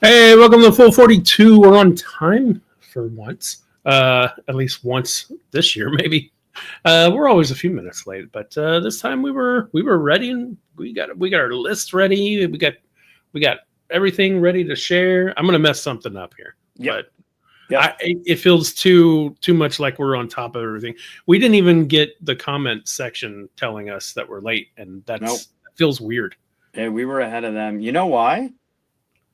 Hey, welcome to Full 42. We're on time for once. At least once this year, maybe. We're always a few minutes late, but this time we were ready and we got our list ready. We got everything ready to share. I'm gonna mess something up here, Yep. but Yep. it feels too much like we're on top of everything. We didn't even get the comment section telling us that we're late, and that feels weird. Hey, we were ahead of them. You know why?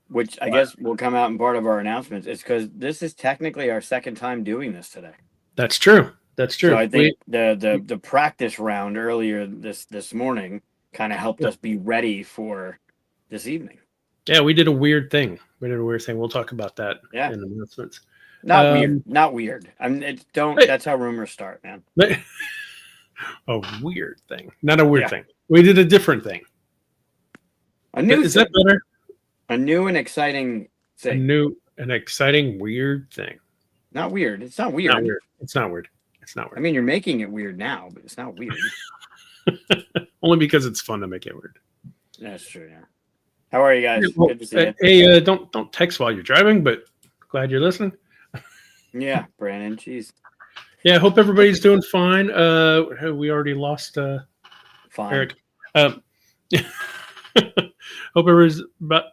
Which I guess will come out in part of our announcements. It's because this is technically our second time doing this today. That's true. That's true. So I think the practice round earlier this morning kind of helped us be ready for this evening. Yeah, we did a weird thing. We'll talk about that Yeah. in the announcements. Not weird. Not weird. I mean, that's how rumors start, man. A weird thing. Not a weird thing. We did a different thing. Is that better? A new and exciting thing. An exciting weird thing. Not weird. It's not weird. It's not weird. I mean, you're making it weird now, but it's not weird. Only because it's fun to make it weird. That's true, yeah. How are you guys? Well, good to see you. Hey, don't text while you're driving, but glad you're listening. Yeah, Brandon. Jeez. Yeah, I hope everybody's doing fine. We already lost fine. Eric. Hope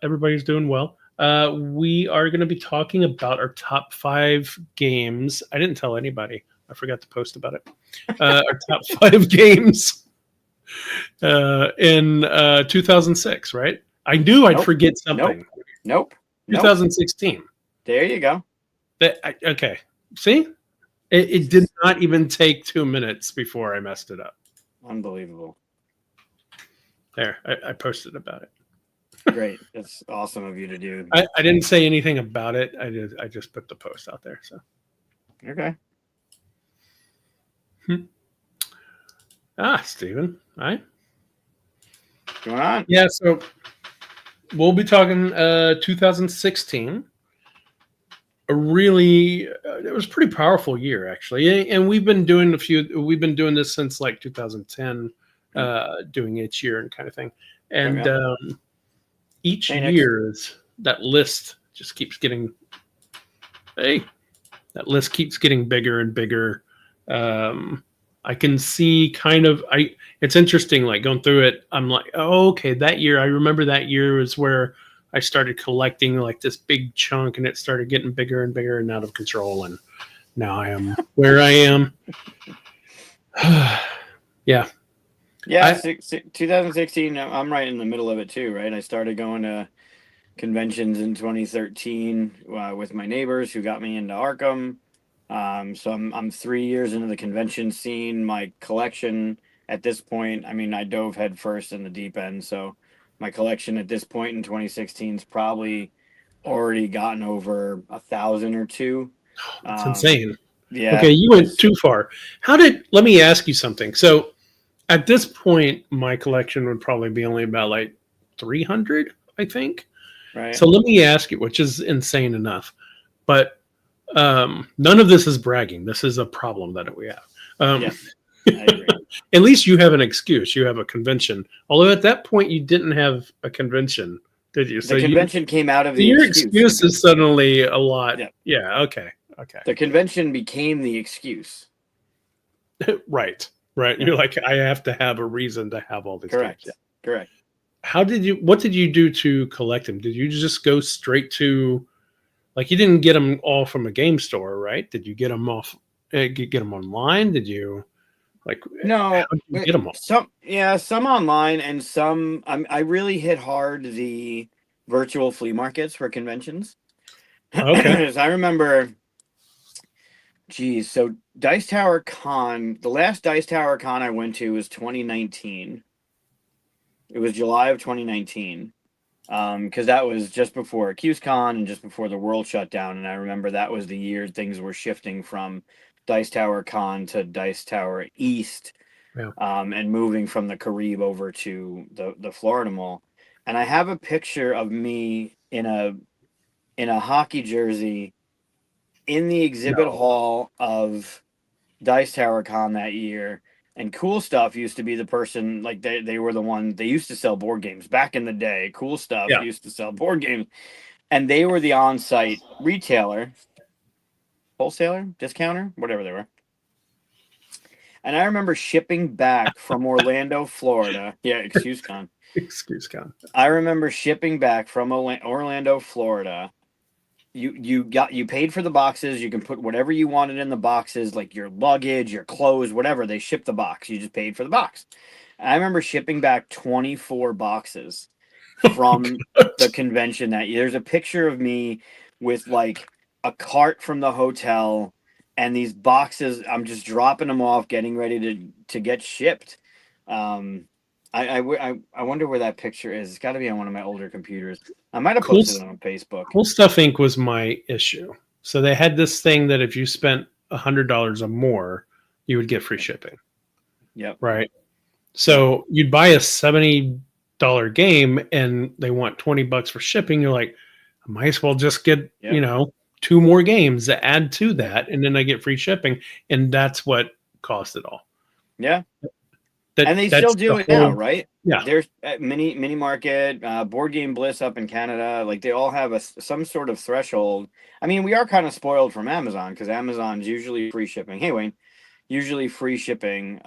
everybody's doing well. We are going to be talking about our top 5 games. I didn't tell anybody. I forgot to post about it. Our top 5 games in 2006, right? I knew I'd forget something. Nope. 2016. There you go. Okay. See? It did not even take 2 minutes before I messed it up. Unbelievable. There, I posted about it. Great. That's awesome of you to do. I didn't say anything about it. I just put the post out there. So okay. Steven. Hi. What's going on? Yeah, so we'll be talking 2016. It was a pretty powerful year, actually. And we've been doing this since like 2010, doing each year and kind of thing. And each year that list just keeps getting bigger and bigger. I can see it's interesting, like going through it. I'm like, oh, okay, that year, I remember that year was where I started collecting like this big chunk, and it started getting bigger and bigger and out of control. And now I am where I am. Yeah. Yeah, 2016, I'm right in the middle of it too, right? I started going to conventions in 2013 with my neighbors who got me into Arkham. So I'm 3 years into the convention scene. My collection at this point, I mean, I dove head first in the deep end. So my collection at this point in 2016 is probably already gotten over 1,000 or 2. That's insane. Yeah. Okay, you went too far. Let me ask you something. So at this point, my collection would probably be only about like 300, I think. Right. So let me ask you, which is insane enough, but none of this is bragging. This is a problem that we have. Yes, I agree. At least you have an excuse. You have a convention. Although at that point you didn't have a convention, did you? So the convention came out of the your excuse is suddenly a lot. Yeah. Okay. The convention became the excuse. Right. You're like, I have to have a reason to have all these. Correct. Correct. What did you do to collect them? Did you just go straight to, like, you didn't get them all from a game store, right? Did you get them get them online? Did you, like, no, how did you get them all? Some online, and some, I really hit hard the virtual flea markets for conventions. Okay. I remember, so Dice Tower Con, the last Dice Tower Con I went to was 2019. It was July of 2019. Because that was just before QSCon and just before the world shut down. And I remember that was the year things were shifting from Dice Tower Con to Dice Tower East, and moving from the Carib over to the Florida Mall. And I have a picture of me in a hockey jersey in the exhibit hall of Dice Tower Con that year. And Cool Stuff used to be the person, like they were the one, they used to sell board games back in the day. Cool Stuff used to sell board games. and they were the on-site retailer, wholesaler, discounter, whatever they were. And I remember shipping back from Orlando, Florida. Yeah, excuse con. Excuse con. I remember shipping back from Orlando, Florida. You paid for the boxes. You can put whatever you wanted in the boxes, like your luggage, your clothes, whatever. They shipped the box. You just paid for the box. I remember shipping back 24 boxes from the convention that year. There's a picture of me with like a cart from the hotel and these boxes. I'm just dropping them off, getting ready to get shipped. Um, I wonder where that picture is. It's got to be on one of my older computers. I might have Cool, posted it on Facebook. Cool Stuff Inc. was my issue. So they had this thing that if you spent $100 or more, you would get free shipping. Yep. Right. So you'd buy a $70 game and they want $20 for shipping. You're like, I might as well just get, Yep. 2 more games to add to that. And then I get free shipping. And that's what cost it all. Yeah. That, And they that's still do the it now, whole- right? Yeah. There's mini market, Board Game Bliss up in Canada. Like they all have some sort of threshold. I mean, we are kind of spoiled from Amazon because Amazon's usually free shipping. Hey, Wayne, usually free shipping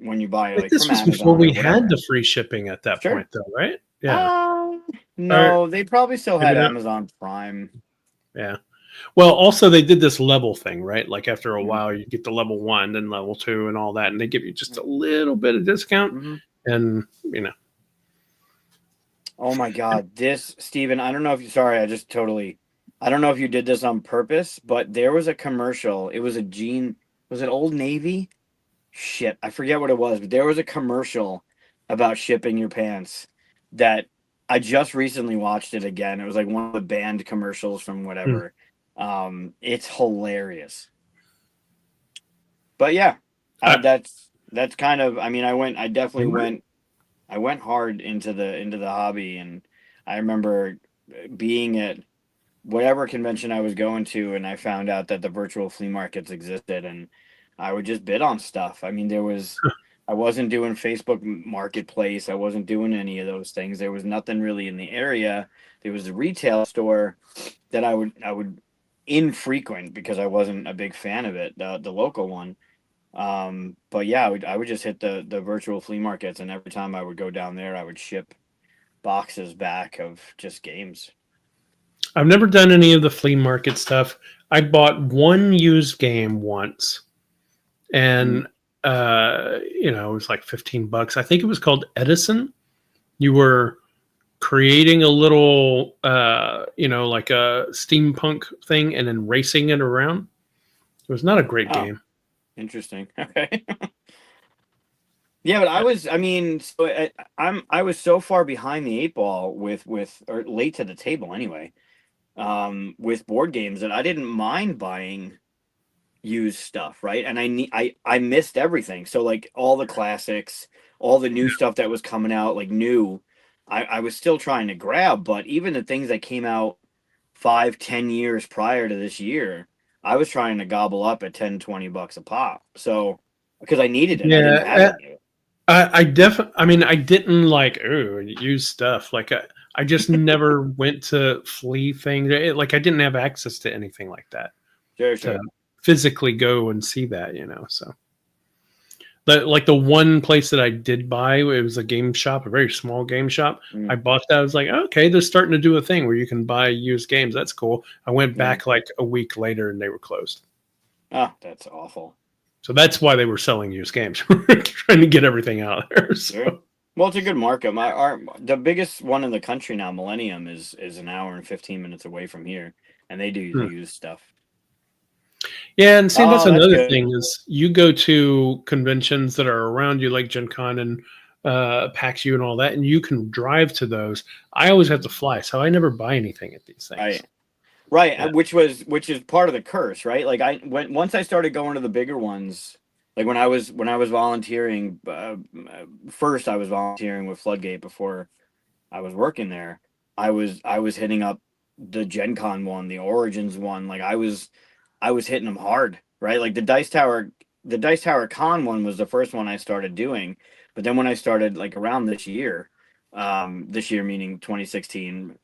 when you buy like This from was Amazon before or we whatever. had the free shipping at that Sure. point, though, right? Yeah. No, they probably still had maybe not. Amazon Prime. Yeah. Well, also they did this level thing, right? Like after a Mhm. while, you get to level 1, then level 2, and all that, and they give you just a little bit of discount, and Oh my God, this Steven, I don't know if you sorry, I don't know if you did this on purpose, but there was a commercial. It was was it Old Navy? Shit, I forget what it was, but there was a commercial about shipping your pants that I just recently watched it again. It was like one of the banned commercials from whatever. It's hilarious. But yeah, I, that's kind of. I mean, I definitely I went hard into the hobby, and I remember being at whatever convention I was going to, and I found out that the virtual flea markets existed, and I would just bid on stuff. I mean, I wasn't doing Facebook Marketplace. I wasn't doing any of those things. There was nothing really in the area. There was a retail store that I would infrequent because I wasn't a big fan of it, the local one. But yeah, I would just hit the virtual flea markets, and every time I would go down there, I would ship boxes back of just games. I've never done any of the flea market stuff. I bought one used game once, and it was like $15. I think it was called Edison. You were creating a little, like a steampunk thing, and then racing it around. It was not a great game. Interesting. Okay. Yeah, but I mean, so I was so far behind the eight ball or late to the table anyway, with board games that I didn't mind buying used stuff, right? And I missed everything. So like all the classics, all the new stuff that was coming out, like new, I was still trying to grab, but even the things that came out 5, 10 years prior to this year, I was trying to gobble up at $10, $20 a pop. So because I needed it, I didn't have Yeah, it. I mean, I didn't like use stuff. Like I just never went to flea things. Like I didn't have access to anything like that Sure. to physically go and see that. So. But like the one place that I did buy, it was a game shop, a very small game shop. I bought that. I was like, okay, they're starting to do a thing where you can buy used games. That's cool. I went back like a week later and they were closed. Oh, that's awful. So that's why they were selling used games. Trying to get everything out of there. So. Sure. Well, it's a good market. The biggest one in the country now, Millennium, is an hour and 15 minutes away from here, and they do used stuff. Yeah, and see, that's another good. thing is you go to conventions that are around you, like Gen Con and PAX U and all that, and you can drive to those. I always have to fly, so I never buy anything at these things. Right, yeah. which is part of the curse, right? Like once I started going to the bigger ones, like when I was volunteering, first I was volunteering with Floodgate before I was working there. I was hitting up the Gen Con one, the Origins one. Like I was hitting them hard, right? Like the Dice Tower Con one was the first one I started doing, but then when I started like around this year meaning 2016,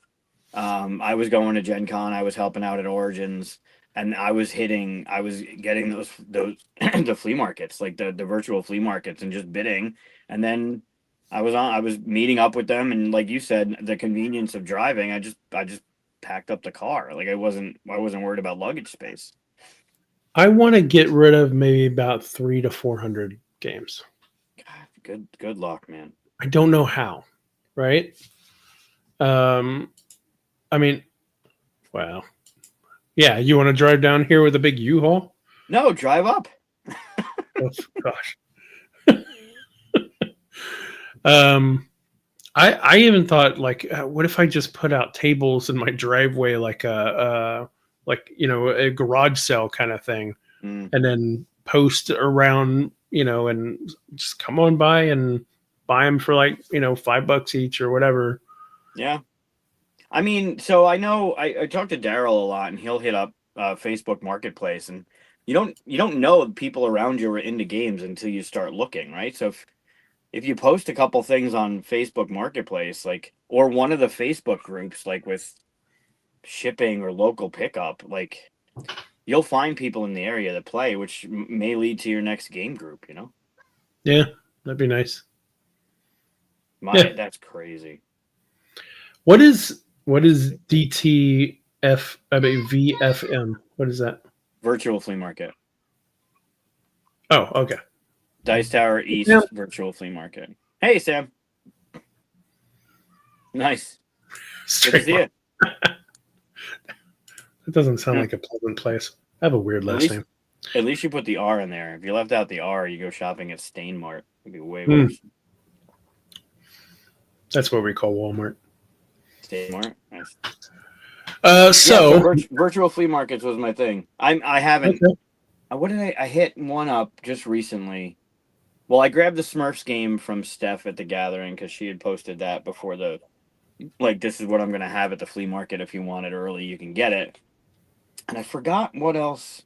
I was going to Gen Con. I was helping out at Origins, and I was getting those the flea markets, like the virtual flea markets, and just bidding. And then I was meeting up with them, and like you said, the convenience of driving, I just packed up the car. Like I wasn't worried about luggage space. I want to get rid of maybe about 300 to 400 games. God, good luck, man. I don't know how, right? Um, I mean, wow. Yeah, you want to drive down here with a big U-Haul? No, drive up. Oh, gosh. um, I even thought like, what if I just put out tables in my driveway, like a garage sale kind of thing, and then post around, and just come on by and buy them for like $5 each or whatever. Yeah. I mean, so I know I talk to Daryl a lot, and he'll hit up Facebook Marketplace, and you don't know the people around you are into games until you start looking, right? So if you post a couple things on Facebook Marketplace, like, or one of the Facebook groups, like with shipping or local pickup, like you'll find people in the area that play, which may lead to your next game group. Yeah, that'd be nice. Yeah. That's crazy. What is DTF? I mean VFM. What is that? Virtual flea market. Oh, okay. Dice Tower East Yeah. Virtual Flea Market. Hey, Sam. Nice. Good to see you. That doesn't sound like a pleasant place. I have a weird last name. At least you put the R in there. If you left out the R, you go shopping at Stain Mart. It'd be way worse. That's what we call Walmart. Stain Mart. Nice. So virtual flea markets was my thing. I haven't. Okay. What did I hit one up just recently? Well, I grabbed the Smurfs game from Steph at the Gathering because she had posted that before this is what I'm going to have at the flea market. If you want it early, you can get it. And I forgot what else.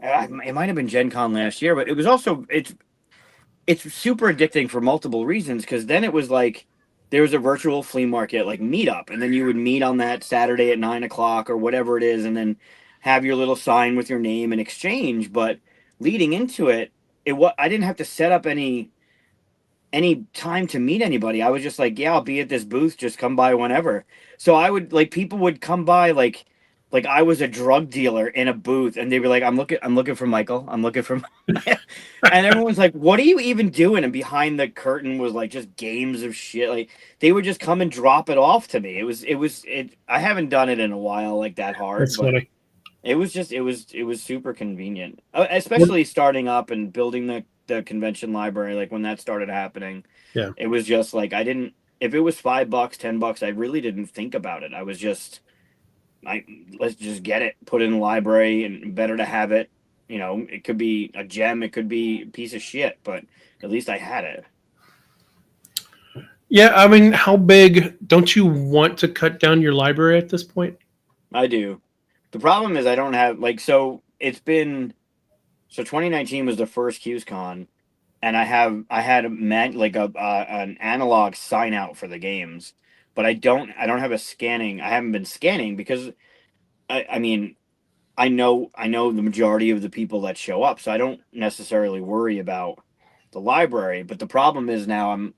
It might have been Gen Con last year, but it was also, it's super addicting for multiple reasons, because then it was like there was a virtual flea market, like meetup, and then you would meet on that Saturday at 9 o'clock or whatever it is, and then have your little sign with your name and exchange. But leading into it, I didn't have to set up any time to meet anybody. I was just like, yeah, I'll be at this booth, just come by whenever. So I would, like, people would come by like I was a drug dealer in a booth, and they'd be like, I'm looking for Michael. I'm looking for and everyone's like, what are you even doing? And behind the curtain was like just games of shit. Like they would just come and drop it off to me. I haven't done it in a while, like that hard. That's funny. It was super convenient, especially starting up and building the convention library. Like when that started happening, Yeah. it was just like if it was $5, $10, I really didn't think about it. I was just let's just get it, put it in the library, and better to have it. It could be a gem, it could be a piece of shit, but at least I had it. Yeah, I mean, how big? Don't you want to cut down your library at this point? I do. The problem is I don't have so 2019 was the first QsCon, and I had an analog sign out for the games, but I don't have a scanning. I haven't been scanning because I mean I know the majority of the people that show up, so I don't necessarily worry about the library. But the problem is now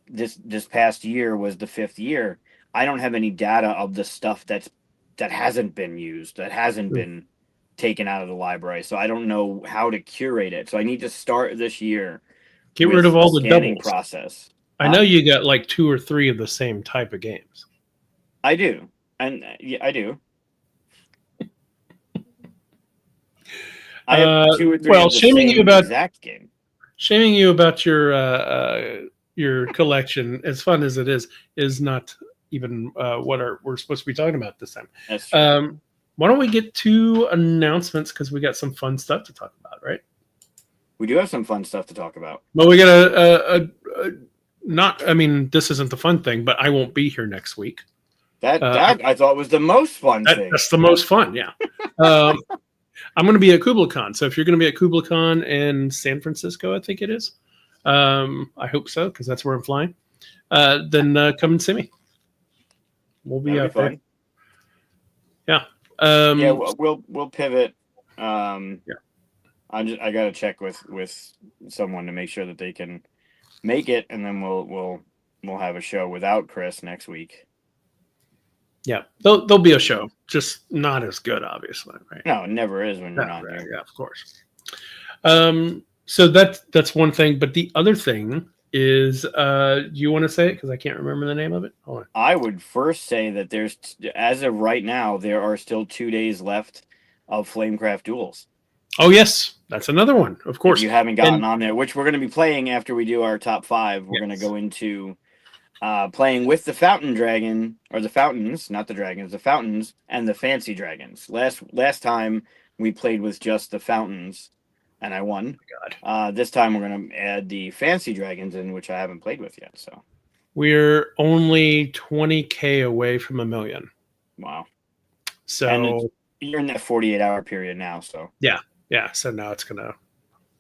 this past year was the 5th year. I don't have any data of the stuff that hasn't been used, that hasn't been taken out of the library. So I don't know how to curate it. So I need to start this year. Get rid of all the doubles. Process. I know you got like 2 or 3 of the same type of games. I do, and I do. I have 2 or 3. Well, of the shaming same you about exact game. Shaming you about your collection, as fun as it is not even what we're supposed to be talking about this time. That's true. Why don't we get to announcements, because we got some fun stuff to talk about, right? We do have some fun stuff to talk about. Well, we got not. I mean, this isn't the fun thing, but I won't be here next week. That I thought was the most fun thing. That's the most fun, yeah. I'm going to be at KublaCon, so if you're going to be at KublaCon in San Francisco, I think it is. I hope so, because that's where I'm flying. Then come and see me. We'll be That'll out be there. fun. Yeah. Yeah, we'll pivot. Yeah. I gotta check with someone to make sure that they can make it, and then we'll have a show without Chris next week. Yeah. There'll be a show, just not as good, obviously, right? No, it never is when you're Yeah, not right, here. yeah, of course. So that's one thing, but the other thing is, do you want to say it because I can't remember the name of it? Hold on. I would first say that as of right now, there are still 2 days left of Flamecraft Duals. Oh yes, that's another one, of course. If you haven't gotten And on there, which we're going to be playing after we do our top 5, we're going to go into playing with the Fountain Dragon, or the Fountains, not the Dragons, the Fountains and the Fancy Dragons. Last time we played with just the Fountains, and I won. God, this time we're going to add the Fancy Dragons in, which I haven't played with yet. So we're only 20K away from 1 million. wow. So and you're in that 48-hour period now, so yeah. So now it's gonna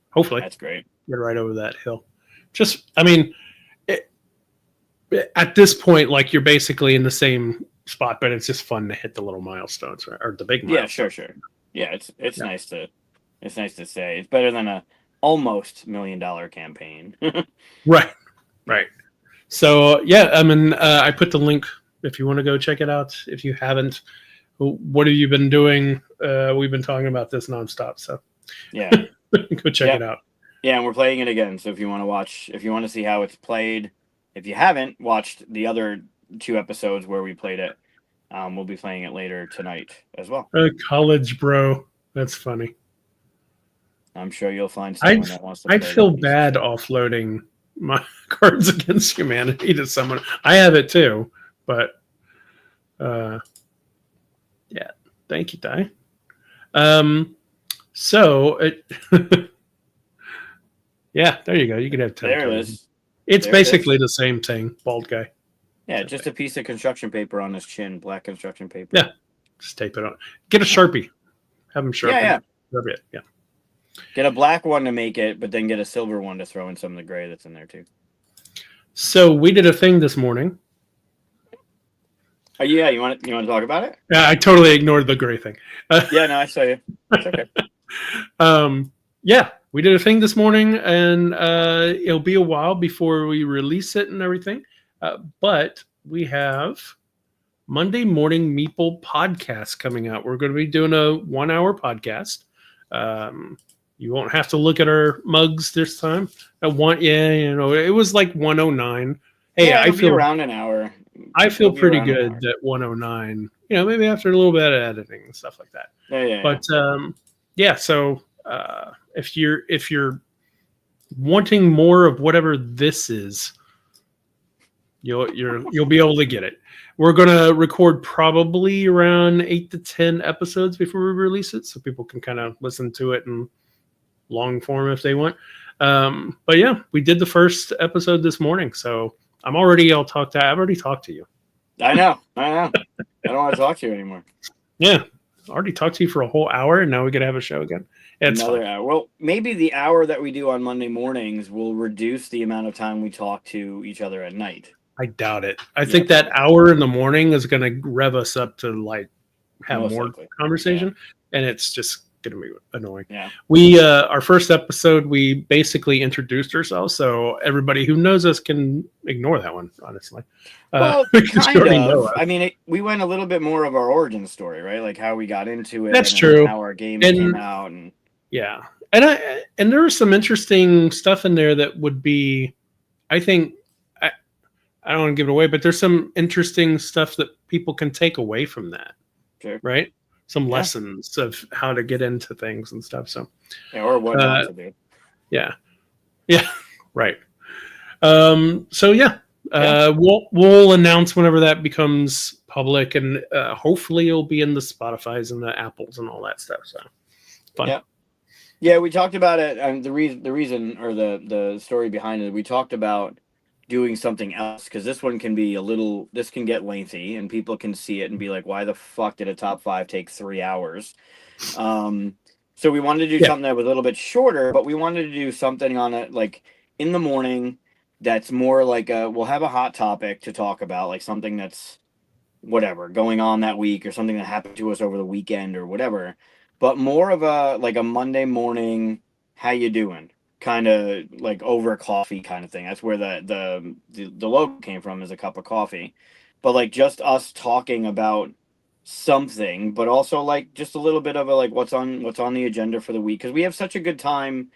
hopefully that's great. Get right over that hill. Just, I mean, at this point, like you're basically in the same spot, but it's just fun to hit the little milestones, right? Or the big milestones. Yeah, sure. Yeah, it's nice to say it's better than a almost $1 million campaign. Right. So yeah, I mean, I put the link if you want to go check it out. If you haven't, what have you been doing? We've been talking about this nonstop, so yeah, go check it out. Yeah, and we're playing it again. So if you want to see how it's played, if you haven't watched the other 2 episodes where we played it, we'll be playing it later tonight as well. College bro, that's funny. I'm sure you'll find someone that wants to play. I'd feel bad offloading my Cards Against Humanity to someone. I have it too, but yeah. Thank you, Ty. So yeah, there you go. You could have 10. There it is. It's basically the same thing, bald guy. Yeah, just a piece of construction paper on his chin, black construction paper. Yeah, just tape it on. Get a Sharpie. Have him sharpen. Yeah. It. Yeah. Get a black one to make it, but then get a silver one to throw in some of the gray that's in there too. So we did a thing this morning. Oh yeah, you want to talk about it? Yeah, I totally ignored the gray thing. Yeah, no, I saw you. It's okay. Yeah, we did a thing this morning, and it'll be a while before we release it and everything. But we have Monday Morning Meeple podcast coming out. We're going to be doing a 1-hour podcast. You won't have to look at our mugs this time. It was like 109. Hey, yeah, I feel around an hour. I feel pretty good at 109. Maybe after a little bit of editing and stuff like that. Yeah. But yeah. So if you're wanting more of whatever this is, you'll be able to get it. We're gonna record probably around 8 to 10 episodes before we release it, so people can kind of listen to it in long form if they want. But yeah, we did the first episode this morning, so I've already talked to you. I know. I don't want to talk to you anymore. Yeah, I already talked to you for a whole hour, and now we could have a show again. It's another fun. hour. Well, maybe the hour that we do on Monday mornings will reduce the amount of time we talk to each other at night. I doubt it. I think that hour in the morning is going to rev us up to like have Most more likely. conversation, and it's just going to be annoying. Yeah. We our first episode, we basically introduced ourselves, so everybody who knows us can ignore that one. Honestly, well, because kind you already know of. us. I mean, we went a little bit more of our origin story, right? Like how we got into it. That's and true. How our game came out, and yeah, and there was some interesting stuff in there that would be, I think. I don't want to give it away, but there's some interesting stuff that people can take away from that. Sure. Right? Some lessons of how to get into things and stuff. So, or what not to do. Yeah. Right. So yeah, we'll announce whenever that becomes public, and hopefully it'll be in the Spotify's and the Apples and all that stuff. So fun. Yeah. We talked about it, and the reason or the story behind it. We talked about doing something else, because this one can be this can get lengthy, and people can see it and be like, why the fuck did a top 5 take 3 hours? So we wanted to do something that was a little bit shorter, but we wanted to do something on it like in the morning that's more like we'll have a hot topic to talk about, like something that's whatever going on that week or something that happened to us over the weekend or whatever, but more of a like a Monday morning, how you doing? Kind of like over coffee kind of thing. That's where the logo came from, is a cup of coffee. But like just us talking about something, but also like just a little bit of a like what's on the agenda for the week, because we have such a good time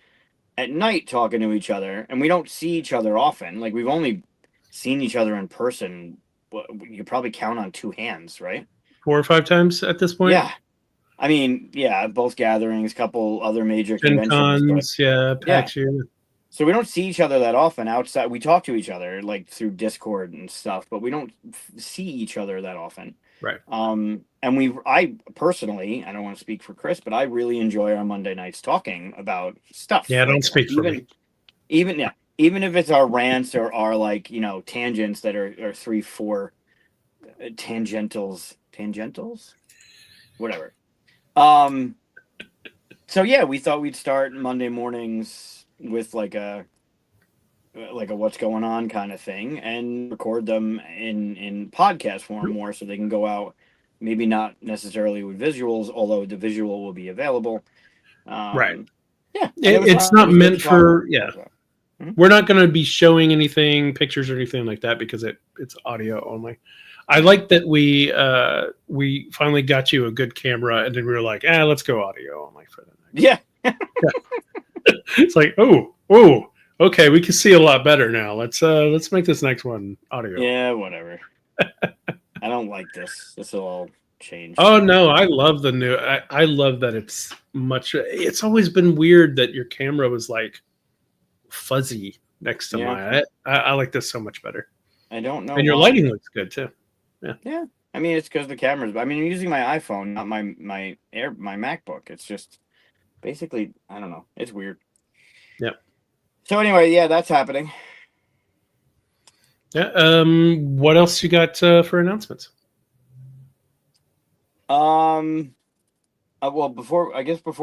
at night talking to each other, and we don't see each other often. Like we've only seen each other in person. You could probably count on two hands, right? 4 or 5 times at this point. Yeah. I mean, yeah, both gatherings, couple other major Gen conventions, but Cons, yeah, yeah. PAX U. So we don't see each other that often outside. We talk to each other like through Discord and stuff, but we don't see each other that often. Right. And I personally, I don't want to speak for Chris, but I really enjoy our Monday nights talking about stuff. Yeah, don't Like speak for me. even if it's our rants or our like, tangents that are 3, 4 tangentals, whatever. Um, so yeah, we thought we'd start Monday mornings with like a what's going on kind of thing, and record them in podcast form more, so they can go out. Maybe not necessarily with visuals, although the visual will be available. Right. Yeah, and it It's it not was good to meant talk. for, yeah. Talk about. Mhm. We're not going to be showing anything, pictures or anything like that, because it's audio only. I like that we finally got you a good camera, and then we were like, let's go audio only for the next. Yeah, It's like, oh, okay, we can see a lot better now. Let's make this next one audio. yeah, whatever. I don't like this. This will all change. Oh no, I love the new. I love that it's much. It's always been weird that your camera was like fuzzy next to Yeah, mine. I like this so much better, I don't know and your why. lighting looks good too. Yeah, Yeah, I mean it's because the cameras. I mean, I'm using my iPhone, not my MacBook. It's just basically, I don't know. It's weird. yeah, So anyway, yeah, that's happening. yeah. What else you got for announcements? Um, well, before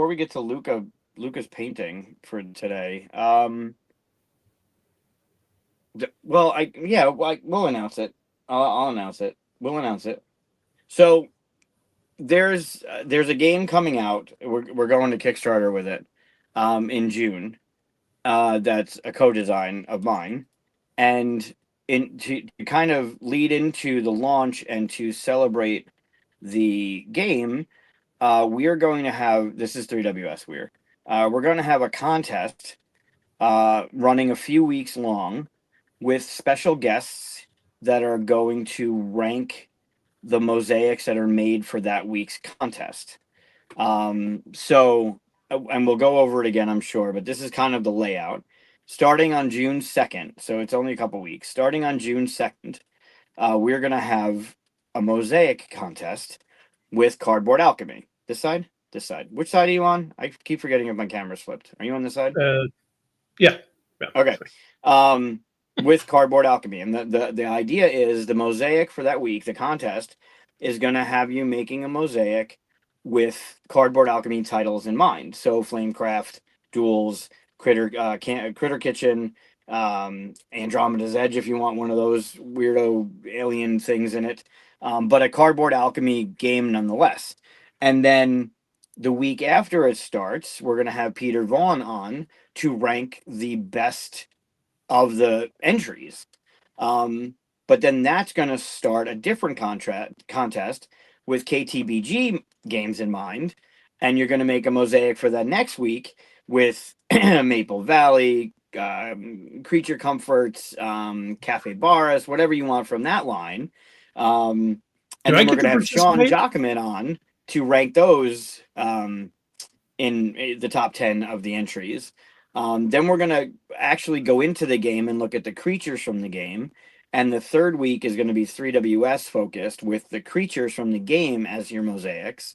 we get to Luca's painting for today, well, we'll announce it. I'll announce it. We'll announce it. So there's a game coming out. We're going to Kickstarter with it, in June. That's a co-design of mine, and to kind of lead into the launch and to celebrate the game, we are going to have, this is 3WS. We're going to have a contest running a few weeks long with special guests that are going to rank the mosaics that are made for that week's contest. And we'll go over it again, I'm sure, but this is kind of the layout. Starting on June 2nd, so it's only a couple weeks. Starting on June 2nd, we're going to have a mosaic contest with Cardboard Alchemy. This side? This side. Which side are you on? I keep forgetting if my camera's flipped. Are you on this side? Yeah, yeah. Okay. With Cardboard Alchemy. And the idea is the mosaic for that week, the contest, is going to have you making a mosaic with Cardboard Alchemy titles in mind. So Flamecraft, Duals, Critter Kitchen, Andromeda's Edge, if you want one of those weirdo alien things in it. But a Cardboard Alchemy game nonetheless. And then the week after it starts, we're going to have Peter Vaughn on to rank the best of the entries. But then that's going to start a different contest with KTBG games in mind, and you're going to make a mosaic for that next week with Maple Valley, Creature Comforts, Cafe Barras, whatever you want from that line. And Do I then we're get going to to have Sean participate? Jacquemin on to rank those in the top 10 of the entries. Then we're going to actually go into the game and look at the creatures from the game. And the third week is going to be 3WS focused with the creatures from the game as your mosaics.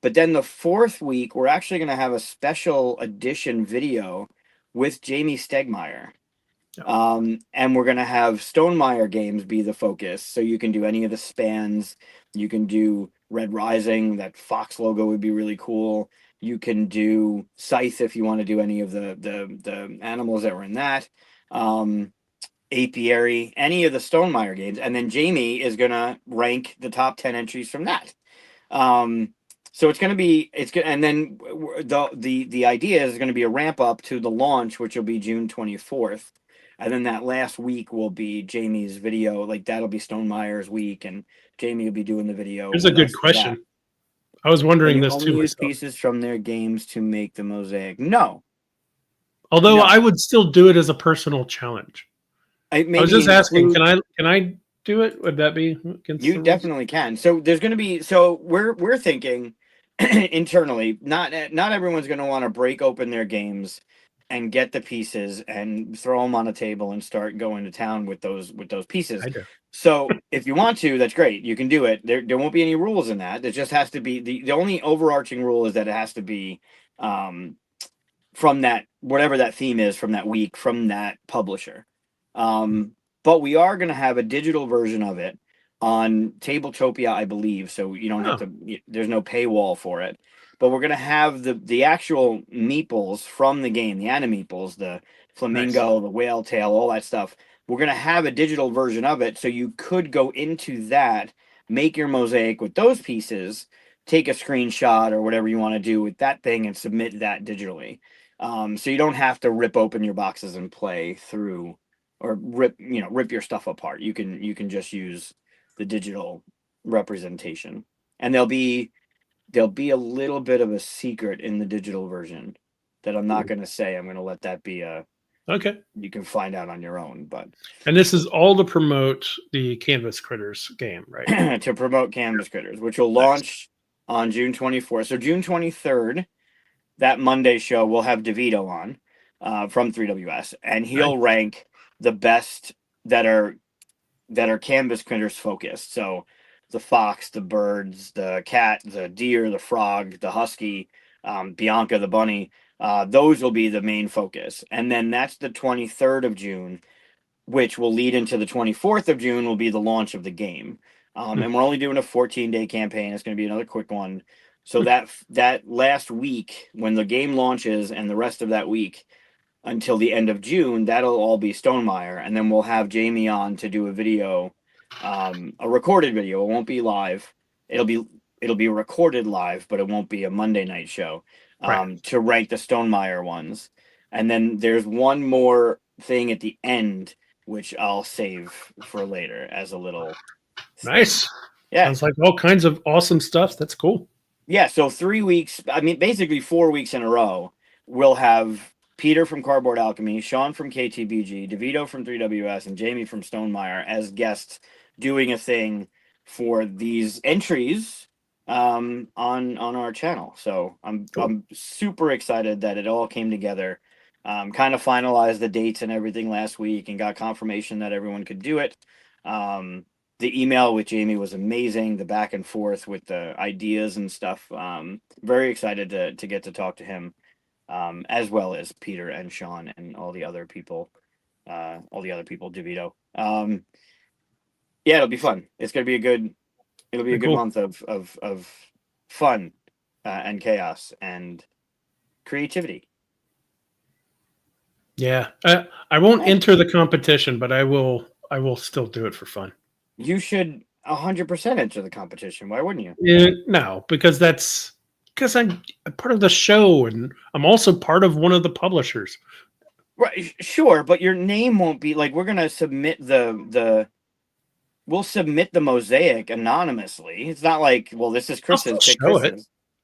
But then the fourth week, we're actually going to have a special edition video with Jamie Stegmeyer. And we're going to have Stonemeyer games be the focus. So you can do any of the spans. You can do Red Rising. That Fox logo would be really cool. You can do Scythe if you want to do any of the animals that were in that. Apiary, any of the Stonemaier games, and then Jamie is gonna rank the top 10 entries from that. So it's good, and then the idea is going to be a ramp up to the launch, which will be June 24th, and then that last week will be Jamie's video. Like that'll be Stonemaier's week, and Jamie will be doing the video. Here's a with good us for that. question. I was Can wondering you this only too use myself. pieces from their games to make the mosaic? No. Although No. I would still do it as a personal challenge. I was just asking, can I do it? Would that be against You the rules? definitely can. So there's going to be. So we're thinking internally. Not everyone's going to want to break open their games and get the pieces and throw them on a table and start going to town with those pieces. I do. So if you want to, that's great. You can do it. There won't be any rules in that. It just has to be the only overarching rule is that it has to be from that whatever that theme is from that week from that publisher. But we are going to have a digital version of it on Tabletopia, I believe. So you don't have to. There's no paywall for it. But we're going to have the actual meeples from the game, the animeeples, the flamingo, the whale tail, all that stuff. We're going to have a digital version of it, so you could go into that, make your mosaic with those pieces, take a screenshot or whatever you want to do with that thing, and submit that digitally. So you don't have to rip open your boxes and play through, or rip your stuff apart. You can just use the digital representation, and there'll be a little bit of a secret in the digital version that I'm not going to say. I'm going to let that be Okay. You can find out on your own, but And this is all to promote the Canvas Critters game, right? to promote Canvas Critters, which will launch on June 24th. So June 23rd, that Monday show, we'll have DeVito on from 3WS, and he'll rank the best that are Canvas Critters focused. So the fox, the birds, the cat, the deer, the frog, the husky, Bianca the bunny. Those will be the main focus. And then that's the 23rd of June, which will lead into the 24th of June will be the launch of the game. And we're only doing a 14-day campaign. It's going to be another quick one. So that last week when the game launches and the rest of that week until the end of June, that'll all be Stonemaier. And then we'll have Jamie on to do a video, a recorded video. It won't be live. It'll be recorded live, but it won't be a Monday night show to rank the Stonemaier ones. And then there's one more thing at the end, which I'll save for later as a little nice. Yeah. Sounds like all kinds of awesome stuff. That's cool. Yeah, so 3 weeks, I mean, basically 4 weeks in a row, we'll have Peter from Cardboard Alchemy, Sean from KTBG, DeVito from 3WS, and Jamie from Stonemaier as guests doing a thing for these entries on our channel. So I'm super excited that it all came together. Kind of finalized the dates and everything last week and got confirmation that everyone could do it. The email with Jamie was amazing. The back and forth with the ideas and stuff. Very excited to get to talk to him, as well as Peter and Sean and all the other people, DeVito. Yeah, it'll be fun. It's gonna be a good. It'll be a good month of fun and chaos and creativity. Yeah, I won't enter the competition, but I will still do it for fun. You should 100% enter the competition. Why wouldn't you? Yeah, no, because I'm part of the show, and I'm also part of one of the publishers. Right, sure, but your name won't be like we're gonna submit we'll submit the mosaic anonymously. It's not like, well, this is Chris's.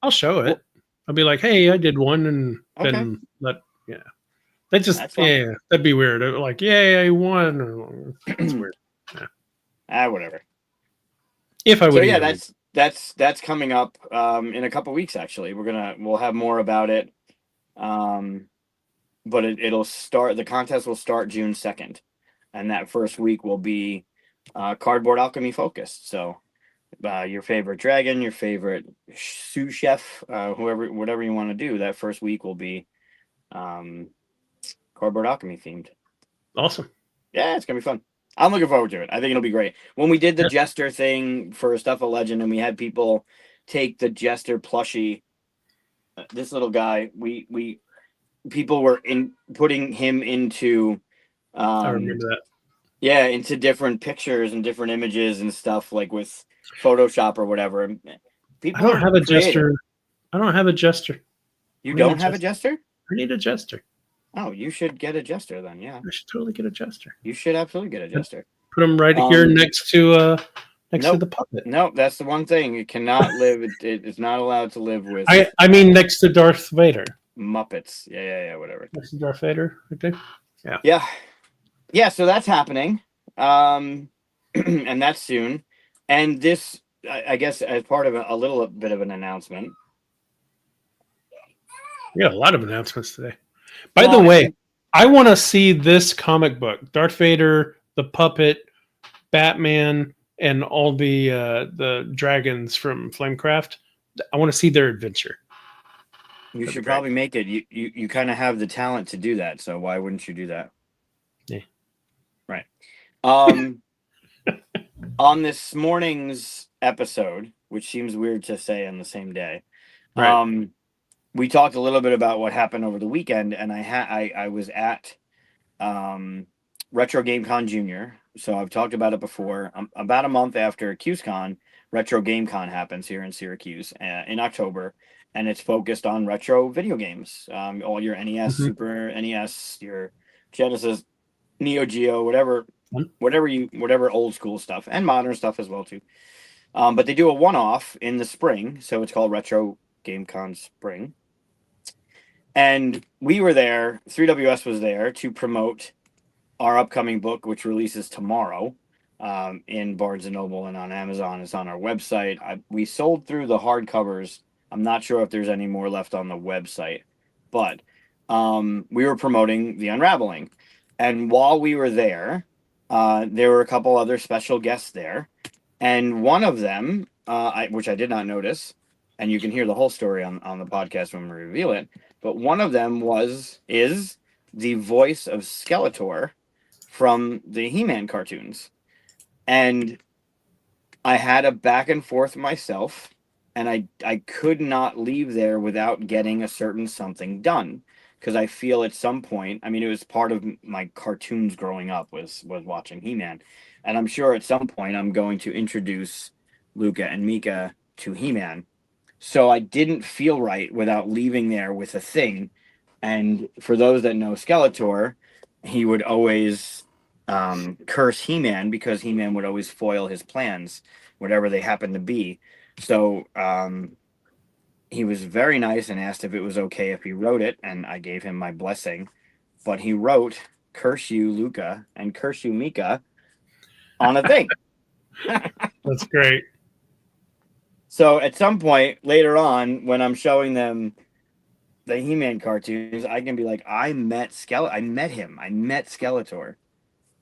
I'll show it. I'll be like, hey, I did one, and then That just that'd be weird. Like, yay, I won. It's weird. Yeah. Whatever. If I would. So yeah, that's coming up in a couple weeks. Actually, we'll have more about it. But it'll start. The contest will start June 2nd, and that first week will be Cardboard Alchemy focused. So your favorite dragon, your favorite sous chef, whatever you want to do, that first week will be Cardboard Alchemy themed. Awesome. Yeah, it's gonna be fun. I'm looking forward to it. I think it'll be great. When we did the Jester thing for Stuff of Legend, and we had people take the Jester plushie, this little guy, people were putting him into. I remember that. Yeah, into different pictures and different images and stuff, like with Photoshop or whatever. And I people don't are have a creative. jester. I don't have a jester. You I need a don't have a jester. jester? I need a jester. Oh, you should get a jester then. Yeah, I should totally get a jester. you should absolutely get a I'd jester. put him right here Um, next to nope, the puppet. nope. That's the one thing it cannot live. It's not allowed to live with I mean next to Darth Vader. Muppets. Yeah, whatever. Next to Darth Vader, right there. Yeah. Yeah. So that's happening, and that's soon. And this, I guess, as part of a little bit of an announcement. We got a lot of announcements today. By the Well, way, I want to see this comic book: Darth Vader, the puppet, Batman, and all the dragons from Flamecraft. I want to see their adventure. you That'd be should great. probably make it. You kind of have the talent to do that. So why wouldn't you do that? Yeah. Right. Um, on this morning's episode, which seems weird to say on the same day, Right. we talked a little bit about what happened over the weekend, and I was at Retro Game Con Junior. So I've talked about it before. About a month after QSCon, Retro Game Con happens here in Syracuse in October, and it's focused on retro video games. All your NES, Mm-hmm. Super NES, your Genesis, Neo Geo, whatever, Mm-hmm. whatever old school stuff and modern stuff as well too. But they do a one-off in the spring, so it's called Retro Game Con Spring. And we were there. 3WS was there to promote our upcoming book, which releases tomorrow in Barnes and Noble and on Amazon. It's on our website. We sold through the hardcovers. I'm not sure if there's any more left on the website, but we were promoting The Unraveling. And while we were there were a couple other special guests there. And one of them, which I did not notice, and you can hear the whole story on the podcast when we reveal it, but one of them is the voice of Skeletor from the He-Man cartoons. And I had a back and forth myself, and I could not leave there without getting a certain something done. Because I feel at some point, I mean, it was part of my cartoons growing up was watching He-Man, and I'm sure at some point I'm going to introduce Luca and Mika to He-Man. So I didn't feel right without leaving there with a thing. And for those that know Skeletor, he would always curse He-Man because He-Man would always foil his plans, whatever they happened to be. So he was very nice and asked if it was okay if he wrote it, and I gave him my blessing. But he wrote "Curse you, Luca," and "Curse you, Mika" on a thing. That's great. So at some point later on, when I'm showing them the He-Man cartoons, I can be like, I met him. I met Skeletor.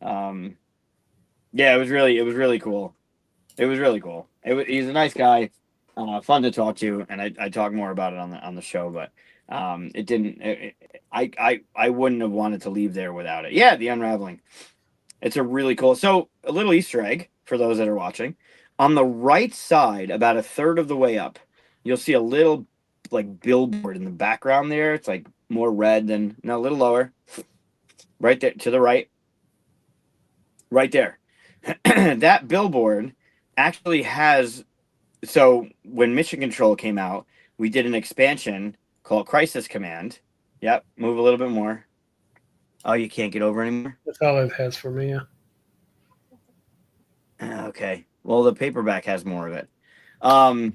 Um, yeah, it was really cool. It was really cool. He's a nice guy, fun to talk to, and I talk more about it on the show. But it didn't. I wouldn't have wanted to leave there without it. Yeah, the Unraveling. It's a really cool. So a little Easter egg for those that are watching. On the right side, about a third of the way up, you'll see a little like billboard in the background there. It's like more red than no, a little lower. Right there to the right. Right there. That billboard actually has so when Mission Control came out, we did an expansion called Crisis Command. Yep, move a little bit more. Oh, you can't get over anymore? That's all it has for me. Yeah. Okay. Well, the paperback has more of it. Um,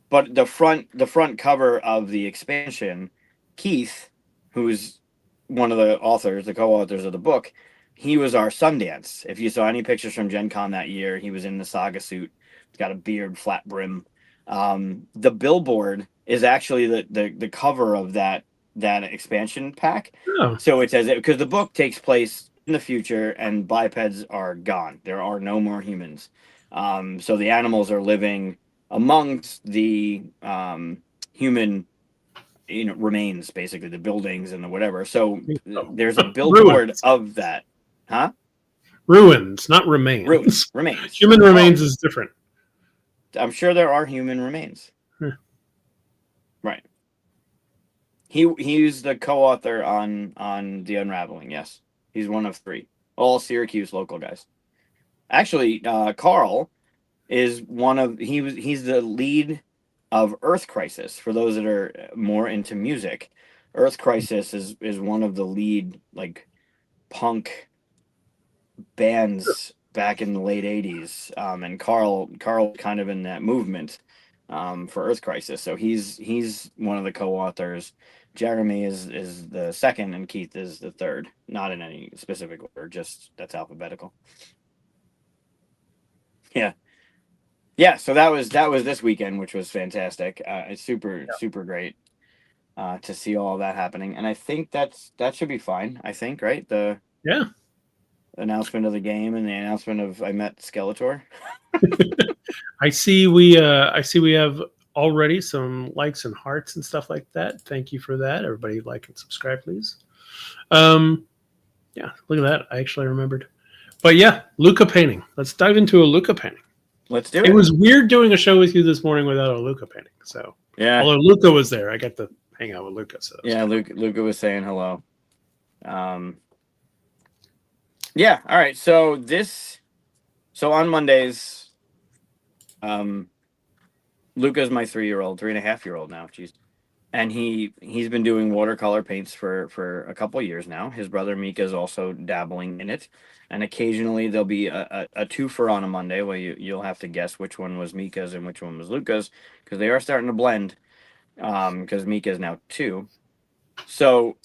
but the front cover of the expansion, Keith, who's one of the authors, the co-authors of the book, he was our Sundance. If you saw any pictures from Gen Con that year, he was in the saga suit. He's got a beard, flat brim. The billboard is actually the cover of that expansion pack. Oh, So it says it because the book takes place in the future and bipeds are gone. There are no more humans. So the animals are living amongst the human remains, basically the buildings and the whatever. So there's a billboard ruins. of that. Huh? Ruins, not remains. Remains. Human Well, remains is different. I'm sure there are human remains. Yeah. Right. He's the co-author on The Unraveling. Yes, he's one of three. all Syracuse local guys. Actually, Carl is he's the lead of Earth Crisis. For those that are more into music, Earth Crisis is one of the lead like punk bands back in the late 80s, and Carl kind of in that movement for Earth Crisis, so he's one of the co-authors. Jeremy is the second and Keith is the third, not in any specific order, just that's alphabetical. So that was this weekend, which was fantastic. It's super great to see all of that happening, and I think that should be fine. I think, right, the announcement of the game and the announcement of I met Skeletor. I see we have already some likes and hearts and stuff like that. Thank you for that. Everybody like and subscribe, please. Yeah, look at that. I actually remembered. But yeah, Luca painting. Let's dive into a Luca painting. Let's do it. It was weird doing a show with you this morning without a Luca painting. So yeah, although Luca was there, I got to hang out with Luca. So yeah, Luca was saying hello. Yeah, all right. So on Mondays, Luca's my 3.5-year-old now. Jeez. And he's been doing watercolor paints for a couple years now. His brother Mika is also dabbling in it, and occasionally there'll be a twofer on a Monday where you'll have to guess which one was Mika's and which one was Luca's, because they are starting to blend. Because Mika is now 2, so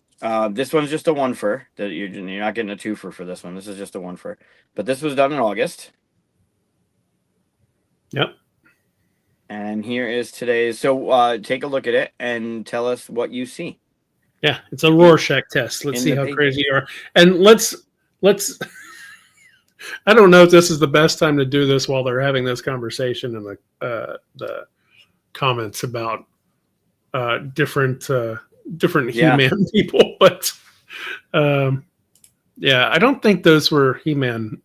this one's just a 1-fer. That you're not getting a 2-fer for this one. This is just a 1-fer. But this was done in August. Yep. And here is today's. So take a look at it and tell us what you see. Yeah, it's a Rorschach test. Let's see how crazy you are. And let's I don't know if this is the best time to do this while they're having this conversation in the comments about different He-Man people, but yeah, I don't think those were He-Man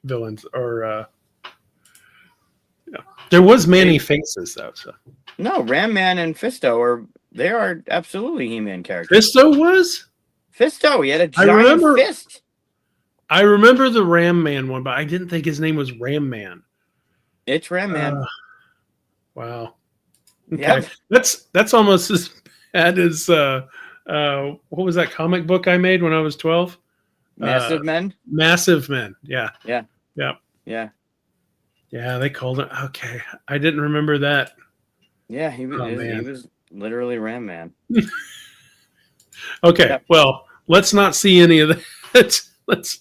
villains or there was Manny Faces though. So no, Ram Man and Fisto are absolutely He-Man characters. Fisto was? Fisto, he had a giant fist. I remember the Ram Man one, but I didn't think his name was Ram Man. It's Ram Man. Wow. Okay. Yep. That's almost as bad as what was that comic book I made when I was 12? Massive Men? Massive Men. Yeah. Yeah. Yeah. Yeah. Yeah, they called it. Okay. I didn't remember that. Yeah, he was literally Ram Man. Okay. Yep. Well, let's not see any of that. Let's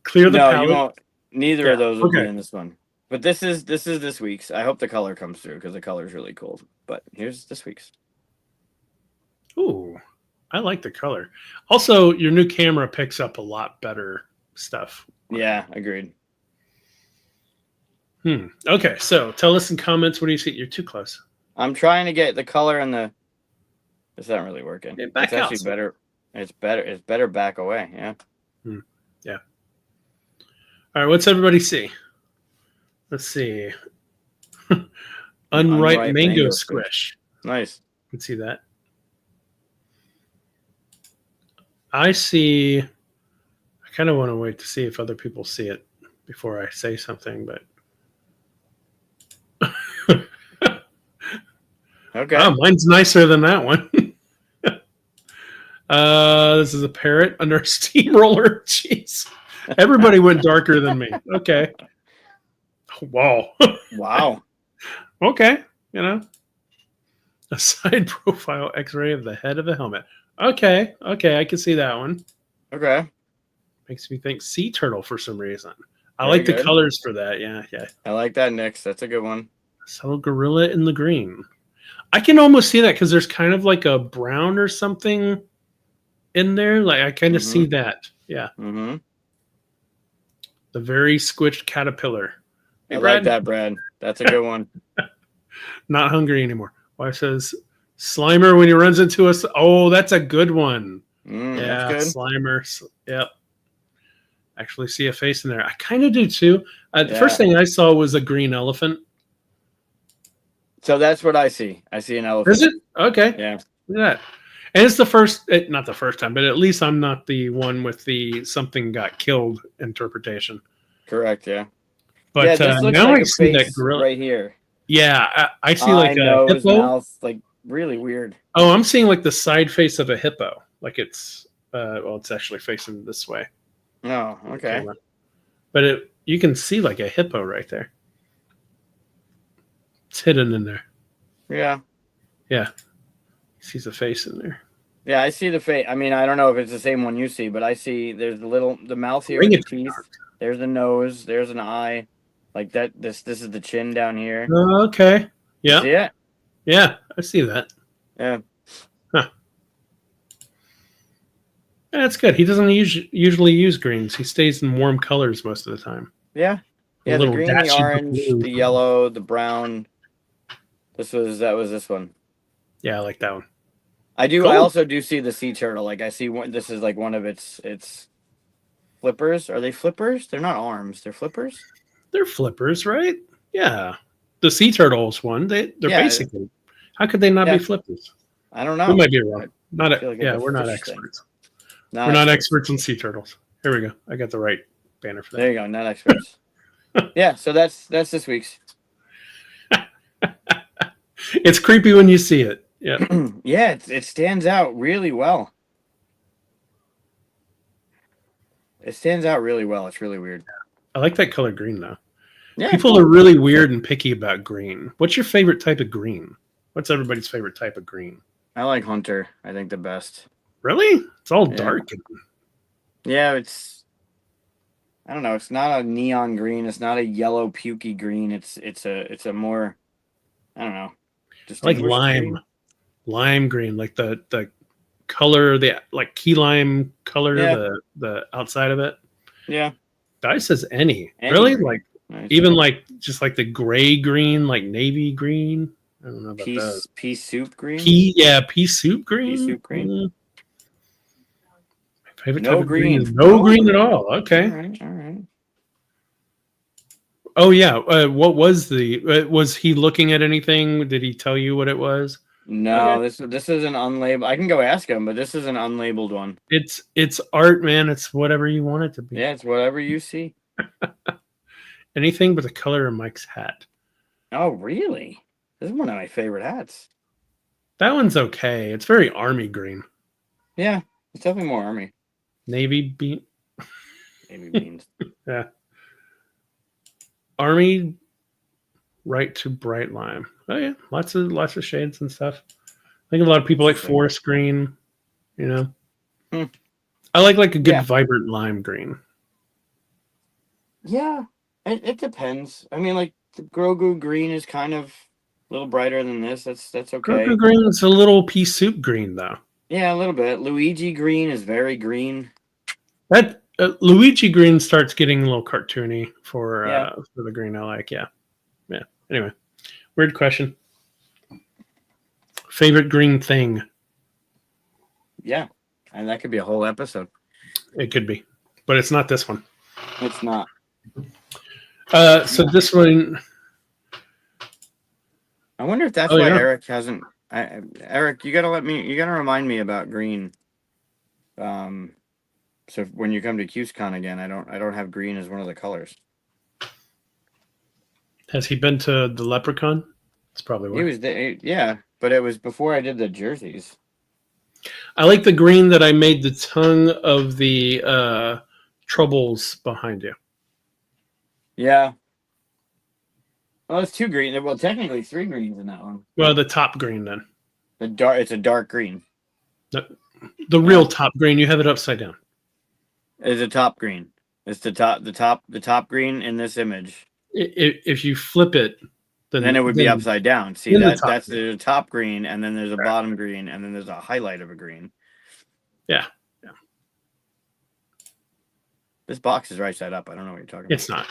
clear the palette. You won't. Neither of those will be in this one. But this is this week's. I hope the color comes through because the color is really cool. But here's this week's. Ooh, I like the color. Also, your new camera picks up a lot better stuff. Yeah, agreed. Okay, so tell us in comments. What do you see? You're too close. I'm trying to get the color and the. It's not really working. It's actually better. It's better back away. Yeah. Yeah. All right. What's everybody see? Let's see. Unripe mango squish. Nice. You can see that. I see. I kind of want to wait to see if other people see it before I say something, but. Okay. Oh, mine's nicer than that one. This is a parrot under a steamroller. Jeez. Everybody went darker than me. Okay. Wow. Wow. Okay. A side profile x-ray of the head of the helmet. Okay. I can see that one. Okay. Makes me think sea turtle for some reason. I like the colors for that. Yeah. I like that next. That's a good one. Subtle gorilla in the green. I can almost see that because there's kind of like a brown or something in there. Like I kind of see that. Yeah. Mm-hmm. The very squished caterpillar. Hey, I like that, Brad. That's a good one. Not hungry anymore. Wife says, Slimer when he runs into us. Oh, that's a good one. Yeah, that's good. Slimer. Yep. Actually see a face in there. I kind of do too. The first thing I saw was a green elephant. So that's what I see. I see an elephant. Is it? Okay. Yeah. Look at that. And it's the first, not the first time, but at least I'm not the one with the something got killed interpretation. Correct. Yeah. Yeah. But This looks now like I a see that face gorilla. right here. Yeah, I see Eye, like a nose, hippo. mouth, like really weird. Oh, I'm seeing like the side face of a hippo. Like it's, well, it's actually facing this way. Oh, okay. Camera. But you can see like a hippo right there. It's hidden in there. Yeah. Yeah. He sees a face in there. Yeah, I see the face. I mean, I don't know if it's the same one you see, but I see there's the mouth here Bring with it the to teeth. There's the nose. There's an eye. Like that. This is the chin down here. Okay. You Yeah. see it? Yeah, I see that. Yeah. Huh. Yeah, that's good. He doesn't usually use greens. He stays in warm colors most of the time. Yeah. A Yeah. The little green, the dashes of orange, blue. the yellow, the brown. That was this one. Yeah, I like that one. I do. Cool. I also do see the sea turtle. Like I see one. This is like one of its flippers. Are they flippers? They're not arms. They're flippers. They're flippers, right? Yeah. The sea turtles one. They're Yeah. basically. How could they not Yeah. be flippers? I don't know. We might be wrong. I feel like it's Yeah, a we're not fish thing. experts. Not We're not experts. experts in sea turtles. Here we go. I got the right banner for that. There you go. Not experts. Yeah. So that's this week's. It's creepy when you see it. Yeah. Yeah. It stands out really well. It stands out really well. It's really weird. I like that color green though. Yeah. People are really weird and picky about green. What's your favorite type of green? What's everybody's favorite type of green? I like Hunter. I think the best. Really? It's all Yeah. dark. Yeah. I don't know. It's not a neon green. It's not a yellow pukey green. It's a more, I don't know. Like distinguished green. lime green, like the color, the like key lime color, Yeah. the outside of it. Yeah. Guy says any. Any Really? green. Like Nice. even like just like the gray green, like navy green. I don't know about that. Pea soup green. Pea soup green. Pea soup green. Mm. My favorite No type of green. green. No No green green. at all. Okay. All right. Oh yeah. What was was he looking at anything? Did he tell you what it was? No, Okay. this is an unlabeled. I can go ask him, but this is an unlabeled one. It's art, man. It's whatever you want it to be. Yeah, it's whatever you see. Anything but the color of Mike's hat. Oh, really? This is one of my favorite hats. That one's okay. It's very army green. Yeah, it's definitely more army. Navy bean. Navy beans. Yeah. Army right to bright lime. Oh yeah. Lots of shades and stuff. I think a lot of people like forest green, you know. Hmm. I like a good Yeah. vibrant lime green. Yeah, it depends. I mean, like the Grogu green is kind of a little brighter than this. That's okay. Purple green is a little pea soup green though. Yeah, a little bit. Luigi green is very green. That Luigi green starts getting a little cartoony for Yeah. the green I like. Yeah. Anyway, weird question. Favorite green thing? Yeah, and that could be a whole episode. It could be, but it's not this one. It's not. So this one, I wonder if that's Oh, why yeah. Eric hasn't. Eric, you gotta remind me about green. So when you come to QSCon again, I don't have green as one of the colors. has he been to the Leprechaun? That's probably why. He was there, yeah, but it was before I did the jerseys. I like the green that I made the tongue of the troubles behind you. Yeah. Well, it's two green. Well, technically three greens in that one. Well, the top green then. It's a dark green. The real top green. You have it upside down. It's a top green. It's the top green in this image. If you flip it, Then it would be upside down. See, then the that's top the top green, and then there's a bottom green, and then there's a highlight of a green. Yeah. This box is right side up. I don't know what you're talking It's not.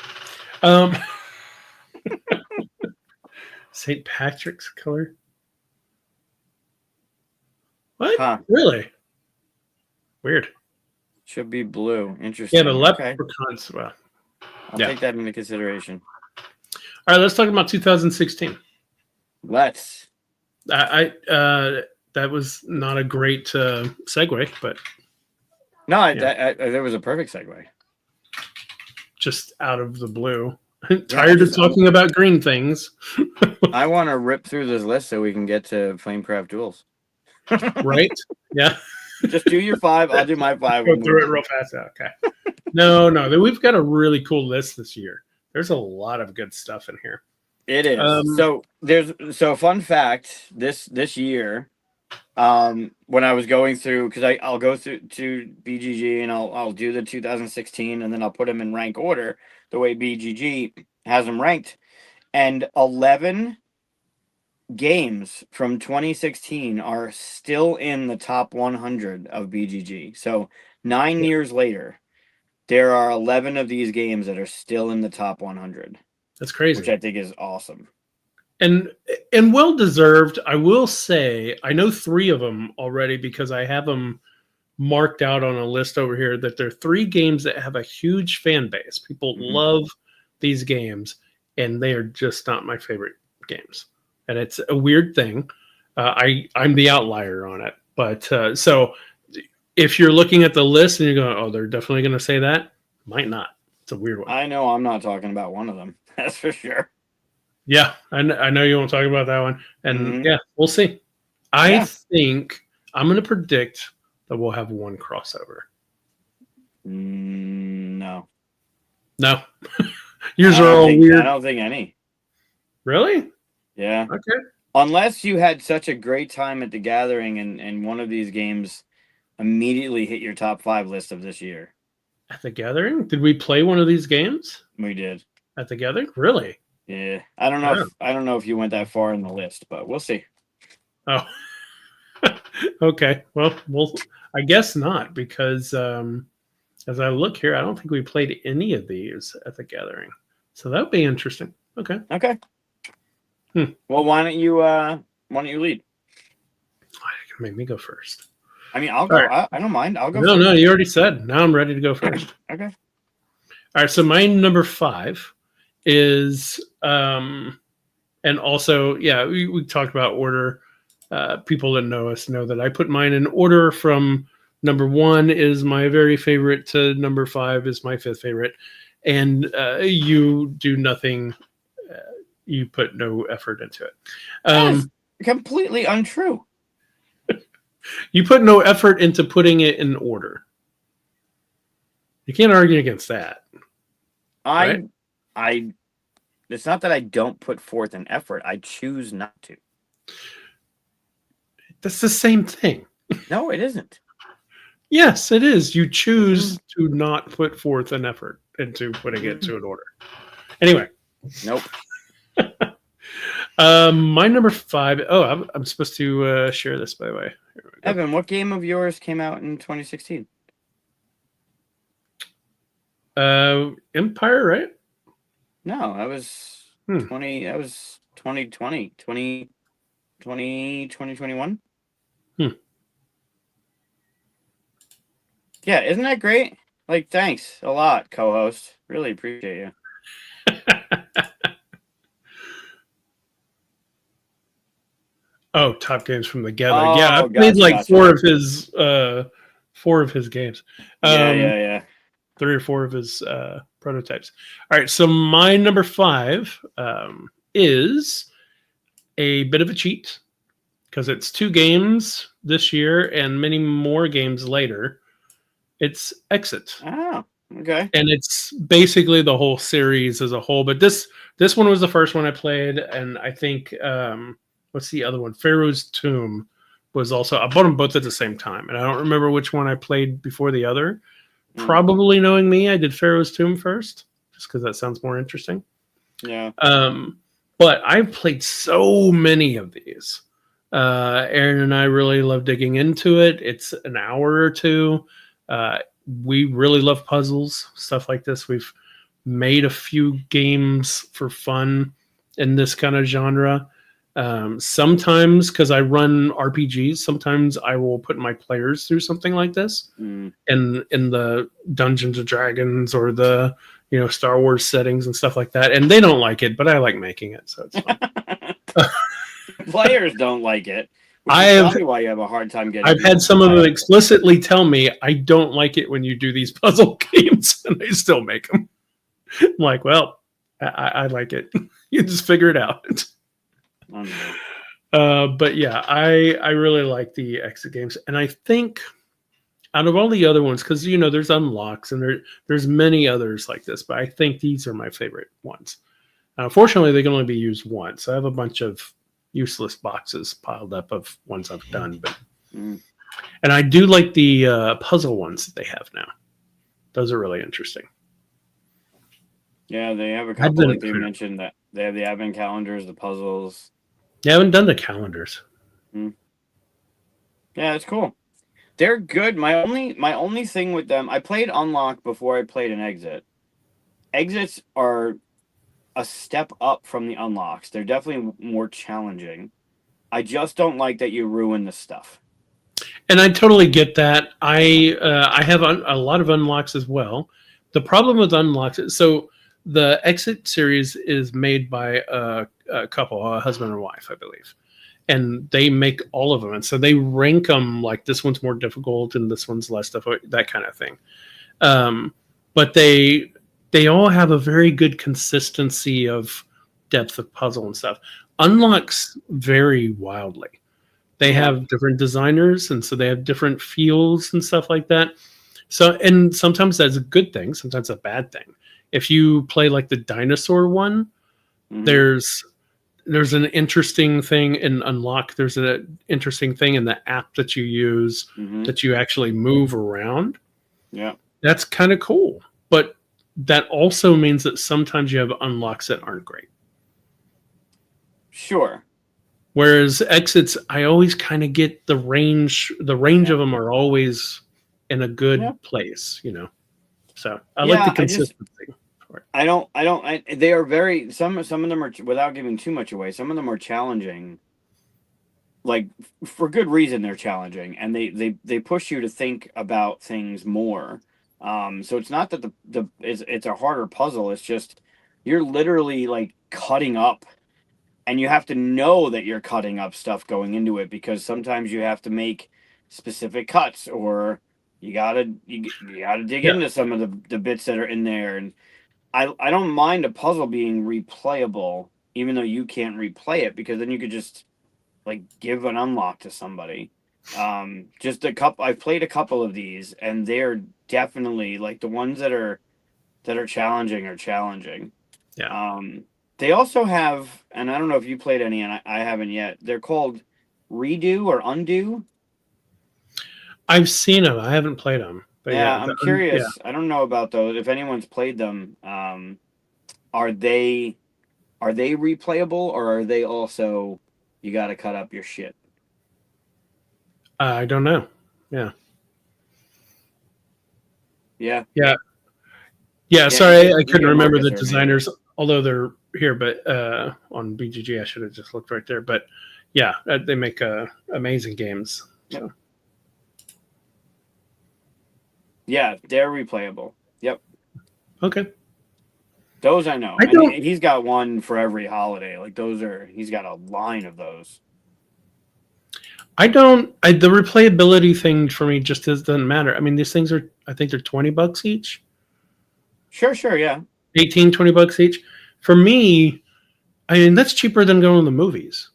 St. Patrick's color. What? Huh. Really? Weird. Should be blue. Interesting. Yeah, the Okay. leprechauns. Well, I'll take that into consideration. all right, let's talk about 2016. Let's. that was not a great segue, but No, yeah, there was a perfect segue. just out of the blue. Yeah, Tired of talking about green things. I want to rip through this list so we can get to Flamecraft Duals. Right? Yeah. Just do your 5. I'll do my 5. Go through it real fast. Okay. No, we've got a really cool list this year. There's a lot of good stuff in here. It is. So fun fact, this year, when I was going through, because I'll go through to BGG and I'll do the 2016 and then I'll put them in rank order the way BGG has them ranked, and 11 games from 2016 are still in the top 100 of BGG. So 9 years later, there are 11 of these games that are still in the top 100. That's crazy, which I think is awesome. And well deserved. I will say I know 3 of them already because I have them marked out on a list over here. That there are 3 games that have a huge fan base. People love these games, and they are just not my favorite games. And it's a weird thing. I'm the outlier on it. But so if you're looking at the list and you're going, oh, they're definitely going to say that, might not. It's a weird one. I know I'm not talking about one of them. That's for sure. Yeah, I know you won't talk about that one. And yeah, we'll see. I think I'm going to predict that we'll have 1 crossover. No. Yours are all weird. I don't think any. Really? Yeah. Okay. Unless you had such a great time at the gathering and one of these games immediately hit your top 5 list of this year. At the gathering? Did we play one of these games? We did. At the gathering? Really? Yeah. I don't know if you went that far in the list, but we'll see. Oh. Okay. Well, I guess not, because as I look here, I don't think we played any of these at the gathering. So that would be interesting. Okay. Well, why don't you lead? You can make me go first. I mean, I'll go. Right. I don't mind. I'll go. No, you already said. Now I'm ready to go first. Okay. All right. So my number 5 is, and also, yeah, we talked about order. People that know us know that I put mine in order from number 1 is my very favorite to number 5 is my 5th favorite. And you do nothing. You put no effort into it. That's completely untrue. You put no effort into putting it in order. You can't argue against that. Right? It's not that I don't put forth an effort. I choose not to. That's the same thing. No, it isn't. Yes, it is. You choose to not put forth an effort into putting it to an order. Anyway. Nope. My number 5. Oh, I'm supposed to share this, by the way. Evan, what game of yours came out in 2016? Empire, right? No, that was 20. That was 2020, 2021. Yeah, isn't that great? Like, thanks a lot, co-host. Really appreciate you. Oh, top games from the gathering. Yeah, I played like 4 of his games. Yeah. 3 or 4 of his prototypes. All right, so my number 5 is a bit of a cheat because it's 2 games this year and many more games later. It's Exit. Oh, okay. And it's basically the whole series as a whole. But this one was the first one I played, and I think what's the other one? Pharaoh's Tomb was also. I bought them both at the same time, and I don't remember which one I played before the other. Probably knowing me, I did Pharaoh's Tomb first, just because that sounds more interesting. Yeah. But I've played so many of these. Aaron and I really love digging into it. It's an hour or 2. We really love puzzles, stuff like this. We've made a few games for fun in this kind of genre. Sometimes, because I run RPGs, sometimes I will put my players through something like this in the Dungeons and Dragons or the Star Wars settings and stuff like that, and they don't like it, but I like making it, so it's fun. Players don't like it. which I is have probably why you have a hard time getting I've had people to some of buy them it. explicitly tell me I don't like it when you do these puzzle games, and I still make them. I'm like, well, I like it. You just figure it out. Unreal. But yeah, I really like the exit games, and I think out of all the other ones, because there's unlocks and there's many others like this, but I think these are my favorite ones. Unfortunately, they can only be used once. I have a bunch of useless boxes piled up of ones I've done, but Mm. and I do like the puzzle ones that they have now. Those are really interesting. Yeah, they have a couple, like Advent, they mentioned, that they have the advent calendars, the puzzles. yeah, I haven't done the calendars. Mm. Yeah, it's cool. They're good. My only thing with them, I played Unlock before I played an Exit. Exits are a step up from the Unlocks. They're definitely more challenging. I just don't like that you ruin the stuff. And I totally get that. I have a lot of unlocks as well. The problem with unlocks, so the Exit series is made by a couple, a husband and wife, I believe, and they make all of them, and so they rank them like this one's more difficult and this one's less difficult, that kind of thing. But they all have a very good consistency of depth of puzzle and stuff. Unlocks vary wildly. They Yeah. have different designers, and so they have different feels and stuff like that. So, and sometimes that's a good thing, sometimes a bad thing. If you play like the dinosaur one, Mhm. there's an interesting thing in Unlock. There's an interesting thing in the app that you use Mhm. that you actually move around. Yeah. That's kind of cool. But that also means that sometimes you have unlocks that aren't great. Sure. Whereas exits, I always kind of get the range. The range Yeah. of them are always in a good Yeah. place. So I like the Yeah. consistency for it. They are very. Some of them are, without giving too much away. Some of them are challenging. Like, for good reason, they're challenging, and they push you to think about things more. So it's not that it's a harder puzzle. It's just you're literally like cutting up, and you have to know that you're cutting up stuff going into it, because sometimes you have to make specific cuts, or you gotta dig Yeah, into some of the bits that are in there. And I don't mind a puzzle being replayable, even though you can't replay it, because then you could just like give an unlock to somebody. Just a couple. I've played a couple of these, and they're definitely like the ones that are challenging are challenging. yeah. Um, they also have, and I don't know if you played any, and I haven't yet. They're called Redo or Undo. I've seen them. I haven't played them, but Yeah, yeah, I'm yeah. curious. I don't know about those. If anyone's played them, are they replayable, or are they also you got to cut up your shit? I don't know. Yeah, Yeah, yeah, yeah. yeah. You Sorry, get I you couldn't get remember Marcus the or Amanda. designers, although they're here. But on BGG, I should have just looked right there. But yeah, they make amazing games. Yep. So Yeah, they're replayable. Yep. okay. Those I know. I And don't. he's got one for every holiday. Like he's got a line of those. I don't. The replayability thing for me just doesn't matter. I mean, these things are. I think they're $20 each, Sure, sure, yeah. 18, $20 each. For me, I mean that's cheaper than going to the movies.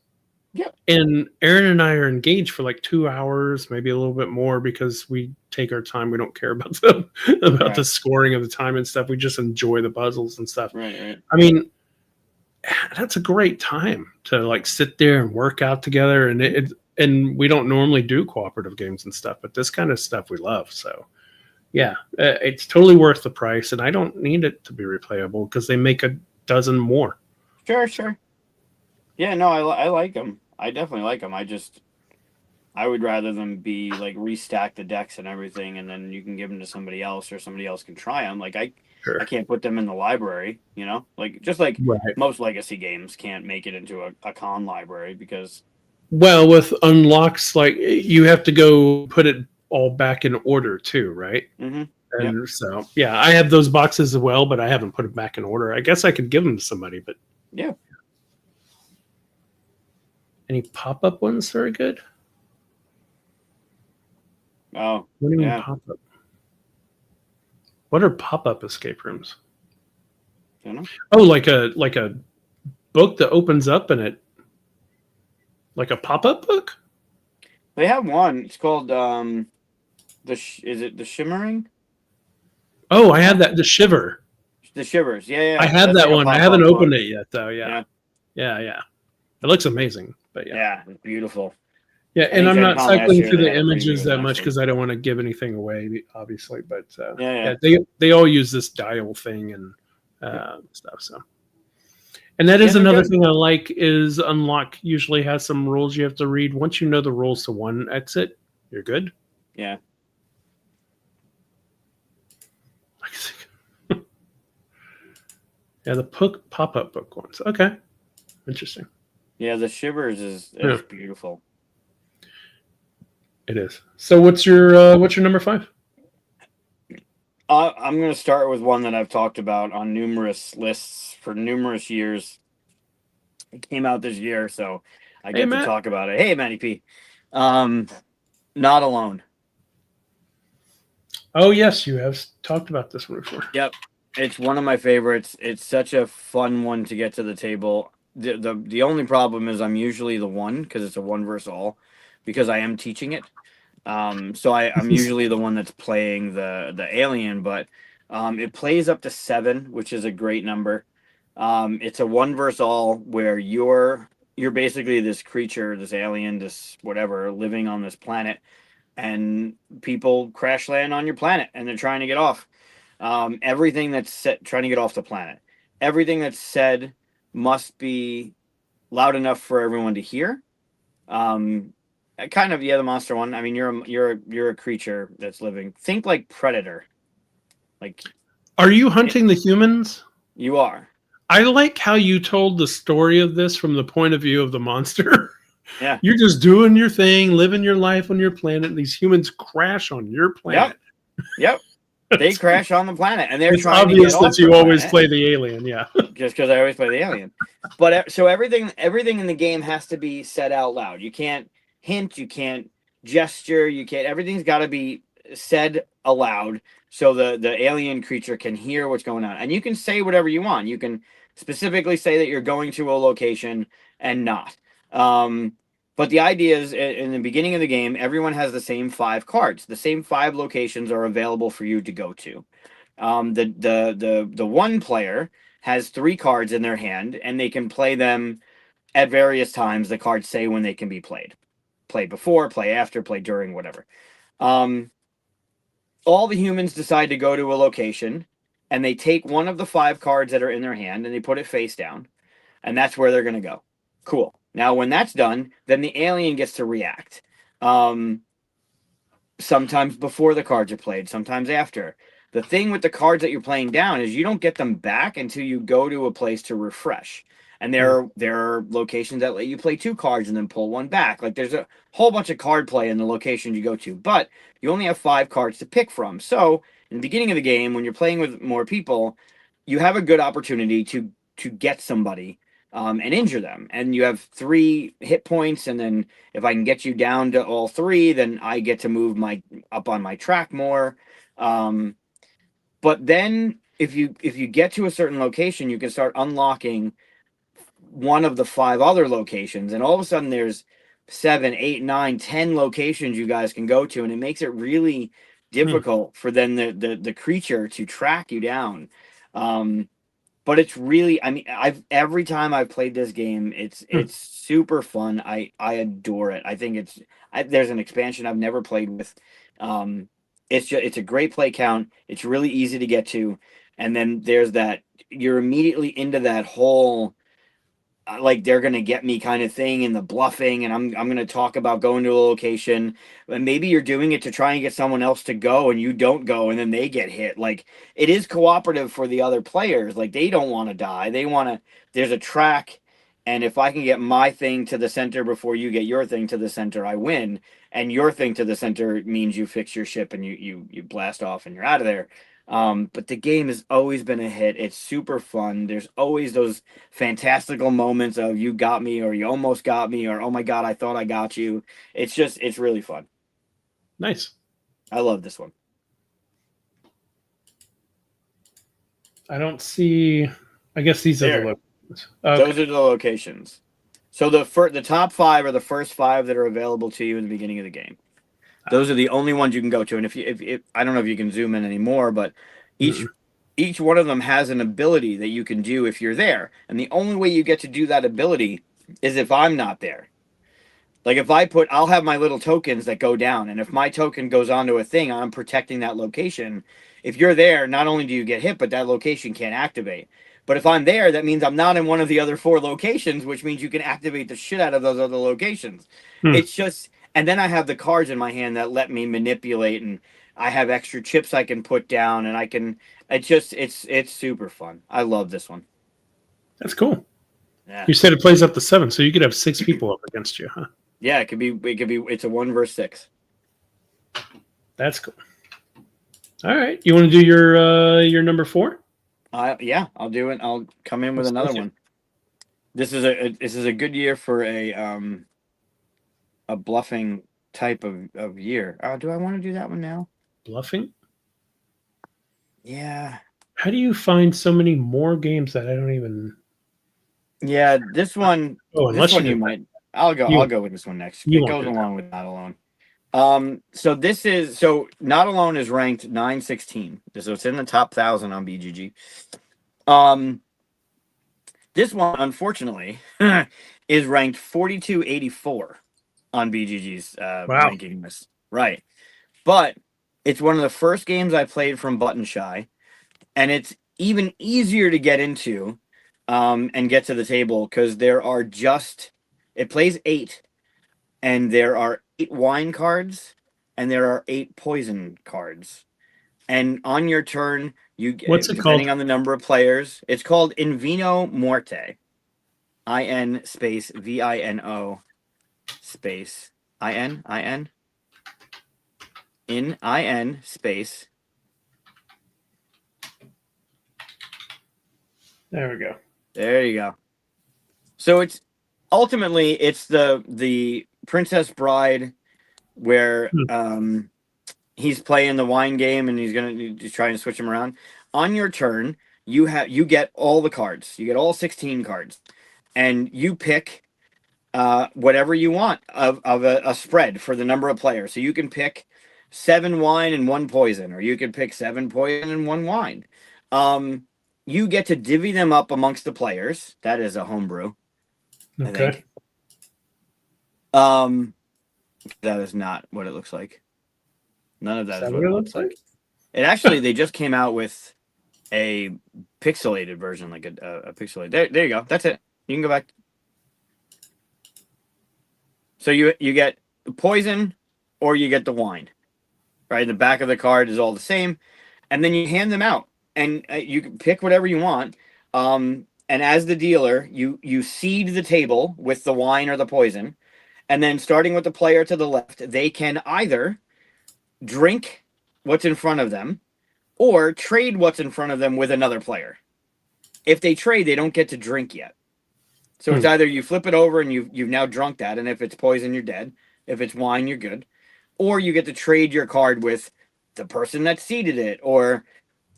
Yep. And Aaron and I are engaged for like 2 hours, maybe a little bit more, because we take our time. We don't care about the Right. scoring of the time and stuff. We just enjoy the puzzles and stuff. Right, right. I mean, that's a great time to like sit there and work out together. And we don't normally do cooperative games and stuff, but this kind of stuff we love. So yeah, it's totally worth the price, and I don't need it to be replayable because they make a dozen more. Sure, sure. Yeah, no, I like them. I definitely like them. I would rather them be like restack the decks and everything, and then you can give them to somebody else, or somebody else can try them. Like I Sure. can't put them in the library, like just like Right. most legacy games can't make it into a con library because Well, with unlocks, like you have to go put it all back in order too, right? mm-hmm. Yep. And so, yeah, I have those boxes as well, but I haven't put it back in order. I guess I could give them to somebody, but Yeah. any pop up ones that are good? Oh, What do you mean yeah. pop up? What are pop up escape rooms? You know? Oh, like a book that opens up and it like a pop up book. They have one. It's called is it the Shimmering? Oh, I have No, that. The Shiver. the Shivers. Yeah, I yeah. have That's that like a one. I pop haven't up book. opened it yet, though. Yeah, Yeah, yeah. It looks amazing, but yeah, yeah. It's beautiful. yeah. I And think I'm Gen not Con last cycling year through they the had a preview images of the that next much one. because I don't want to give anything away, obviously. But Yeah, yeah. yeah, they all use this dial thing and Yep. stuff. So, and that Yeah, is they're another good. thing I like is Unlock usually has some rules you have to read. Once you know the rules to one exit, you're good. Yeah. Yeah, the pop up book ones. Okay, interesting. Yeah, the Shivers Yeah, is beautiful. it is. So what's your number five? I'm going to start with one that I've talked about on numerous lists for numerous years. It came out this year, so I Hey get to Matt. talk about it. Hey, Matty P. Um, Not Alone. Oh yes, you have talked about this one before. Yep. It's one of my favorites. It's such a fun one to get to the table. The only problem is I'm usually the one because it's a one versus all because I am teaching it. So I'm usually the one that's playing the alien, but it plays up to 7, which is a great number. It's a one versus all where you're basically this creature, this alien, this whatever, living on this planet, and people crash land on your planet and they're trying to get off. Everything that's said, trying to get off the planet, everything that's said must be loud enough for everyone to hear. Um, Kind of, yeah, the monster one. I mean, you're a creature that's living. Think like Predator, like Are you it, hunting the humans? you are. I like how you told the story of this from the point of view of the monster. Yeah. You're just doing your thing, living your life on your planet. These humans crash on your Yep. planet. Yep. They it's, crash on the planet and they're it's trying to get obvious that off the you always planet. play the alien. Yeah. Just because I always play the alien. But so everything in the game has to be said out loud. You can't hint, you can't gesture, you can't. Everything's got to be said aloud so the alien creature can hear what's going on. And you can say whatever you want. You can specifically say that you're going to a location and not. Um, but the idea is in the beginning of the game, everyone has the same 5 cards. The same 5 locations are available for you to go to. The one player has 3 cards in their hand, and they can play them at various times. The cards say when they can be played. Play before, play after, play during, whatever. Um, all the humans decide to go to a location, and they take one of the 5 cards that are in their hand and they put it face down, and that's where they're going to go. Cool. Now, when that's done, then the alien gets to react. Um, Sometimes before the cards are played, sometimes after. The thing with the cards that you're playing down is you don't get them back until you go to a place to refresh. And there are locations that let you play 2 cards and then pull one back. Like there's a whole bunch of card play in the locations you go to, but you only have 5 cards to pick from. So in the beginning of the game, when you're playing with more people, you have a good opportunity to get somebody and injure them. And you have 3 hit points, and then if I can get you down to all 3, then I get to move my up on my track more. Um, but then if you get to a certain location, you can start unlocking one of the 5 other locations, and all of a sudden there's 7, 8, 9, 10 locations you guys can go to, and it makes it really Hmm. difficult for then the creature to track you down. Um, but it's really, I mean, I've every time I've played this game, Hmm. it's super fun. I adore it. I think there's an expansion I've never played with. um it's a great play count. It's really easy to get to, and then there's that, you're immediately into that whole like they're gonna get me kind of thing, and the bluffing, and I'm gonna talk about going to a location, and maybe you're doing it to try and get someone else to go and you don't go and then they get hit. Like it is cooperative for the other players. Like they don't want to die. They want to, there's a track, and if I can get my thing to the center before you get your thing to the center, I win. And your thing to the center means you fix your ship and you blast off and you're out of there. But the game has always been a hit. It's super fun. There's always those fantastical moments of you got me or you almost got me or oh my god, I thought I got you. It's really fun. Nice. I love this one. I don't see. I guess these are the There. locations. Okay. Those are the locations. So the top 5 are the first 5 that are available to you in the beginning of the game. Those are the only ones you can go to. And if I don't know if you can zoom in anymore, but each Mm-mm. each one of them has an ability that you can do if you're there. And the only way you get to do that ability is if I'm not there. Like if I'll have my little tokens that go down, and if my token goes onto a thing, I'm protecting that location. If you're there, not only do you get hit, but that location can't activate. But if I'm there, that means I'm not in one of the other 4 locations, which means you can activate the shit out of those other locations. Hmm. It's just, and then I have the cards in my hand that let me manipulate, and I have extra chips I can put down, and I can. It's super fun. I love this one. That's cool. Yeah, You said it plays up to 7, so you could have 6 people up against you, huh? yeah. It could be. It could be. It's a 1 versus 6. That's cool. All right, you want to do your number 4? Yeah, I'll do it. I'll come in with Let's another do it. one. This is a good year for a bluffing type of year. Do I want to do that one now? Bluffing. Yeah. How do you find so many more games that I don't even? Yeah, this one Oh, unless you you did that. might I'll You go with this one next. you It won't goes do that. along with Not Alone. So Not Alone is ranked 916. So it's in the top 1,000 on BGG. Um this one unfortunately is ranked 4284 on BGG's Wow. ranking list. Right. But it's one of the first games I played from Button Shy, and it's even easier to get into and get to the table because it plays 8, and there are 8 wine cards, and there are 8 poison cards. And on your turn, What's it called? depending on the number of players, it's called In Vino Morte. IN space VINO space IN IN space. There we go. There you go. So it's ultimately it's the Princess Bride where Hmm. he's playing the wine game and he's trying to switch him around. On your turn, you get all the cards. You get all 16 cards, and you pick whatever you want of a spread for the number of players. So you can pick 7 wine and 1 poison, or you can pick 7 poison and 1 wine. You get to divvy them up amongst the players. That is a homebrew, I Okay. think. Um, that is not what it looks like. None of Is that is that what what it it looks looks like? like. It actually, they just came out with a pixelated version, like a pixelated. There you go. That's it. You can go back. So you get poison, or you get the wine. Right, the back of the card is all the same, and then you hand them out, and you can pick whatever you want. And as the dealer, you seed the table with the wine or the poison, and then starting with the player to the left, they can either drink what's in front of them or trade what's in front of them with another player. If they trade, they don't get to drink yet. So it's Hmm. either you flip it over and you've now drunk that, and if it's poison, you're dead. If it's wine, you're good. Or you get to trade your card with the person that seeded it, or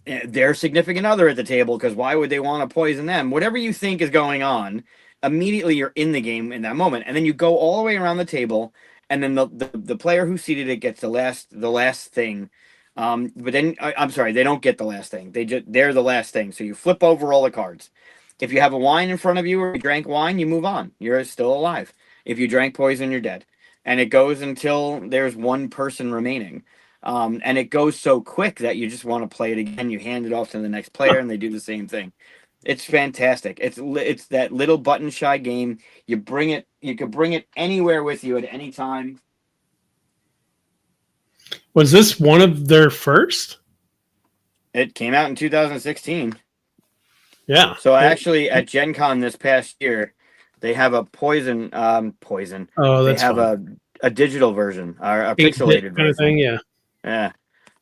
their significant other at the table, because why would they want to poison them? Whatever you think is going on, immediately you're in the game in that moment, and then you go all the way around the table, and then the player who seeded it gets the last thing. But then I'm sorry, they don't get the last thing. They're the last thing. So you flip over all the cards. If you have a wine in front of you or you drank wine, you move on. You're still alive. If you drank poison, you're dead. And it goes until there's one person remaining. And it goes so quick that you just want to play it again. You hand it off to the next player, Huh. and they do the same thing. It's fantastic. It's that little button shy game. You bring it. You can bring it anywhere with you at any time. Was this one of their first? It came out in 2016. Yeah. So actually, at Gen Con this past year, they have a poison. Oh, They that's have fun. a digital version or a 8-bit pixelated kind of version. thing. Yeah. Yeah.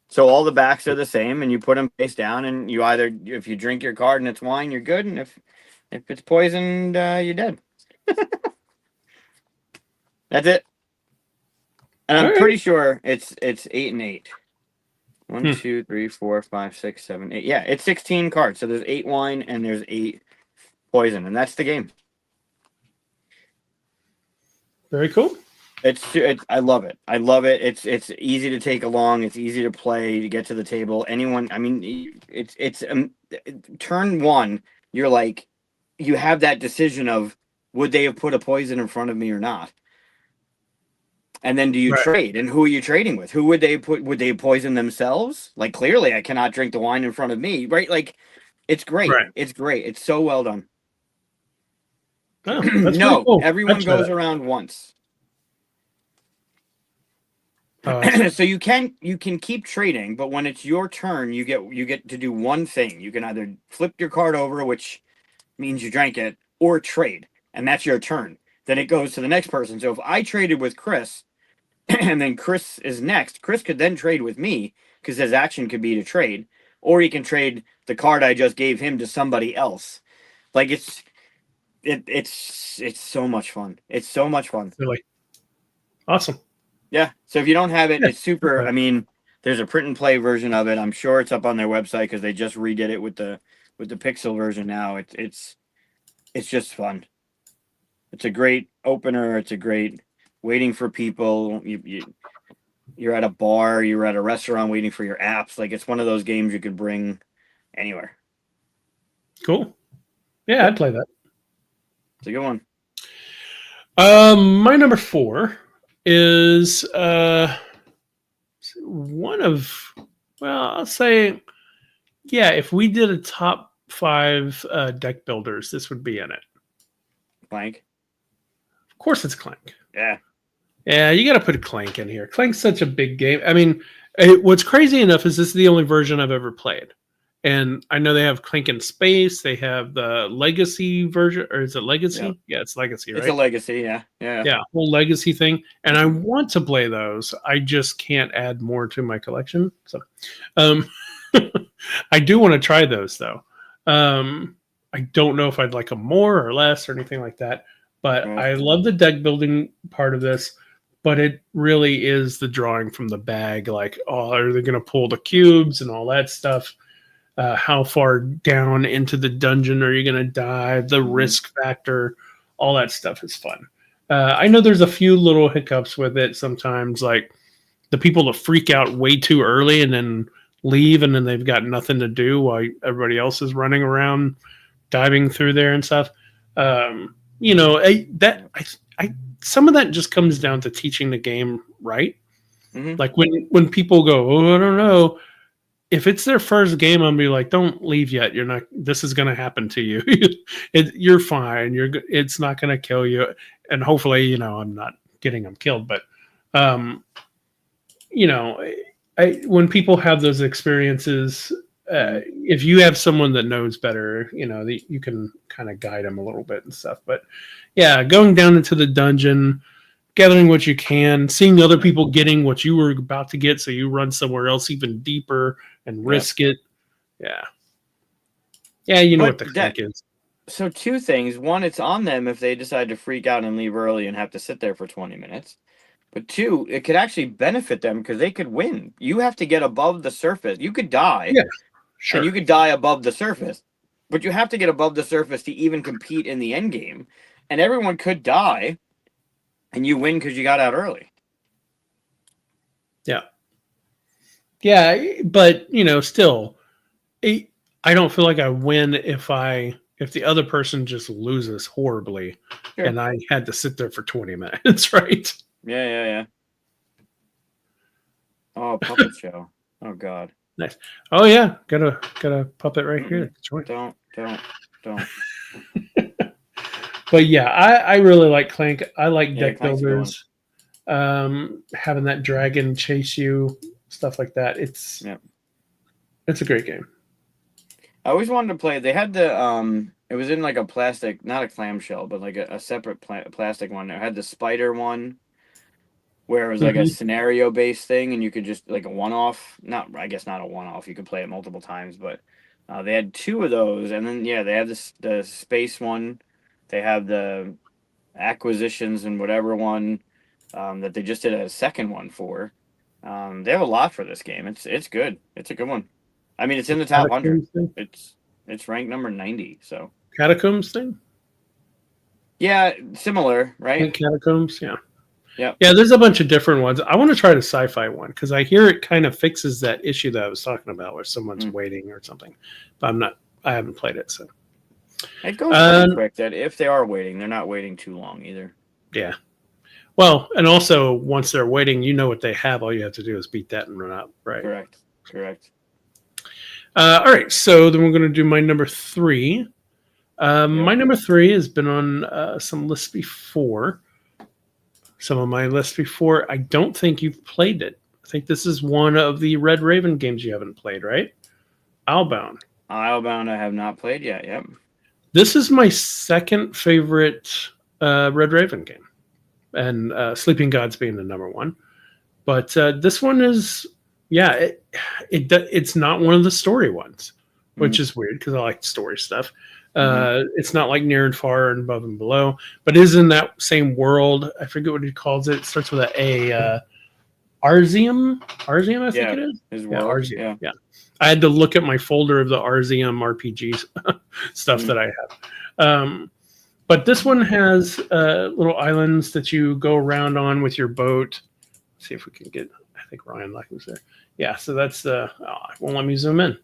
So all the backs are the same, and you put them face down, and you either if you drink your card and it's wine, you're good, and if it's poisoned, you're dead. That's it. And All I'm right. pretty sure it's 8 and 8. One, Hmm. 2, 3, 4, 5, 6, 7, 8. Yeah, it's 16 cards. So there's 8 wine and there's 8 poison, and that's the game. Very cool. I love it. I love it. It's easy to take along. It's easy to play to get to the table. Anyone, I mean, it's turn one. You're like, you have that decision of would they have put a poison in front of me or not, and then do you Right. trade? And who are you trading with? Who would they put? Would they poison themselves? Like clearly, I cannot drink the wine in front of me, right? Like, it's great. Right. It's great. It's so well done. Oh, that's pretty No, cool. I'd everyone try goes that. around once. Oh, I see. So you can keep trading, but when it's your turn, you get to do one thing. You can either flip your card over, which means you drank it, or trade, and that's your turn. Then it goes to the next person. So if I traded with Chris, and then Chris is next, Chris could then trade with me because his action could be to trade, or he can trade the card I just gave him to somebody else. Like it's so much fun. It's so much fun. Really awesome. Yeah. So if you don't have it, Yeah. it's super. I mean, there's a print and play version of it. I'm sure it's up on their website because they just redid it with the Pixel version now. It's just fun. It's a great opener. It's a great waiting for people. You're at a bar. You're at a restaurant waiting for your apps. Like it's one of those games you could bring anywhere. Cool. Yeah, Yep. I'd play that. It's a good one. My number four is one of, well, I'll say, yeah, if we did a top five deck builders, this would be in it. Blank. Of course, it's Clank. Yeah. Yeah, you got to put Clank in here. Clank's such a big game. I mean, what's crazy enough is this is the only version I've ever played. And I know they have Clank in Space. They have the Legacy version, or is it Yeah. Legacy? Yeah, it's Legacy, It's a right? legacy. Yeah. Yeah. Yeah, whole Legacy thing. And I Mhm. want to play those. I just can't add more to my collection. So, um, I do want to try those though. I don't know if I'd like them more or less or anything like that. But Right. I love the deck building part of this. But it really is the drawing from the bag. Like, oh, are they going to pull the cubes and all that stuff? How far down into the dungeon are you going to dive? The Mhm. risk factor, all that stuff is fun. I know there's a few little hiccups with it sometimes, like the people that freak out way too early and then leave, and then they've got nothing to do while everybody else is running around diving through there and stuff. You know, I some of that just comes down to teaching the game right. Mhm. Like when people go, oh, I don't know, if it's their first game, I'm gonna be like, don't leave yet. You're not. This is gonna happen to you. You're fine. It's not gonna kill you, and hopefully, I'm not getting them killed. But, um, you know, when people have those experiences, Mhm. if you have someone that knows better, you can kind of guide them a little bit and stuff. But yeah, going down into the dungeon, gathering what you can, seeing other Yep. people getting what you were about to get, so you run somewhere else even deeper and Yep. risk it. Yeah, yeah, you know But what the that clank is. so two things. One, it's on them if they decide to freak out and leave early and have to sit there for 20 minutes. But two, it could actually benefit them because they could win. You have to get above the surface. You could die, Yeah, and you sure. could die above the surface, but you have to get above the surface to even compete in the end game. And everyone could die, and you win because you got out early. Yeah, yeah, but still, it, I don't feel like I win if the other person just loses horribly, Sure. and I had to sit there for 20 minutes, right? Yeah, yeah, yeah. Oh, puppet show. Oh God. Nice. Oh yeah, got a puppet right here. Mm-mm. Join. Don't. But yeah, I really like Clank. I like Yeah, deck Clank's a good one. builders. Having that dragon chase you, stuff like that. Yeah. It's a great game. I always wanted to play. They had it was in like a plastic, not a clamshell, but like a separate plastic one. It had the spider one where it was like a Hmm. scenario based thing, and you could just like a one off. Not, I guess not a one off. You could play it multiple times, but they had two of those, and then yeah, they have this the space one. They have the acquisitions and whatever one. that they just did a second one for. They have a lot for this game. It's good. It's a good one. I mean, it's in the top 100. Catacombs thing? It's ranked number 90. So Catacombs thing? yeah, similar, I right? think Catacombs, yeah. Yep. Yeah, there's a bunch of different ones. I want to try the sci-fi one because I hear it kind of fixes that issue that I was talking about where someone's waiting or something. But I haven't played it, so It goes pretty quick. That if they are waiting, they're not waiting too long either. yeah. Well, and also once they're waiting, you know what they have. All you have to do is beat that and run out, right? Correct. All right, so then we're going to do my number 3. My number 3 has been on some lists before. Some of my lists before. I don't think you've played it. I think this is one of the Red Raven games you haven't played, right? Islebound. Islebound, I have not played yet. Yep. This is my second favorite Red Raven game, and Sleeping Gods being the number 1. But this one is, yeah, it's not one of the story ones, which is weird because I like story stuff. It's not like Near and Far and Above and Below, but it is in that same world. I forget what he calls it. It starts with a Arzium. Arzium, I think it is. His world. Arzium. Yeah. I had to look at my folder of the Arzium RPGs stuff that I have. But this one has little islands that you go around on with your boat. Let's see if we can get. I think Ryan Lackman's there. Yeah. So that's it won't let me zoom in.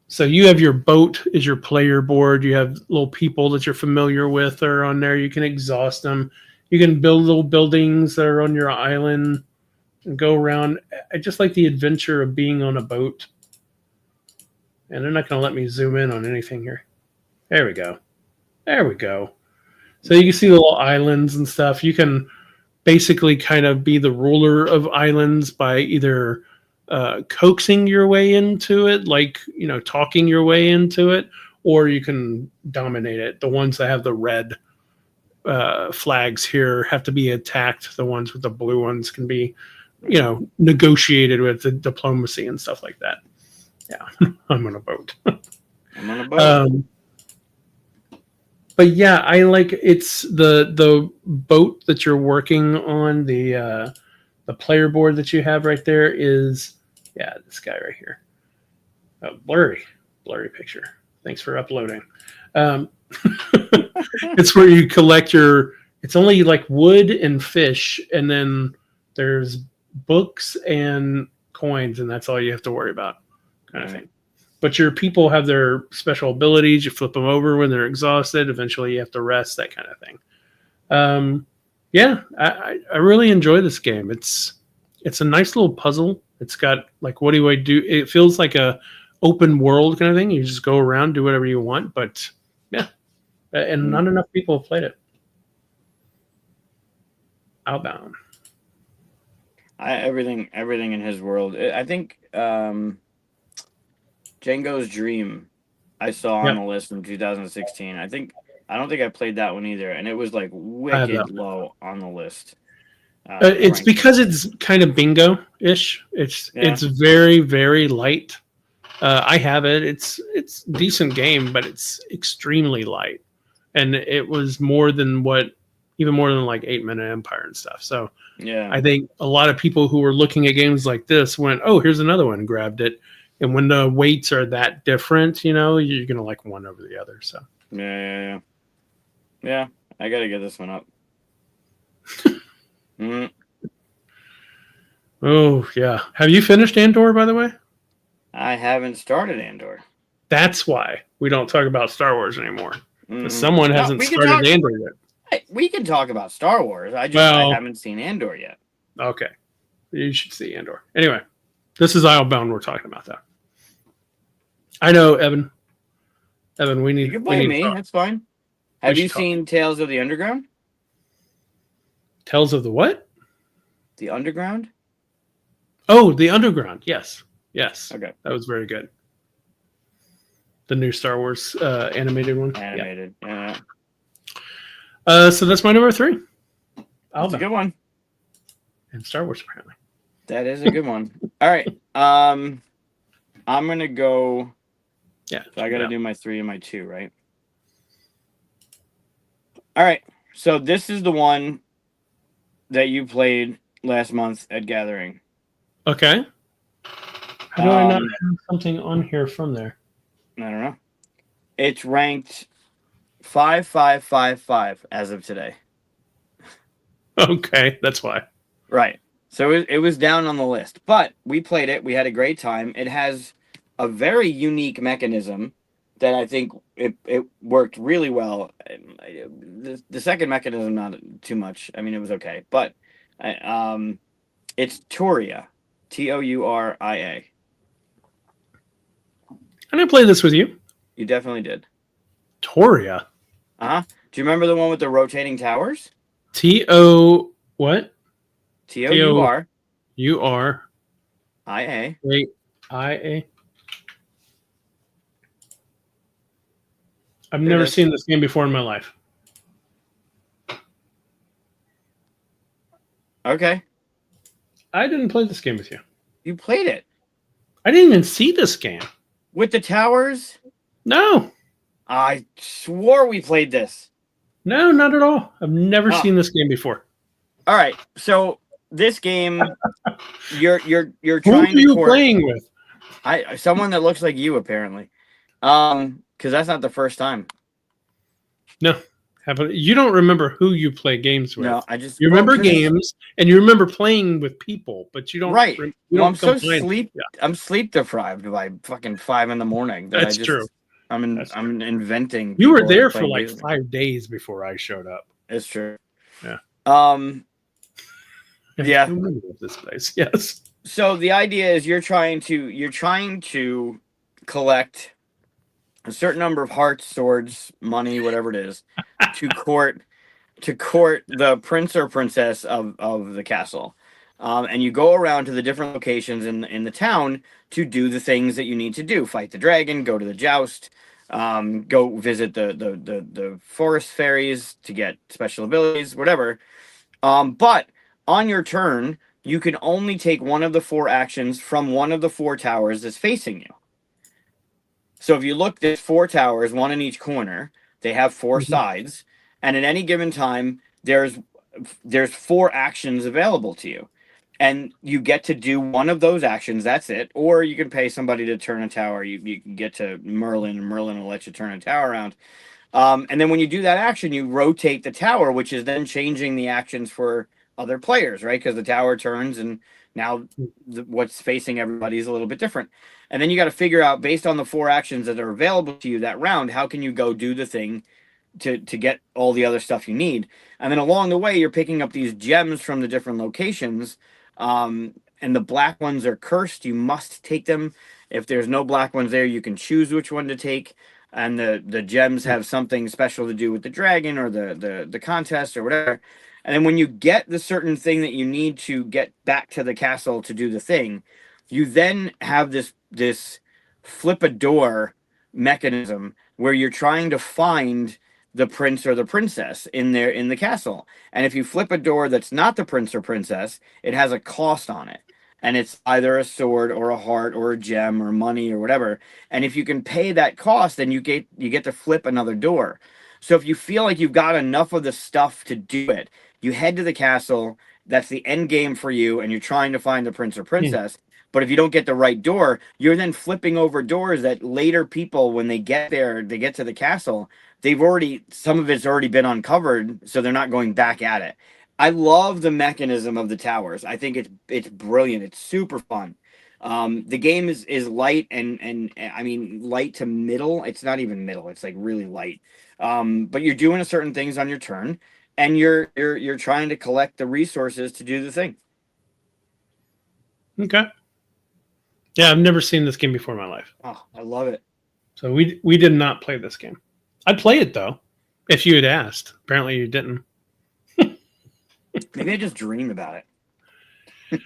So you have your boat is your player board. You have little people that you're familiar with are on there. You can exhaust them. You can build little buildings that are on your island and go around. I just like the adventure of being on a boat. And they're not going to let me zoom in on anything here. There we go. There we go. So you can see the little islands and stuff. You can basically kind of be the ruler of islands by either coaxing your way into it, like, talking your way into it, or you can dominate it. The ones that have the red flags here have to be attacked. The ones with the blue ones can be, negotiated with the diplomacy and stuff like that. Yeah, I'm on a boat. I'm on a boat. But yeah, I like it's the boat that you're working on, the player board that you have right there is this guy right here. Oh, blurry picture. Thanks for uploading. It's where you collect it's only like wood and fish, and then there's books and coins, and that's all you have to worry about, kind of thing. But your people have their special abilities. You flip them over when they're exhausted. Eventually, you have to rest, that kind of thing. I really enjoy this game. It's a nice little puzzle. It's got like, what do I do? It feels like a open world kind of thing. You just go around, do whatever you want. But yeah, and not enough people have played it. Outbound. Everything in his world. I think Django's Dream I saw on the list in 2016. I don't think I played that one either, and it was like wicked low on the list. It's because it's kind of bingo-ish. It's very, very light. I have it. It's a decent game, but it's extremely light, and it was even more than like 8-Minute Empire and stuff. So yeah, I think a lot of people who were looking at games like this went, "Oh, here's another one," grabbed it. And when the weights are that different, you're gonna like one over the other. So yeah. I gotta get this one up. Oh yeah. Have you finished Andor, by the way? I haven't started Andor. That's why we don't talk about Star Wars anymore. Someone hasn't started Andor yet. We can talk about Star Wars. I haven't seen Andor yet. Okay. You should see Andor. Anyway, this is Islebound we're talking about, though. I know, Evan. Evan, we need. You can blame me. That's fine. Have you seen Tales of the Underground? Tales of the what? The Underground? Oh, the Underground. Yes. Okay. That was very good. The new Star Wars animated one. Animated, yeah. So that's my number 3. That's a good one. And Star Wars, apparently. That is a good one. All right. I'm gonna go. Yeah. So I gotta do my 3 and my 2, right? All right. So this is the one that you played last month at Gathering. Okay. How do I not Um, have something on here from there? I don't know. It's ranked 5555 as of today. Okay, that's why. Right. So it was down on the list, but we played it. We had a great time. It has a very unique mechanism that I think it worked really well. The second mechanism, not too much. I mean, it was okay, but it's Touria, Touria. I didn't play this with you. You definitely did. Toria. Uh huh. Do you remember the one with the rotating towers? T-O what? Touria. Wait, I-A. I've Here it never is. seen this game before in my life. Okay, I didn't play this game with you. you played it I didn't even see this game. with the towers. No, I swore we played this. no, not at all. I've never Oh, seen this game before. all right. So this game, you're Who are trying to you court playing with? someone that looks like you apparently. Because that's not the first time. No, you don't remember who you play games with. No, I just You well, remember 'cause it's- games and you remember playing with people, but you don't. right. You Well, I'm don't so combine. sleep. Yeah, I'm sleep deprived by fucking 5 a.m. that that's true. That's true. I'm inventing. You were people there and for playing like games. 5 days before I showed up. It's true. Yeah. Um. Yeah. Who remember this place? Yes. So the idea is you're trying to collect a certain number of hearts, swords, money, whatever it is, to court the prince or princess of the castle. And you go around to the different locations in the town to do the things that you need to do: fight the dragon, go to the joust, go visit the forest fairies to get special abilities, whatever. But on your turn, you can only take one of the four actions from one of the four towers that's facing you. So if you look, there's four towers, one in each corner. They have four Mhm. sides, and at any given time, there's four actions available to you, and you get to do one of those actions. That's it. Or you can pay somebody to turn a tower. You can get to Merlin, and Merlin will let you turn a tower around. And then when you do that action, you rotate the tower, which is then changing the actions for other players, right? Because the tower turns, and now what's facing everybody is a little bit different. And then you got to figure out, based on the four actions that are available to you that round, how can you go do the thing to get all the other stuff you need. And then along the way, you're picking up these gems from the different locations. And the black ones are cursed. You must take them. If there's no black ones there, you can choose which one to take. And the gems have something special to do with the dragon or the contest or whatever. And then when you get the certain thing that you need to get back to the castle to do the thing, you then have this flip a door mechanism where you're trying to find the prince or the princess in the castle. And if you flip a door that's not the prince or princess, it has a cost on it. And it's either a sword or a heart or a gem or money or whatever. And if you can pay that cost, then you get to flip another door. So if you feel like you've got enough of the stuff to do it, you head to the castle. That's the end game for you, and you're trying to find the prince or Hmm. princess. But if you don't get the right door, you're then flipping over doors that later people, when they get there, they get to the castle, some of it's already been uncovered, so they're not going back at it. I love the mechanism of the towers. I think it's brilliant. It's super fun. The game is light and I mean light to middle. It's not even middle. It's like really light. But you're doing a certain things on your turn, and you're trying to collect the resources to do the thing. Okay. Yeah, I've never seen this game before in my life. Oh, I love it. So we did not play this game. I'd play it though, if you had asked. Apparently you didn't. Maybe I just dreamed about it.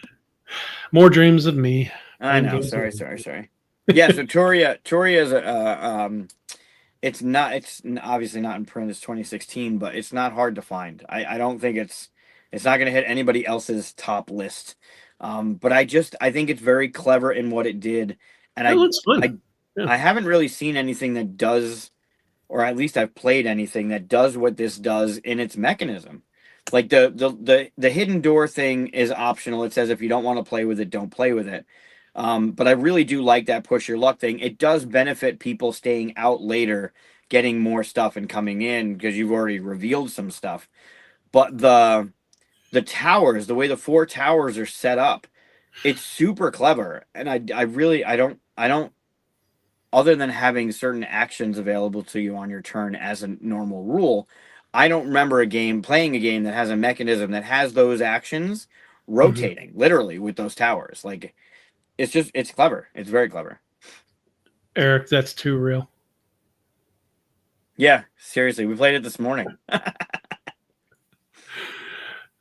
More dreams of me. I know. Sorry. Yeah. So Toria is it's obviously not in print. It's 2016, but it's not hard to find. I don't think it's not going to hit anybody else's top list. But I think it's very clever in what it did, and It looks I fun. Yeah. I haven't really seen anything that does, or at least I've played anything that does what this does in its mechanism. Like the hidden door thing is optional. It says if you don't want to play with it, don't play with it. But I really do like that push your luck thing. It does benefit people staying out later, getting more stuff and coming in because you've already revealed some stuff. But the towers, the way the four towers are set up, it's super clever. And I really I don't other than having certain actions available to you on your turn as a normal rule, I don't remember playing a game that has a mechanism that has those actions Mhm. rotating literally with those towers. Like it's clever. It's very clever. Eric, that's too real. Yeah, seriously, we played it this morning.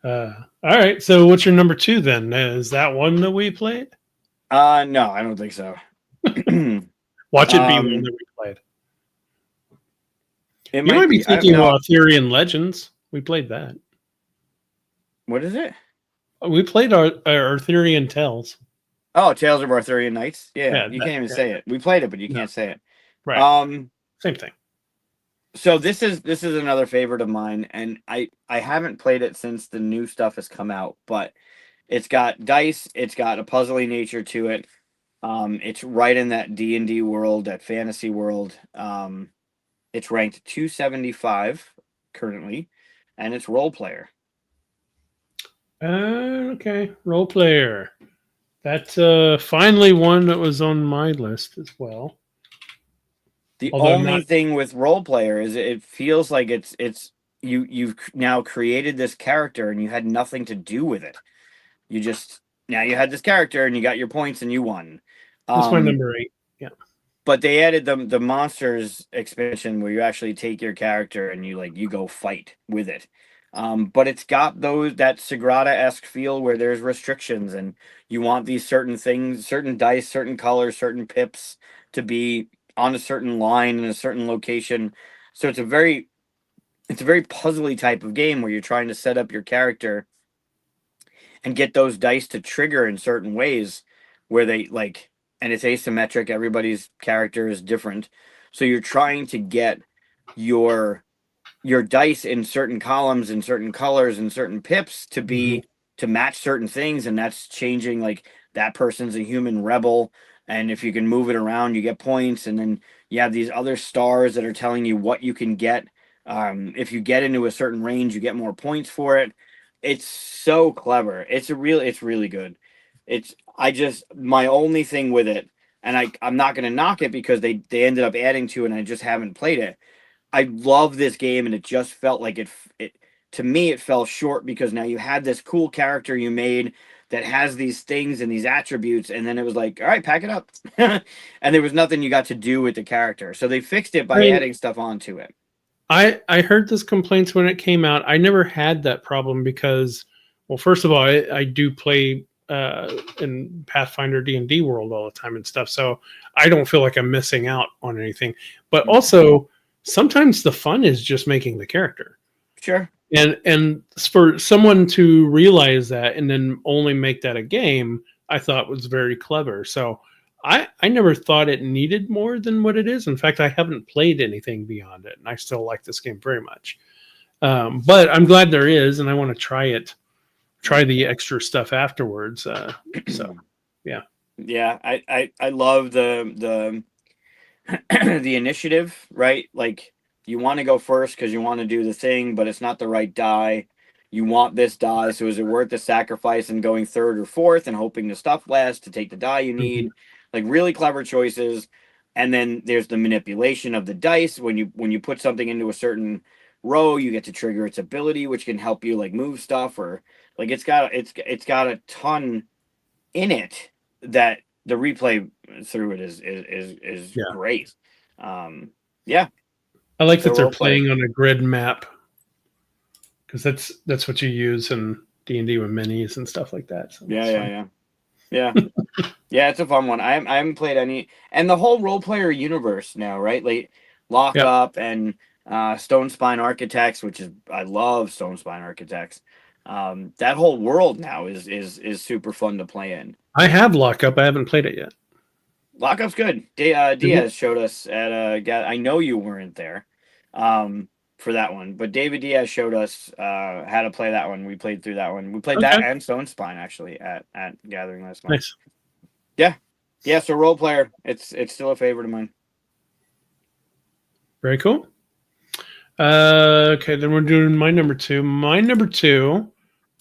All right. So what's your number two then? Is that one that we played? No, I don't think so. Watch it be one um, that we played. it You might might be be. I don't thinking of know. Arthurian Legends. We played that. What is it? We played our Arthurian Tales. Oh, Tales of Arthurian Knights. Yeah, Yeah, you that, can't even yeah, say it. We played it, but you no, can't say it. right. Um, Same thing. so this is another favorite of mine, and I haven't played it since the new stuff has come out, but it's got dice, it's got a puzzly nature to it. It's right in that D&D world, that fantasy world. It's ranked 275 currently, and it's role player. Okay, role player. That's finally one that was on my list as well. The Although only not. thing with role player is it feels like it's you've now created this character and you had nothing to do with it. You just now you had this character and you got your points and you won. That's my Um, number 8. Yeah. but they added the monsters expansion where you actually take your character and you go fight with it. But it's got that Sagrada-esque feel where there's restrictions and you want these certain things, certain dice, certain colors, certain pips to be on a certain line in a certain location. So it's a very puzzly type of game where you're trying to set up your character and get those dice to trigger in certain ways where they like, and it's asymmetric, everybody's character is different, so you're trying to get your your dice in certain columns and certain colors and certain pips Hmm. to match certain things, and that's changing. Like that person's a human rebel, and if you can move it around you get points, and then you have these other stars that are telling you what you can get. If you get into a certain range you get more points for it. It's so clever. It's really good. It's I just my only thing with it, and I'm not going to knock it because they ended up adding to it and I just haven't played it. I love this game, and it just felt like it to me it fell short because now you had this cool character you made that has these things and these attributes, and then it was like, all right, pack it up, and there was nothing you got to do with the character. So they fixed it I by mean, adding stuff onto it. I heard this complaints when it came out. I never had that problem because, well, first of all, I do play in Pathfinder D&D world all the time and stuff, so I don't feel like I'm missing out on anything. But also, sometimes the fun is just making the character. Sure. And for someone to realize that and then only make that a game, I thought was very clever. So I never thought it needed more than what it is. In fact, I haven't played anything beyond it, and I still like this game very much. But I'm glad there is, and I want to try it, try the extra stuff afterwards. So yeah. Yeah, I love the the initiative, right? Like you want to go first because you want to do the thing, but it's not the right die. You want this die, so is it worth the sacrifice and going third or fourth and hoping the stuff lasts to take the die you Mhm. need? Like really clever choices. And then there's the manipulation of the dice. When you put something into a certain row, you get to trigger its ability, which can help you like move stuff or like it's got a ton in it that the replay through it is Yeah. great. Yeah, I like so that they're role player. playing on a grid map because that's what you use in D&D with minis and stuff like that. So Yeah, it's yeah, fun. yeah, yeah, yeah. It's a fun one. I haven't played any, and the whole role player universe now, right? Like Lock Yeah. Up and Stone Spine Architects, which is I love Stone Spine Architects. That whole world now is super fun to play in. I have Lockup. I haven't played it yet. Lockup's good. Is it? Diaz showed us at I know you weren't there. Um, for that one. But David Diaz showed us how to play that one. We played through that one. We played Okay. that and Stone Spine actually at Gathering last month. Nice. Yeah. So role player, it's still a favorite of mine. Very cool. Okay, then we're doing my number 2. My number 2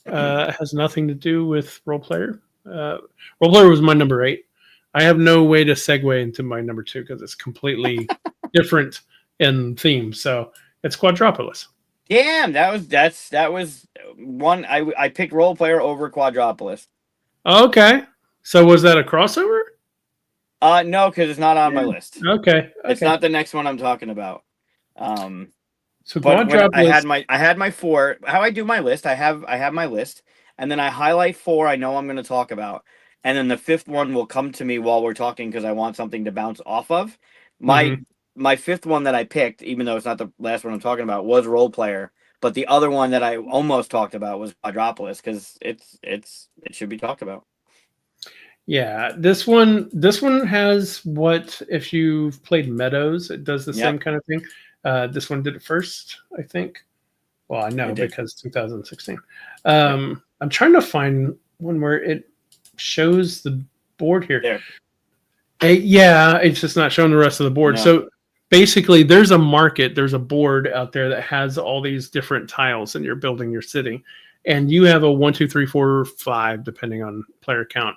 has nothing to do with role player. Role player was my number 8. I have no way to segue into my number 2 because it's completely different in theme. So it's Quadropolis. Damn, that was one I picked role player over Quadropolis. Okay. So was that a crossover? No, because it's not on my list. Okay. It's not the next one I'm talking about. So But when Quadropolis. I had my 4. How I do my list, I have my list, and then I highlight 4 I know I'm going to talk about, and then the 5th one will come to me while we're talking because I want something to bounce off of. My 5th one that I picked, even though it's not the last one I'm talking about, was role player. But the other one that I almost talked about was Quadropolis because it should be talked about. Yeah, this one has what if you've played Meadows, it does the same kind of thing. This one did it first, I think. Well, I know because 2016. I'm trying to find one where it shows the board here. There. Yeah, it's just not showing the rest of the board. No. So basically, there's a board out there that has all these different tiles, and you're building your city, and you have a 1, 2, 3, 4, 5, depending on player count.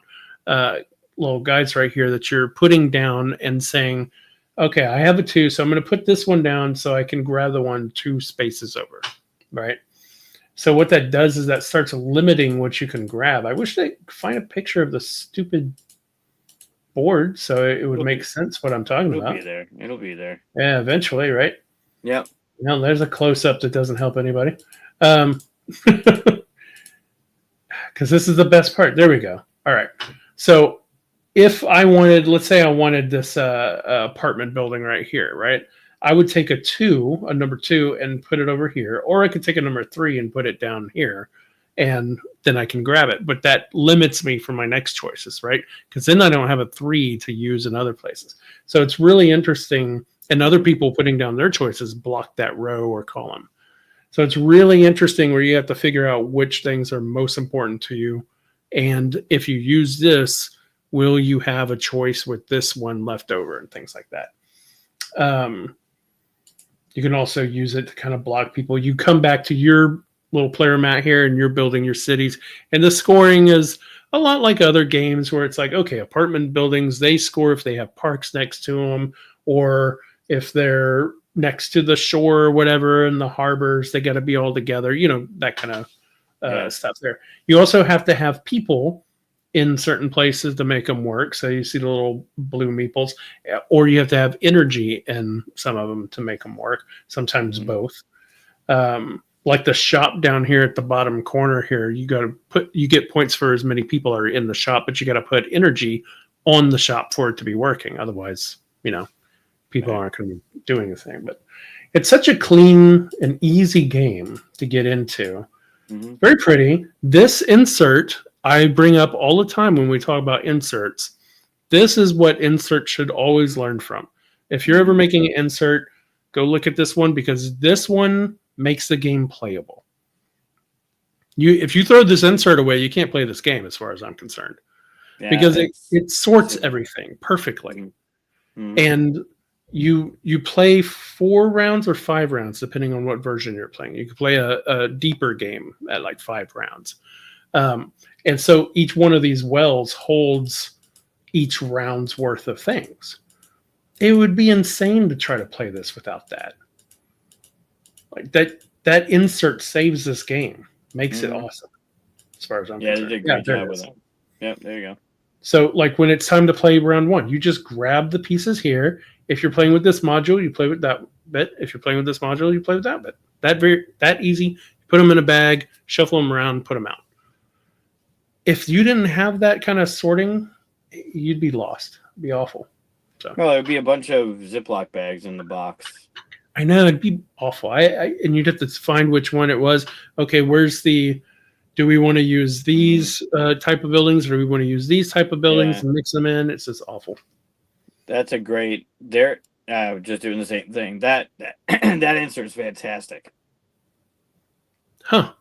Little guides right here that you're putting down and saying, okay, I have a 2, so I'm going to put this one down so I can grab the one 2 spaces over, right? So what that does is that starts limiting what you can grab. I wish they could find a picture of the stupid board so it would make sense what I'm talking about. It'll be there. Yeah, eventually, right? Yep. Now there's a close-up that doesn't help anybody. Because this is the best part. There we go. All right. So if I wanted, let's say I wanted this apartment building right here, right? I would take a number 2, and put it over here. Or I could take a number 3 and put it down here. And then I can grab it. But that limits me from my next choices, right? Because then I don't have a 3 to use in other places. So it's really interesting. And other people putting down their choices block that row or column. So it's really interesting where you have to figure out which things are most important to you. And if you use this, will you have a choice with this one left over and things like that. You can also use it to kind of block people. You come back to your little player mat here and you're building your cities. And the scoring is a lot like other games where it's like, okay, apartment buildings, they score if they have parks next to them or if they're next to the shore or whatever and the harbors, they got to be all together, that kind of stuff there. You also have to have people in certain places to make them work. So you see the little blue meeples, or you have to have energy in some of them to make them work. Sometimes both. Like the shop down here at the bottom corner here, you get points for as many people are in the shop, but you got to put energy on the shop for it to be working. Otherwise, people aren't going to be doing the thing. But it's such a clean and easy game to get into. Mm-hmm. Very pretty. This insert I bring up all the time when we talk about inserts. This is what inserts should always learn from. If you're ever making an insert, go look at this one because this one makes the game playable. If you throw this insert away, you can't play this game as far as I'm concerned. Yeah, because it sorts everything perfectly. Mm-hmm. And you play 4 rounds or 5 rounds, depending on what version you're playing. You can play a deeper game at like 5 rounds. And so each one of these wells holds each round's worth of things. It would be insane to try to play this without that. Like that insert saves this game, makes it awesome. As far as I'm concerned. They did a great job with that. Yep, there you go. So like when it's time to play round 1, you just grab the pieces here. If you're playing with this module, you play with that bit. If you're playing with this module, you play with that bit. That easy. You put them in a bag, shuffle them around, put them out. If you didn't have that kind of sorting, you'd be lost. It'd be awful. So. Well, there'd be a bunch of Ziploc bags in the box. I know, it'd be awful. And you'd have to find which one it was. Okay, do we want to use these type of buildings or do we want to use these type of buildings and mix them in? It's just awful. That's a great, there just doing the same thing. That that insert is fantastic. Huh.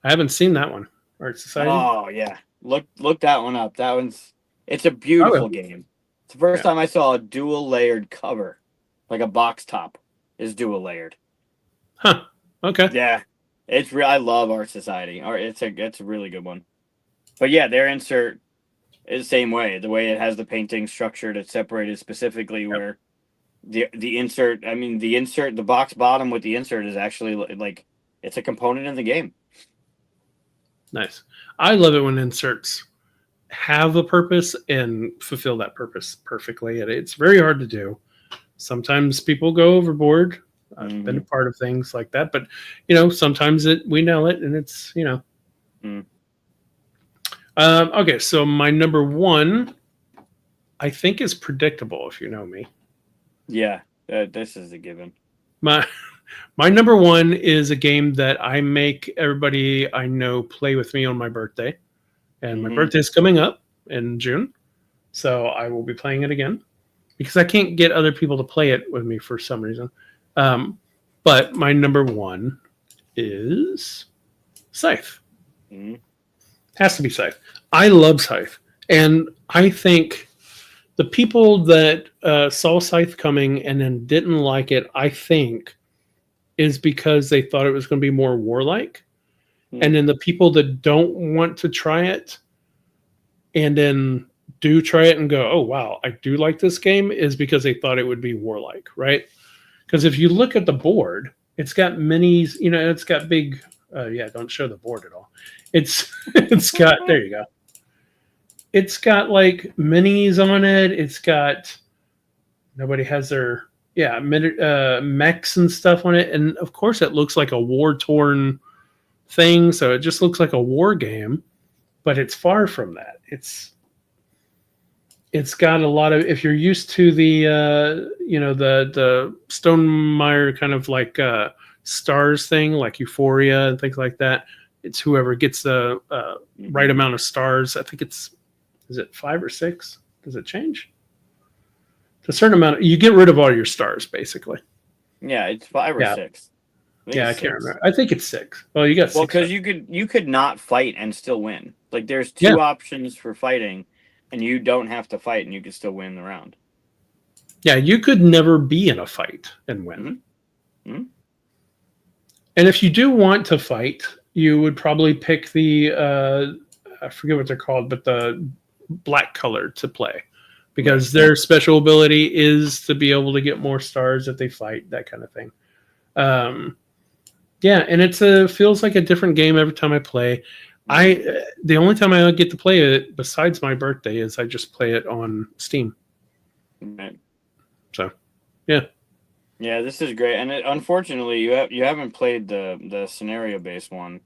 I haven't seen that one. Art Society? Oh yeah, look that one up. It's a I will. beautiful game. It's the first Yeah. time I saw a dual layered cover, like a box top is dual layered. Huh. Okay. Yeah, it's real. I love Art Society. It's a really good one. But yeah, their insert is the same way. The way it has the painting structured, it's separated specifically Yep. where the insert. I mean, the box bottom with the insert is actually like it's a component in the game. Nice. I love it when inserts have a purpose and fulfill that purpose perfectly. And it's very hard to do. Sometimes people go overboard. I've been a part of things like that, but sometimes we nail it, and it's Mm. Okay, so my number one, I think, is predictable if you know me. Yeah, this is a given. My my number one is a game that I make everybody I know play with me on my birthday, and my birthday's coming up in June, so I will be playing it again because I can't get other people to play it with me for some reason. But my number one is Scythe. Has to be Scythe. I love Scythe, and I think the people that saw Scythe coming and then didn't like it, I think, is because they thought it was going to be more warlike. And then the people that don't want to try it and then do try it and go, oh, wow, I do like this game, is because they thought it would be warlike, right? Because if you look at the board, it's got minis, it's got big, don't show the board at all. It's got, there you go. It's got like minis on it. It's got, nobody has their, mechs and stuff on it. And of course it looks like a war-torn thing. So it just looks like a war game, but it's far from that. It's got a lot of, if you're used to the the Stonemaier kind of like stars thing, like Euphoria and things like that, it's whoever gets the right amount of stars. I think is it 5 or 6? Does it change? It's a certain amount. You get rid of all your stars, basically. Yeah, it's 5 or 6. I can't remember. I think it's 6. Well, you got 6. Well, because you could not fight and still win. Like there's two options for fighting, and you don't have to fight, and you can still win the round. Yeah, you could never be in a fight and win. Mm-hmm. And if you do want to fight, you would probably pick the I forget what they're called, but the black color to play, because their special ability is to be able to get more stars if they fight, that kind of thing. And it feels like a different game every time I play. The only time I get to play it besides my birthday is I just play it on Steam. Right. So, yeah, this is great. And unfortunately, you haven't played the scenario based one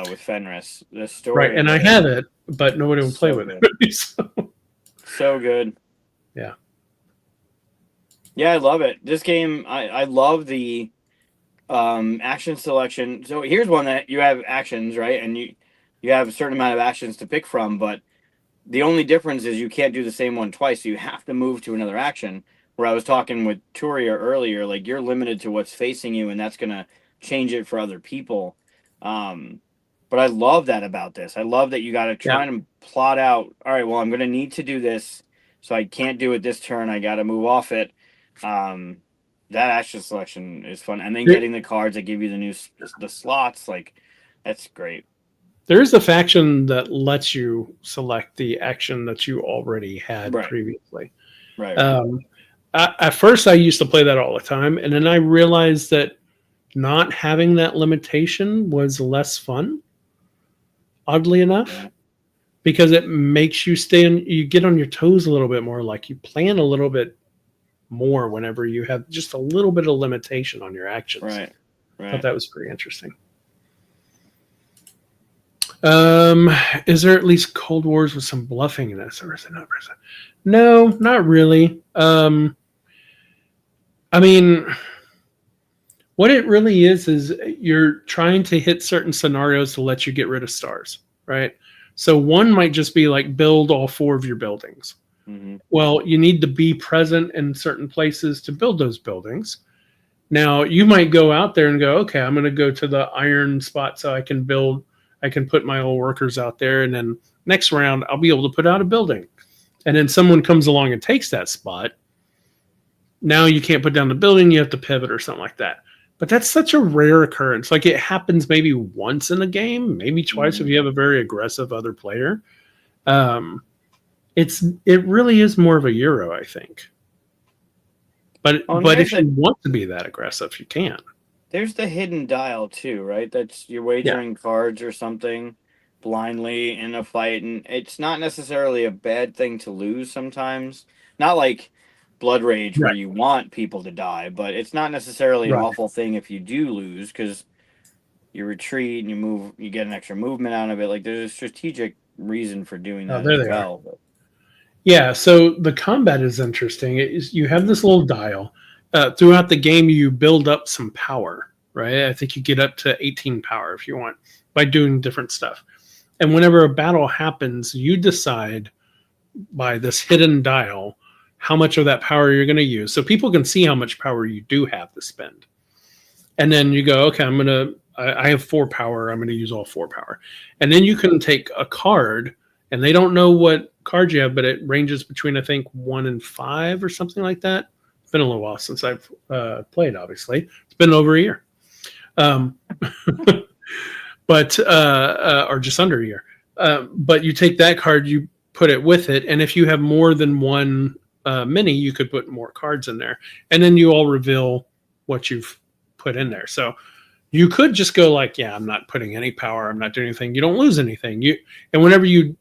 with Fenris. The story, right? And I have it, but nobody will play with it. So good. Yeah. Yeah, I love it. This game, I love the action selection. So here's one that you have actions, right? And you have a certain amount of actions to pick from, but the only difference is you can't do the same one twice. So you have to move to another action. Where I was talking with Turia earlier, like you're limited to what's facing you, and that's gonna change it for other people. But I love that about this. I love that you got to try and plot out. All right, well, I'm gonna need to do this, so I can't do it this turn. I got to move off it. That action selection is fun, and then getting the cards that give you the slots, like that's great. There is a faction that lets you select the action that you already had previously. Right. At first, I used to play that all the time, and then I realized that not having that limitation was less fun, oddly enough, because it makes you you get on your toes a little bit more, like you plan a little bit more whenever you have just a little bit of limitation on your actions. Right. I thought that was pretty interesting. Is there at least Cold Wars with some bluffing in this, or is it not present? No, not really. I mean, what it really is you're trying to hit certain scenarios to let you get rid of stars, right? So one might just be like build all 4 of your buildings. Mm-hmm. Well, you need to be present in certain places to build those buildings. Now, you might go out there and go, okay, I'm going to go to the iron spot so I can put my old workers out there. And then next round, I'll be able to put out a building. And then someone comes along and takes that spot. Now you can't put down the building, you have to pivot or something like that. But that's such a rare occurrence. Like it happens maybe once in a game, maybe twice if you have a very aggressive other player. Um, it really is more of a Euro, I think. But if you want to be that aggressive, you can. There's the hidden dial too, right? That's you're wagering cards or something blindly in a fight, and it's not necessarily a bad thing to lose sometimes. Not like Blood Rage where Right. you want people to die, but it's not necessarily an Right. awful thing if you do lose because you retreat and you move, you get an extra movement out of it. Like there's a strategic reason for doing Oh, that there as they are. well. But Yeah, so the combat is interesting. You have this little dial. Throughout the game, you build up some power, right? I think you get up to 18 power if you want by doing different stuff. And whenever a battle happens, you decide by this hidden dial how much of that power you're going to use. So people can see how much power you do have to spend. And then you go, okay, I have 4 power. I'm going to use all 4 power. And then you can take a card, and they don't know what card you have, but it ranges between, I think, 1 and 5 or something like that. It's been a little while since I've played, obviously. It's been over a year. Um, but or just under a year. But you take that card, you put it with it, and if you have more than one mini, you could put more cards in there, and then you all reveal what you've put in there. So you could just go like, yeah, I'm not putting any power, I'm not doing anything. You don't lose anything. And whenever you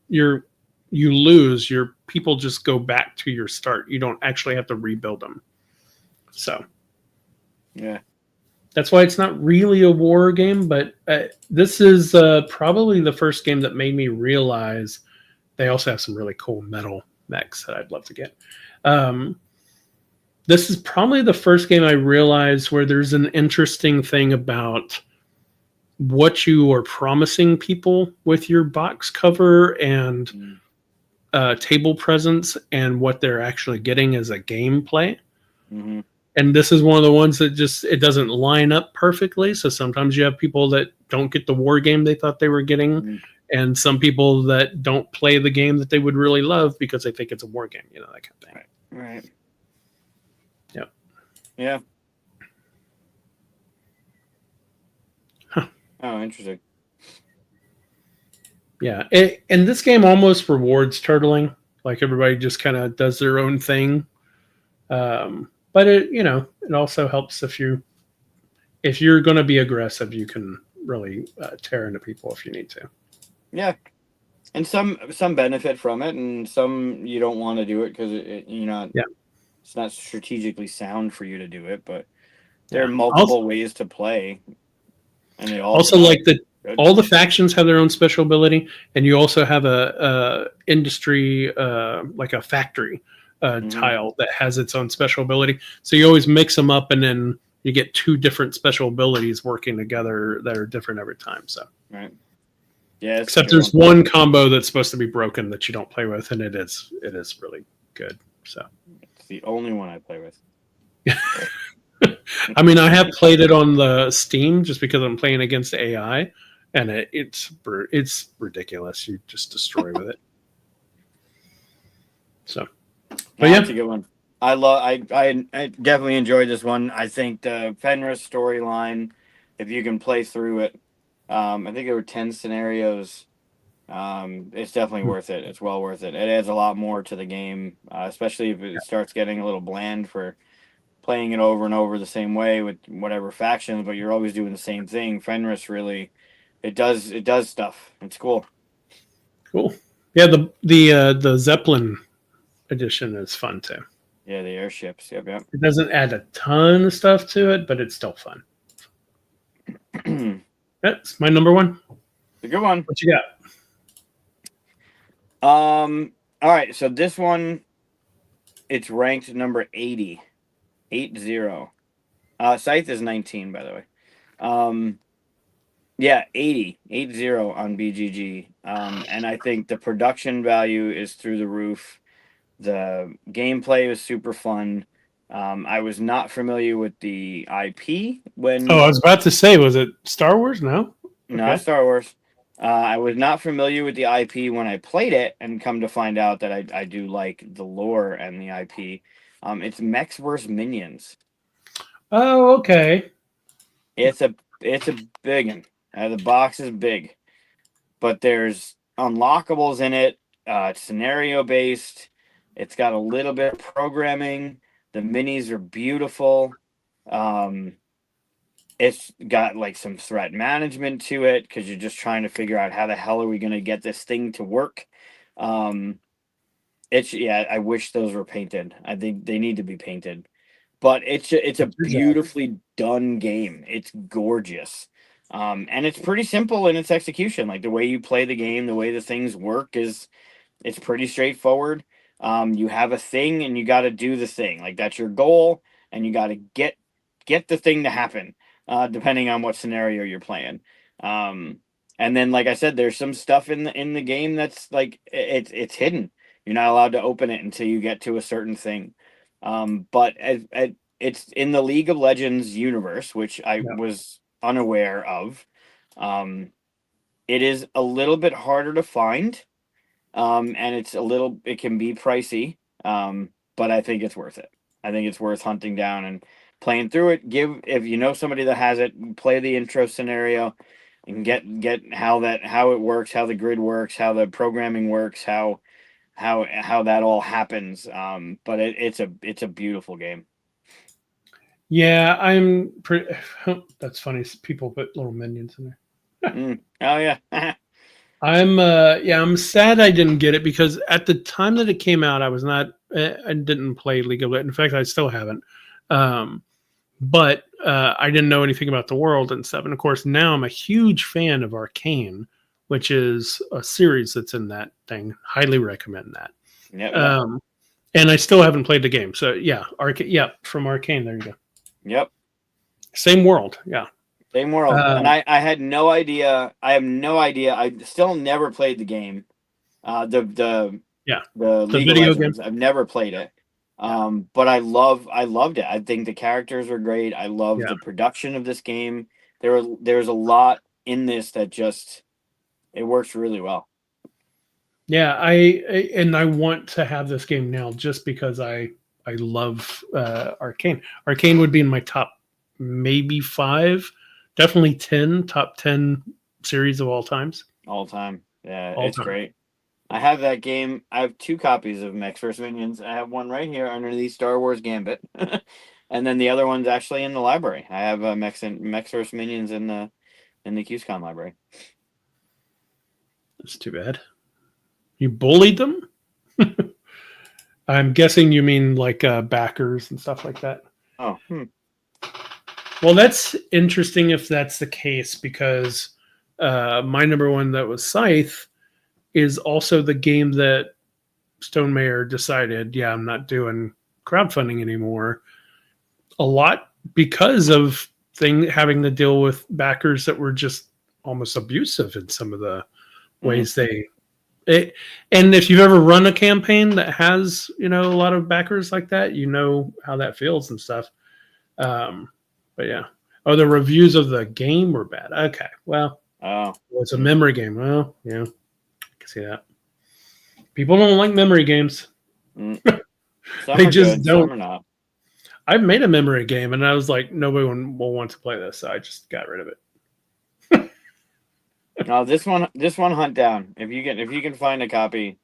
lose, your people just go back to your start. You don't actually have to rebuild them. So yeah. that's why it's not really a war game, but this is probably the first game that made me realize they also have some really cool metal mechs that I'd love to get. This is probably the first game I realized where there's an interesting thing about what you are promising people with your box cover and table presence and what they're actually getting as a gameplay. Mm-hmm. And this is one of the ones that just it doesn't line up perfectly. So sometimes you have people that don't get the war game they thought they were getting, and some people that don't play the game that they would really love because they think it's a war game, that kind of thing. Right. Yep. Yeah. Huh. Oh, interesting. Yeah, and this game almost rewards turtling. Like everybody just kind of does their own thing. But it also helps if you're going to be aggressive, you can really tear into people if you need to. Yeah, and some benefit from it, and some you don't want to do it because it's not strategically sound for you to do it. But there are multiple ways to play, and they all also like all the factions have their own special ability, and you also have a industry like a factory tile that has its own special ability. So you always mix them up, and then you get 2 different special abilities working together that are different every time. So right, yeah. Except there's one combo that's supposed to be broken that you don't play with, and it is really good. So it's the only one I play with. I mean, I have played it on the Steam just because I'm playing against AI, and it's ridiculous. You just destroy with it. So. But that's a good one. I definitely enjoyed this one. I think the Fenris storyline, if you can play through it, I think there were 10 scenarios. It's definitely worth it. It's well worth it. It adds a lot more to the game, especially if it starts getting a little bland for playing it over and over the same way with whatever factions, but you're always doing the same thing. Fenris really, it does stuff. It's cool. Cool. Yeah, the Zeppelin edition is fun too. Yeah, the airships. Yep. It doesn't add a ton of stuff to it, but it's still fun. That's my number one. A good one. What you got? All right. So this one, it's ranked number 80. 80. Scythe is 19, by the way. Yeah, 80 on BGG. And I think the production value is through the roof. The gameplay was super fun. I was not familiar with the IP Oh, when I was about to say, was it Star Wars? No. not Okay. Star Wars. I was not familiar with the IP when I played it, and come to find out that I do like the lore and the IP. It's Mechs vs Minions. Oh, okay. It's a big one. The box is big, but there's unlockables in it. It's scenario based. It's got a little bit of programming. The minis are beautiful. Um, it's got like some threat management to it because you're just trying to figure out how the hell are we going to get this thing to work. Um, it's yeah. I wish those were painted. I think they need to be painted. But it's a That's your job. beautifully done game. It's gorgeous. And it's pretty simple in its execution. Like the way you play the game, the way the things work is it's pretty straightforward. You have a thing and you got to do the thing. Like that's your goal, and you got to get the thing to happen, depending on what scenario you're playing. Um, and then, like I said, there's some stuff in the game that's like it's hidden. You're not allowed to open it until you get to a certain thing. But it's in the League of Legends universe, which I Yeah. was unaware of. Um, it is a little bit harder to find, and it can be pricey, but I think it's worth it. I think it's worth hunting down and playing through it. If you know somebody that has it, play the intro scenario and get how it works, how the grid works, how the programming works, how that all happens. But it's a beautiful game. Yeah, I'm pretty. That's funny. People put little minions in there. Oh yeah. I'm sad I didn't get it because at the time that it came out, I was not I didn't play League of Legends. In fact, I still haven't. Um, but I didn't know anything about the world and stuff. And of course, now I'm a huge fan of Arcane, which is a series that's in that thing. Highly recommend that. Yep. Um, and I still haven't played the game. So yeah, from Arcane. There you go. Yep. Same world. Yeah. Same world. And Um, I had no idea. I have no idea. I still never played the game. yeah. The The League of video game. Legends. I've never played it. Yeah. But I loved it. I think the characters were great. I love Yeah. the production of this game. There's a lot in this that just it works really well. Yeah, and I want to have this game now just because I love Arcane. Arcane would be in my top maybe 5, definitely 10, top 10 series of all times. All time. Yeah, All it's time. great. I have that game. I have 2 copies of Mechs vs Minions. I have one right here underneath Star Wars Gambit, and then the other one's actually in the library. I have Mechs vs Minions in the QSCon library. That's too bad. You bullied them? I'm guessing you mean like backers and stuff like that. Oh, Well, that's interesting if that's the case because my number one that was Scythe is also the game that Stone Mayer decided, yeah, I'm not doing crowdfunding anymore. A lot because of having to deal with backers that were just almost abusive in some of the ways it, and if you've ever run a campaign that has a lot of backers like that, you know how that feels and stuff. But yeah. Oh, the reviews of the game were bad. Okay, well, oh, it's a memory game. Well, yeah, I can see that. People don't like memory games. some They are just good, some don't. are not. I've made a memory game, and I was like, nobody will want to play this, so I just got rid of it. No, this one hunt down. If you can find a copy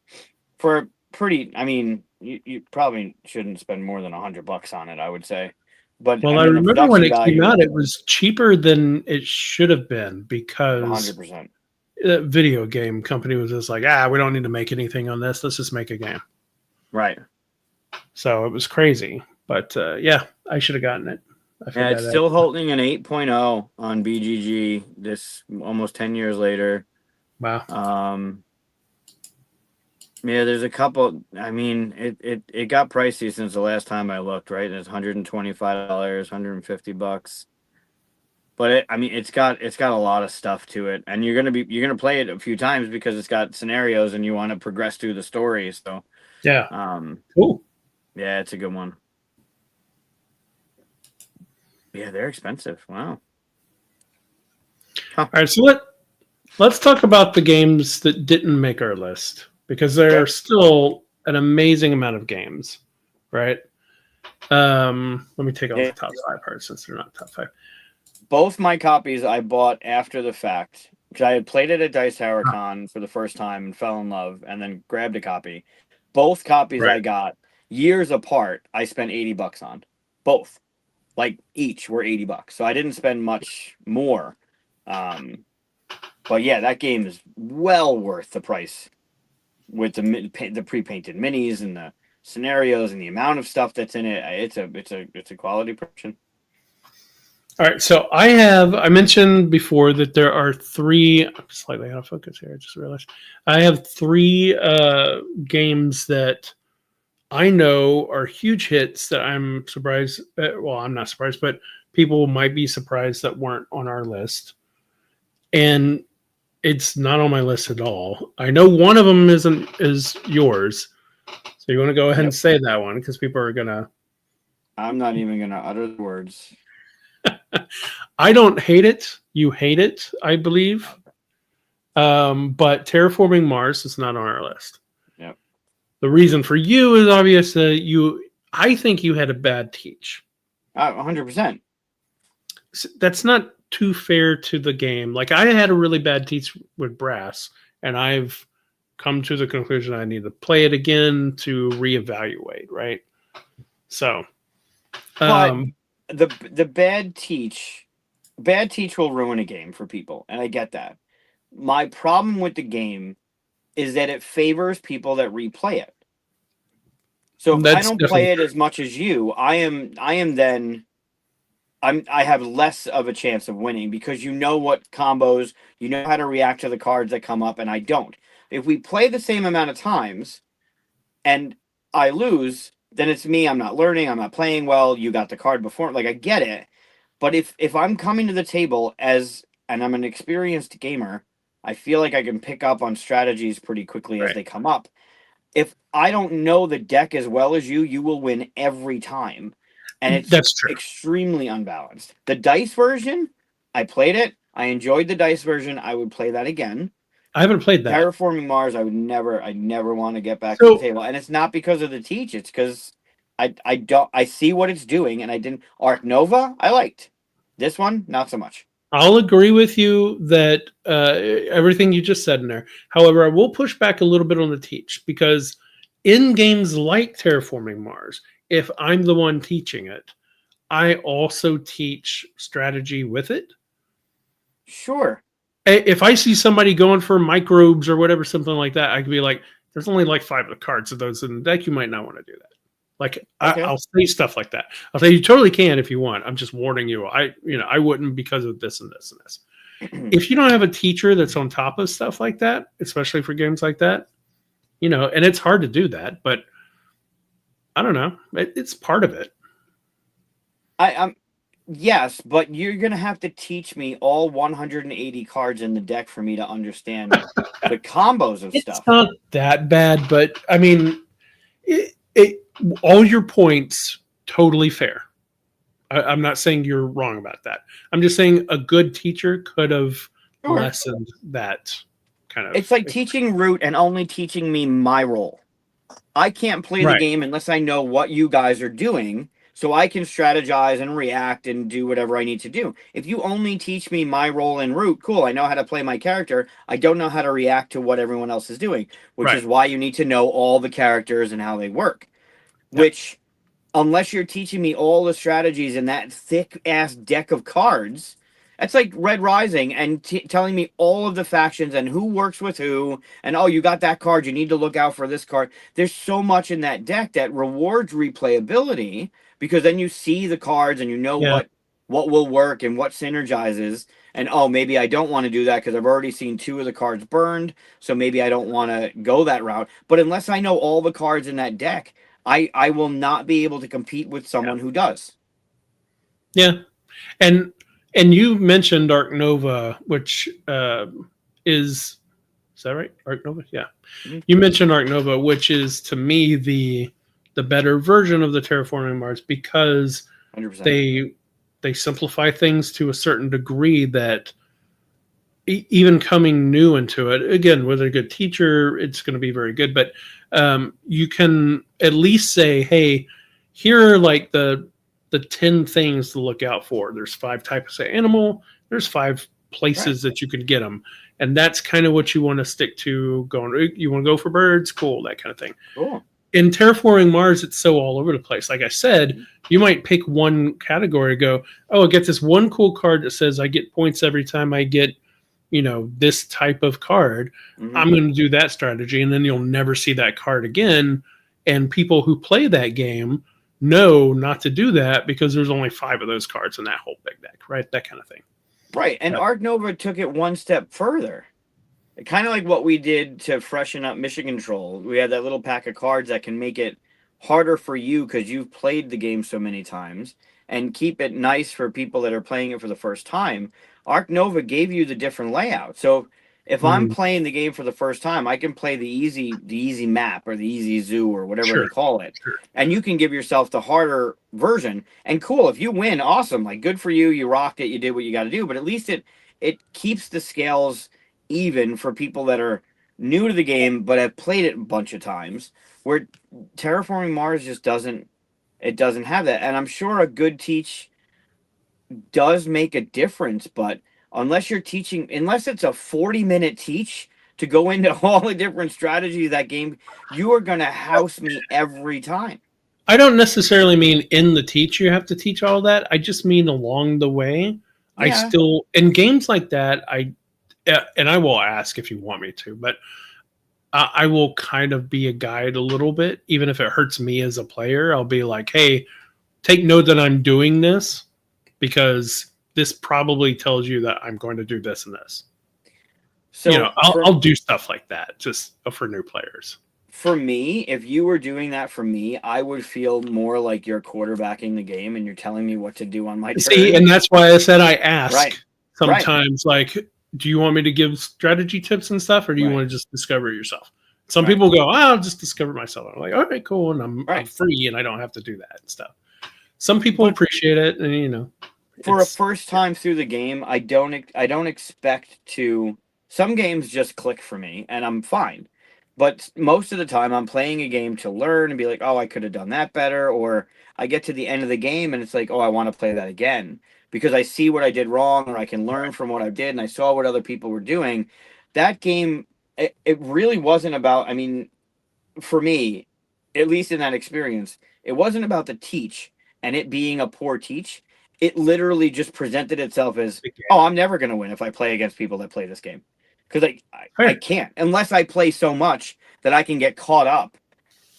for pretty, I mean, you probably shouldn't spend more than $100 on it, I would say. But I Well, I mean, the remember when production it came value, out, it was cheaper than it should have been because 100%. the video game company was just like, we don't need to make anything on this. Let's just make a game. Right. So it was crazy. But yeah, I should have gotten it. I Yeah, forgot it's that. still holding an 8.0 on BGG this almost 10 years later. Wow. Yeah, there's a couple. I mean, it got pricey since the last time I looked, right? It's $125, $150. But I mean, it's got a lot of stuff to it, and you're gonna play it a few times because it's got scenarios, and you want to progress through the story. So, Yeah. Um, Cool. yeah, it's a good one. Yeah, they're expensive. Wow. All right. So let's talk about the games that didn't make our list because there are Okay. still an amazing amount of games, right? Let me take off Yeah. the top five parts since they're not top five. Both my copies I bought after the fact because I had played it at Dice Tower Con for the first time and fell in love, and then grabbed a copy. Both copies Right. I got years apart. I spent $80 on both. Like each were $80, so I didn't spend much more. Um, but yeah, that game is well worth the price with the pre-painted minis and the scenarios and the amount of stuff that's in it. It's a quality production. All right. So I mentioned before that there are three. I'm slightly out of focus here. I just realized I have three games that I know are huge hits that I'm surprised. Well, I'm not surprised, but people might be surprised that weren't on our list. And it's not on my list at all. I know one of them is yours. So you want to go ahead and Yep. say that one because people are gonna. I'm not even gonna utter the words. I don't hate it. You hate it, I believe. But terraforming Mars is not on our list. Yep. The reason for you is obvious. I think you had a bad teach. 100%. That's not too fair to the game. Like I had a really bad teach with brass, and I've come to the conclusion I need to play it again to reevaluate. Right. So, But um, the bad teach will ruin a game for people, and I get that. My problem with the game is that it favors people that replay it. So if I that's don't definitely play it true. as much as you, I am then I have less of a chance of winning because you know what combos, you know how to react to the cards that come up, and I don't. If we play the same amount of times and I lose, then it's me. I'm not learning. I'm not playing well. You got the card before. Like I get it, but if I'm coming to the table as and I'm an experienced gamer, I feel like I can pick up on strategies pretty quickly as Right. they come up. If I don't know the deck as well as you will win every time. And it's That's true. extremely unbalanced. The dice version, I played it. I enjoyed the dice version. I would play that again. I haven't played that. Terraforming Mars, I never want to get back to the So table. And it's not because of the teach, it's because I don't I see what it's doing and I didn't Arc Nova, I liked. This one, not so much. I'll agree with you that everything you just said in there. However, I will push back a little bit on the teach because in games like Terraforming Mars, if I'm the one teaching it, I also teach strategy with it. Sure. If I see somebody going for microbes or whatever, something like that, I could be like, there's only like 5 of the cards of those in the deck. You might not want to do that. Like Okay. I'll say stuff like that. I'll say you totally can if you want. I'm just warning you. I wouldn't because of this and this and this. If you don't have a teacher that's on top of stuff like that, especially for games like that, and it's hard to do that, but I don't know. It's part of it. I'm Yes, but you're gonna have to teach me all 180 cards in the deck for me to understand the combos of It's stuff. not that bad, but I mean, all your points totally fair. I'm not saying you're wrong about that. I'm just saying a good teacher could have Sure. lessened that kind of. It's like teaching root and only teaching me my role. I can't play the Right, game unless I know what you guys are doing, so I can strategize and react and do whatever I need to do. If you only teach me my role in root, cool, I know how to play my character. I don't know how to react to what everyone else is doing, which right. is why you need to know all the characters and how they work. Yeah, Which, unless you're teaching me all the strategies in that thick ass deck of cards, that's like Red Rising and telling me all of the factions and who works with who, and oh, you got that card, you need to look out for this card. There's so much in that deck that rewards replayability because then you see the cards and you know yeah, what will work and what synergizes. And oh, maybe I don't want to do that because I've already seen 2 of the cards burned, so maybe I don't want to go that route. But unless I know all the cards in that deck, I will not be able to compete with yeah, someone who does. yeah. And you mentioned Arc Nova, which is Is that right? Arc Nova? Yeah. Mhm. You mentioned Arc Nova, which is to me the better version of the Terraforming Mars because 100%. they simplify things to a certain degree that even coming new into it, again, with a good teacher, it's going to be very good. But you can at least say, hey, here are like the 10 things to look out for. There's 5 types of animal. There's 5 Right. places that you can get them. And that's kind of what you want to stick to going. You want to go for birds? Cool, that kind of thing. Cool. In Terraforming Mars, it's so all over the place. Like I said, Mhm. you might pick one category, go, oh, I get this one cool card that says I get points every time I get, this type of card. Mhm. I'm going to do that strategy, and then you'll never see that card again. And people who play that game know not to do that because there's only 5 of those cards in that whole big deck, right? That kind of thing. Right. And Arc Nova took it one step further. Kind of like what we did to freshen up Mission Control. We had that little pack of cards that can make it harder for you because you've played the game so many times and keep it nice for people that are playing it for the first time. Arc Nova gave you the different layout. So if I'm Mhm. playing the game for the first time, I can play the easy map or the easy zoo or whatever Sure, they call it. sure. And you can give yourself the harder version. And cool, if you win, awesome. Like good for you. You rocked it. You did what you got to do. But at least it keeps the scales even for people that are new to the game but have played it a bunch of times. Where Terraforming Mars just doesn't have that. And I'm sure a good teach does make a difference, but unless it's a 40-minute teach to go into all the different strategies of that game, you are going to house me every time. I don't necessarily mean in the teach you have to teach all that. I just mean along the way. I Yeah. still in games like that. And I will ask if you want me to, but I will kind of be a guide a little bit, even if it hurts me as a player. I'll be like, hey, take note that I'm doing this because this probably tells you that I'm going to do this and this. So I'll do stuff like that just for new players. for me, if you were doing that for me, I would feel more like you're quarterbacking the game and you're telling me what to do on my See, turn. and that's why I said I ask Right. Right. sometimes, like, do you want me to give strategy tips and stuff, or do you Right. want to just discover it yourself? Some Right. people go, I'll just discover myself. I'm like, all right, cool, and I'm Right. free, and I don't have to do that and stuff. Some people But appreciate it, and for a it's first time through the game, I don't expect to. Some games just click for me, and I'm fine. But most of the time, I'm playing a game to learn and be like, "Oh, I could have done that better," or I get to the end of the game and it's like, "Oh, I want to play that again," because I see what I did wrong, or I can learn from what I did, and I saw what other people were doing. That game, it really wasn't about. I mean, for me, at least in that experience, it wasn't about the teach and it being a poor teach. It literally just presented itself as, the oh, game. I'm never going to win if I play against people that play this game. Because I Fair. can't, unless I play so much that I can get caught up.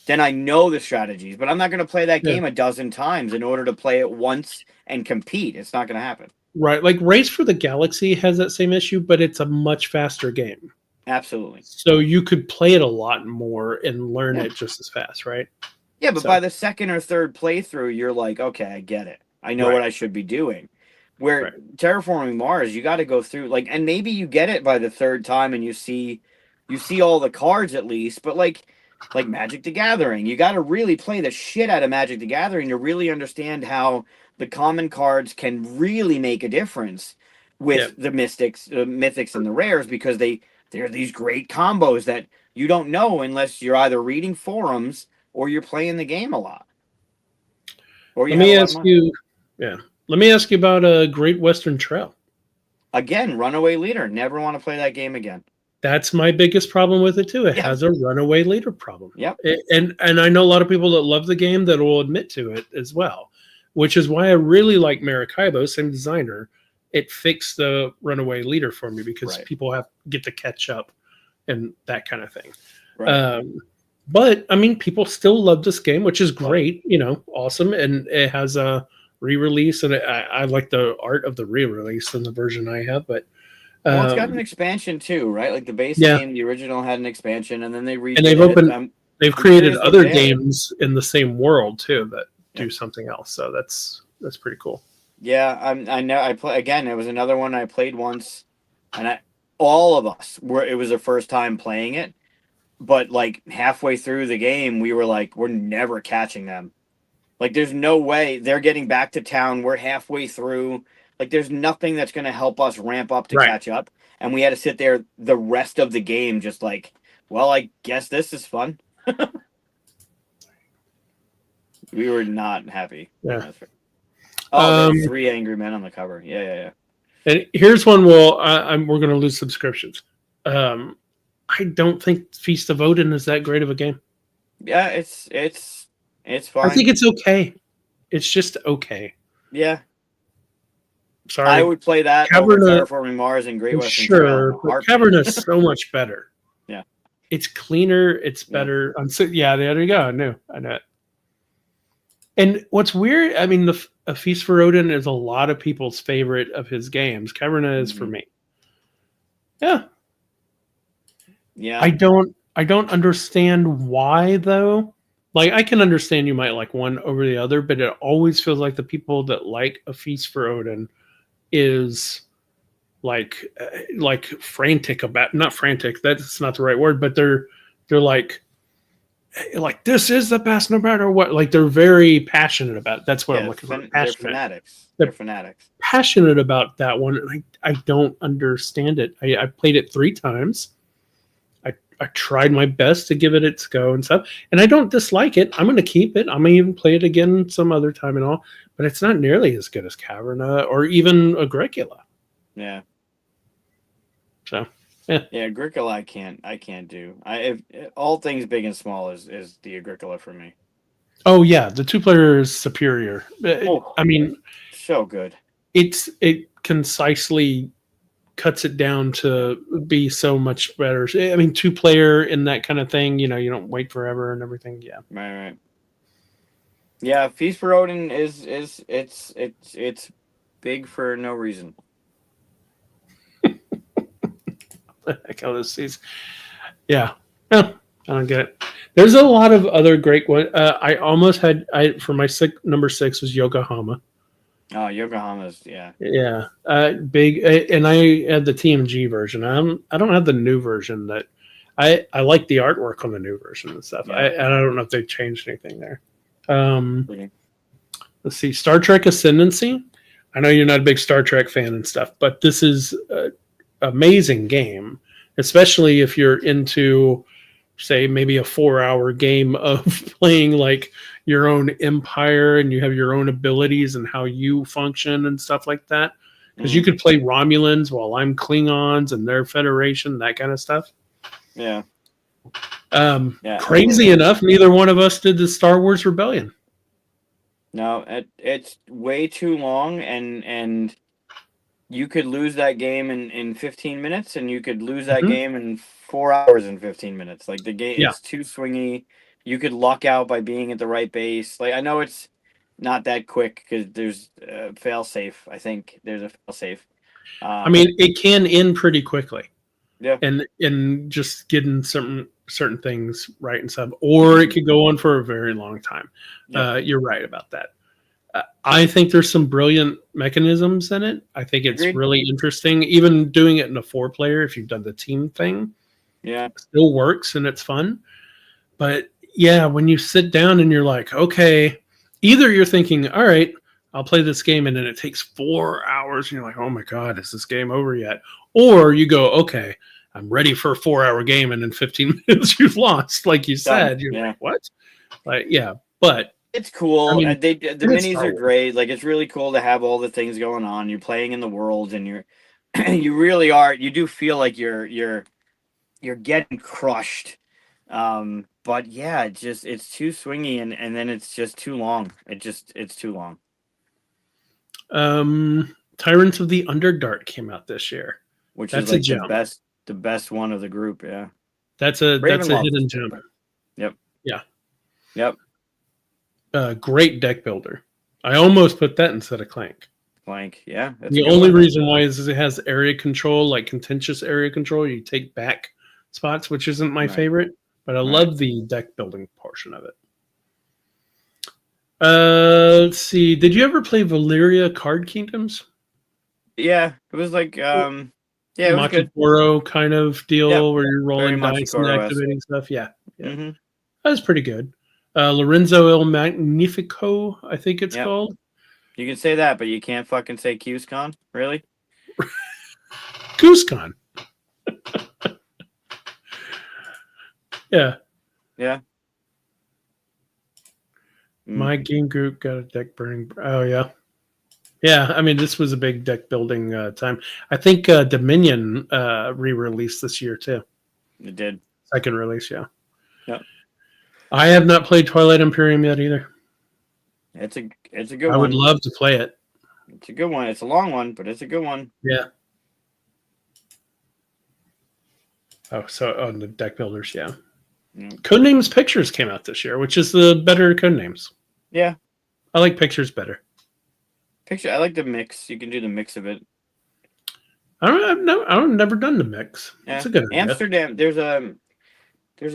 Then I know the strategies, but I'm not going to play that Yeah, game a dozen times in order to play it once and compete. It's not going to happen. right. Like Race for the Galaxy has that same issue, but it's a much faster game. Absolutely. So you could play it a lot more and learn Yeah. it just as fast, right? Yeah, but by So, the second or third playthrough, you're like, okay, I get it. I know right, what I should be doing. Where right. terraforming Mars, you got to go through like, and maybe you get it by the third time, and you see all the cards at least. But like Magic the Gathering, you got to really play the shit out of Magic the Gathering to really understand how the common cards can really make a difference Yeah. with the mythics, and the rares because they're these great combos that you don't know unless you're either reading forums or you're playing the game a lot, or you Let have a me lot of ask money. you, yeah. Let me ask you about a Great Western Trail. Again, runaway leader. Never want to play that game again. That's my biggest problem with it too. It Yep. has a runaway leader problem. Yep. And I know a lot of people that love the game that will admit to it as well, which is why I really like Maracaibo, same designer. It fixed the runaway leader for me because Right. people get to catch up and that kind of thing. Right. But I mean, people still love this game, which is Love it. great, awesome. And it has a re-release, and I like the art of the re-release than the version I have. But Well, it's got um, an expansion too, right? Like the base yeah, game, the original had an expansion, and then they and redid it. they've I'm created curious what other they added. games in the same world too that Yeah. do something else. So that's pretty cool. Yeah, I know. I play again. It was another one I played once, and all of us were. It was the first time playing it, but like halfway through the game, we were like, we're never catching them. Like, there's no way they're getting back to town. We're halfway through. Like, there's nothing that's going to help us ramp up to Right. catch up. And we had to sit there the rest of the game just like, well, I guess this is fun. We were not happy. Yeah. That's right. Oh, there's Um, 3 angry men on the cover. Yeah, yeah, yeah. and here's one. Well, we're going to lose subscriptions. I don't think Feast of Odin is that great of a game. Yeah, it's fine. I think it's okay. It's just okay. Yeah. Sorry. I would play that over Caverna, Terraforming Mars and Great Western sure, Trail in a but heartbeat. Caverna is so much better. Yeah. It's cleaner. It's better. Yeah, there you go. I know it. And what's weird, I mean, A Feast for Odin is a lot of people's favorite of his games. Caverna is for me. Yeah. Yeah. I don't understand why though. Like, I can understand you might like one over the other, but it always feels like the people that like A Feast for Odin is like frantic about, not frantic, that's not the right word, but they're like this is the best no matter what. Like, they're very passionate about it. That's what I'm looking for. They're fanatics. They're fanatics. Passionate about that one, and I don't understand it. I played it 3 times. I tried my best to give it its go and stuff, and I don't dislike it. I'm going to keep it. I may even play it again some other time and all, but it's not nearly as good as Caverna or even Agricola. Yeah. So, yeah, Agricola I can't do. If all things big and small is the Agricola for me. oh yeah, the 2-player is superior. I mean, so good. It concisely cuts it down to be so much better. I mean, 2-player in that kind of thing, you don't wait forever and everything. Yeah. Right. Yeah, Feast for Odin is it's big for no reason. Heck out of seas. Yeah. I don't get it. There's a lot of other great ones. I almost had for my number 6 was Yokohama. Oh, Yokohama's big, and I had the TMG version. I don't have the new version. That I like the artwork on the new version and stuff. Yeah. I don't know if they've changed anything there. Let's see, Star Trek Ascendancy. I know you're not a big Star Trek fan and stuff, but this is an amazing game, especially if you're into, say, maybe a 4-hour game of playing like your own empire and you have your own abilities and how you function and stuff like that. Because you could play Romulans while I'm Klingons and their Federation, that kind of stuff. Yeah. Crazy enough, neither one of us did the Star Wars Rebellion. No, it's way too long, and you could lose that game in 15 minutes, and you could lose that game in 4 hours and 15 minutes. Like, the game is too swingy. You could luck out by being at the right base. Like, I know it's not that quick because there's a fail safe. I think there's a fail safe. I mean, it can end pretty quickly. Yeah. And just getting certain things right and stuff, or it could go on for a very long time. Yeah. You're right about that. I think there's some brilliant mechanisms in it. I think it's really interesting. Even doing it in a 4-player, if you've done the team thing, it still works and it's fun. But yeah, when you sit down and you're like, okay, either you're thinking, all right, I'll play this game, and then it takes 4 hours, and you're like, oh my God, is this game over yet? Or you go, okay, I'm ready for a 4-hour game, and in 15 minutes you've lost, like you said. You're like, what? Like, yeah, but it's cool. I mean, the minis are great. Like, it's really cool to have all the things going on. You're playing in the world, and you really are. You do feel like you're getting crushed. But yeah, it's too swingy, and then it's just too long. It's too long. Tyrants of the Underdark came out this year, which is like the best one of the group. Yeah, that's a hidden gem. Yep. Yeah. Yep. Great deck builder. I almost put that instead of Clank. Yeah. The only reason why is it has area control, like contentious area control. You take back spots, which isn't my favorite, but I love the deck building portion of it. Let's see. Did you ever play Valyria Card Kingdoms? Yeah, it was like Yeah, it was good. Machikoro kind of deal Yep. where you're Very rolling dice and Machikoro-esque. activating stuff. Yeah. Yeah. Mm-hmm. That was pretty good. Lorenzo Il Magnifico, I think it's Yep. called. You can say that, but you can't fucking say QSCon? Really? GooseCon. Yeah. Yeah. My game group got a deck burning. Oh, yeah. Yeah, I mean, this was a big deck building time. I think Dominion re-released this year too. It did. Second release, yeah. Yep. I have not played Twilight Imperium yet either. It's a good I one. would love to play it. It's a good one. It's a long one, but it's a good one. Yeah. Oh, so on the deck builders, yeah. Codenames Pictures came out this year, which is the better Codenames. Yeah. I like Pictures better. I like the mix. You can do the mix of it. I've never done the mix. Yeah. It's a good idea. Amsterdam. There's a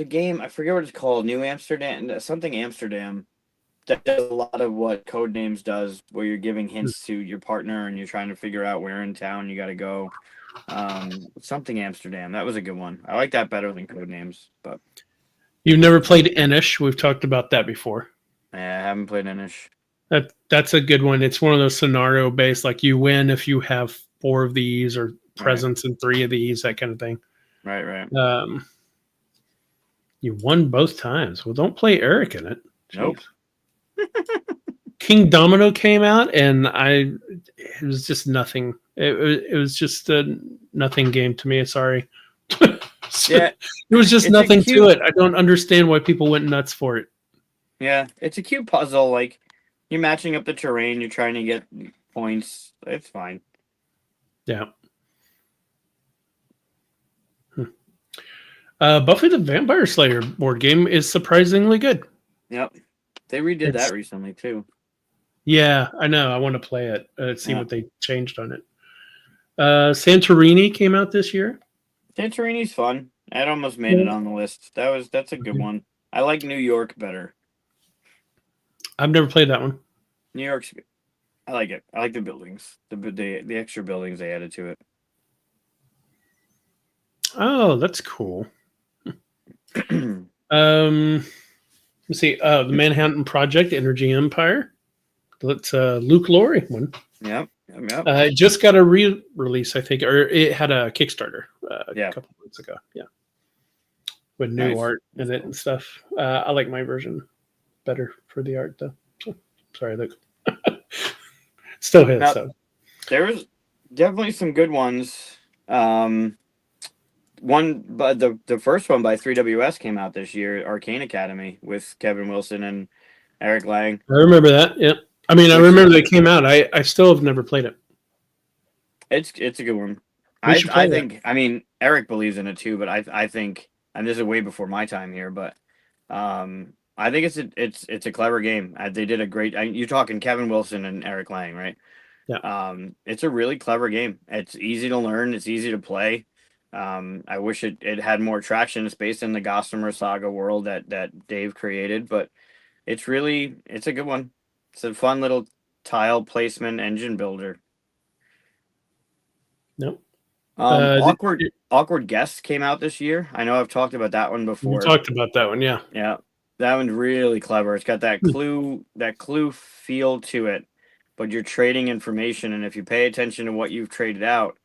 game. I forget what it's called. New Amsterdam. Something Amsterdam. That does a lot of what Codenames does, where you're giving hints to your partner and you're trying to figure out where in town you got to go. Something Amsterdam. That was a good one. I like that better than Codenames. But you've never played Enish. We've talked about that before. Yeah, I haven't played Enish. That's a good one. It's one of those scenario based, like you win if you have 4 of these or presents in 3 of these, that kind of thing. Right. You won both times. Well, don't play Eric in it. Jeez. Nope. King Domino came out, and it was just nothing. It was just a nothing game to me. Sorry. Yeah, it was just nothing to it. I don't understand why people went nuts for it. Yeah, it's a cute puzzle. Like, you're matching up the terrain. You're trying to get points. It's fine. Yeah. Buffy the Vampire Slayer board game is surprisingly good. Yep. They redid that recently, too. Yeah, I know. I want to play it. See what they changed on it. Santorini came out this year. Santorini's fun. I'd almost made it on the list. That's a good one. I like New York better. I've never played that one. New York's good. I like it. I like the buildings. The extra buildings they added to it. Oh, that's cool. Let's see. The Manhattan Project, Energy Empire. That's Luke Laurie one. Yep. It just got a re-release, I think, or it had a Kickstarter a couple of months ago. Yeah, with new art in it and stuff. I like my version better for the art, though. So, sorry, Luke. Still hits. So there was definitely some good ones. One, but the first one by 3WS came out this year, Arcane Academy, with Kevin Wilson and Eric Lang. I remember that. Yeah, I mean, I remember they came out. I still have never played it. It's a good one. I think. I mean, Eric believes in it too, but I think, and this is way before my time here, but I think it's a clever game. They did a great. You're talking Kevin Wilson and Eric Lang, right? Yeah. It's a really clever game. It's easy to learn. It's easy to play. I wish it had more traction. It's based in the Gossamer Saga world that Dave created, but it's a good one. It's a fun little tile placement engine builder. Nope. Awkward Guests came out this year. I know I've talked about that one before. We talked about that one, yeah. Yeah. That one's really clever. It's got that clue feel to it, but you're trading information, and if you pay attention to what you've traded out,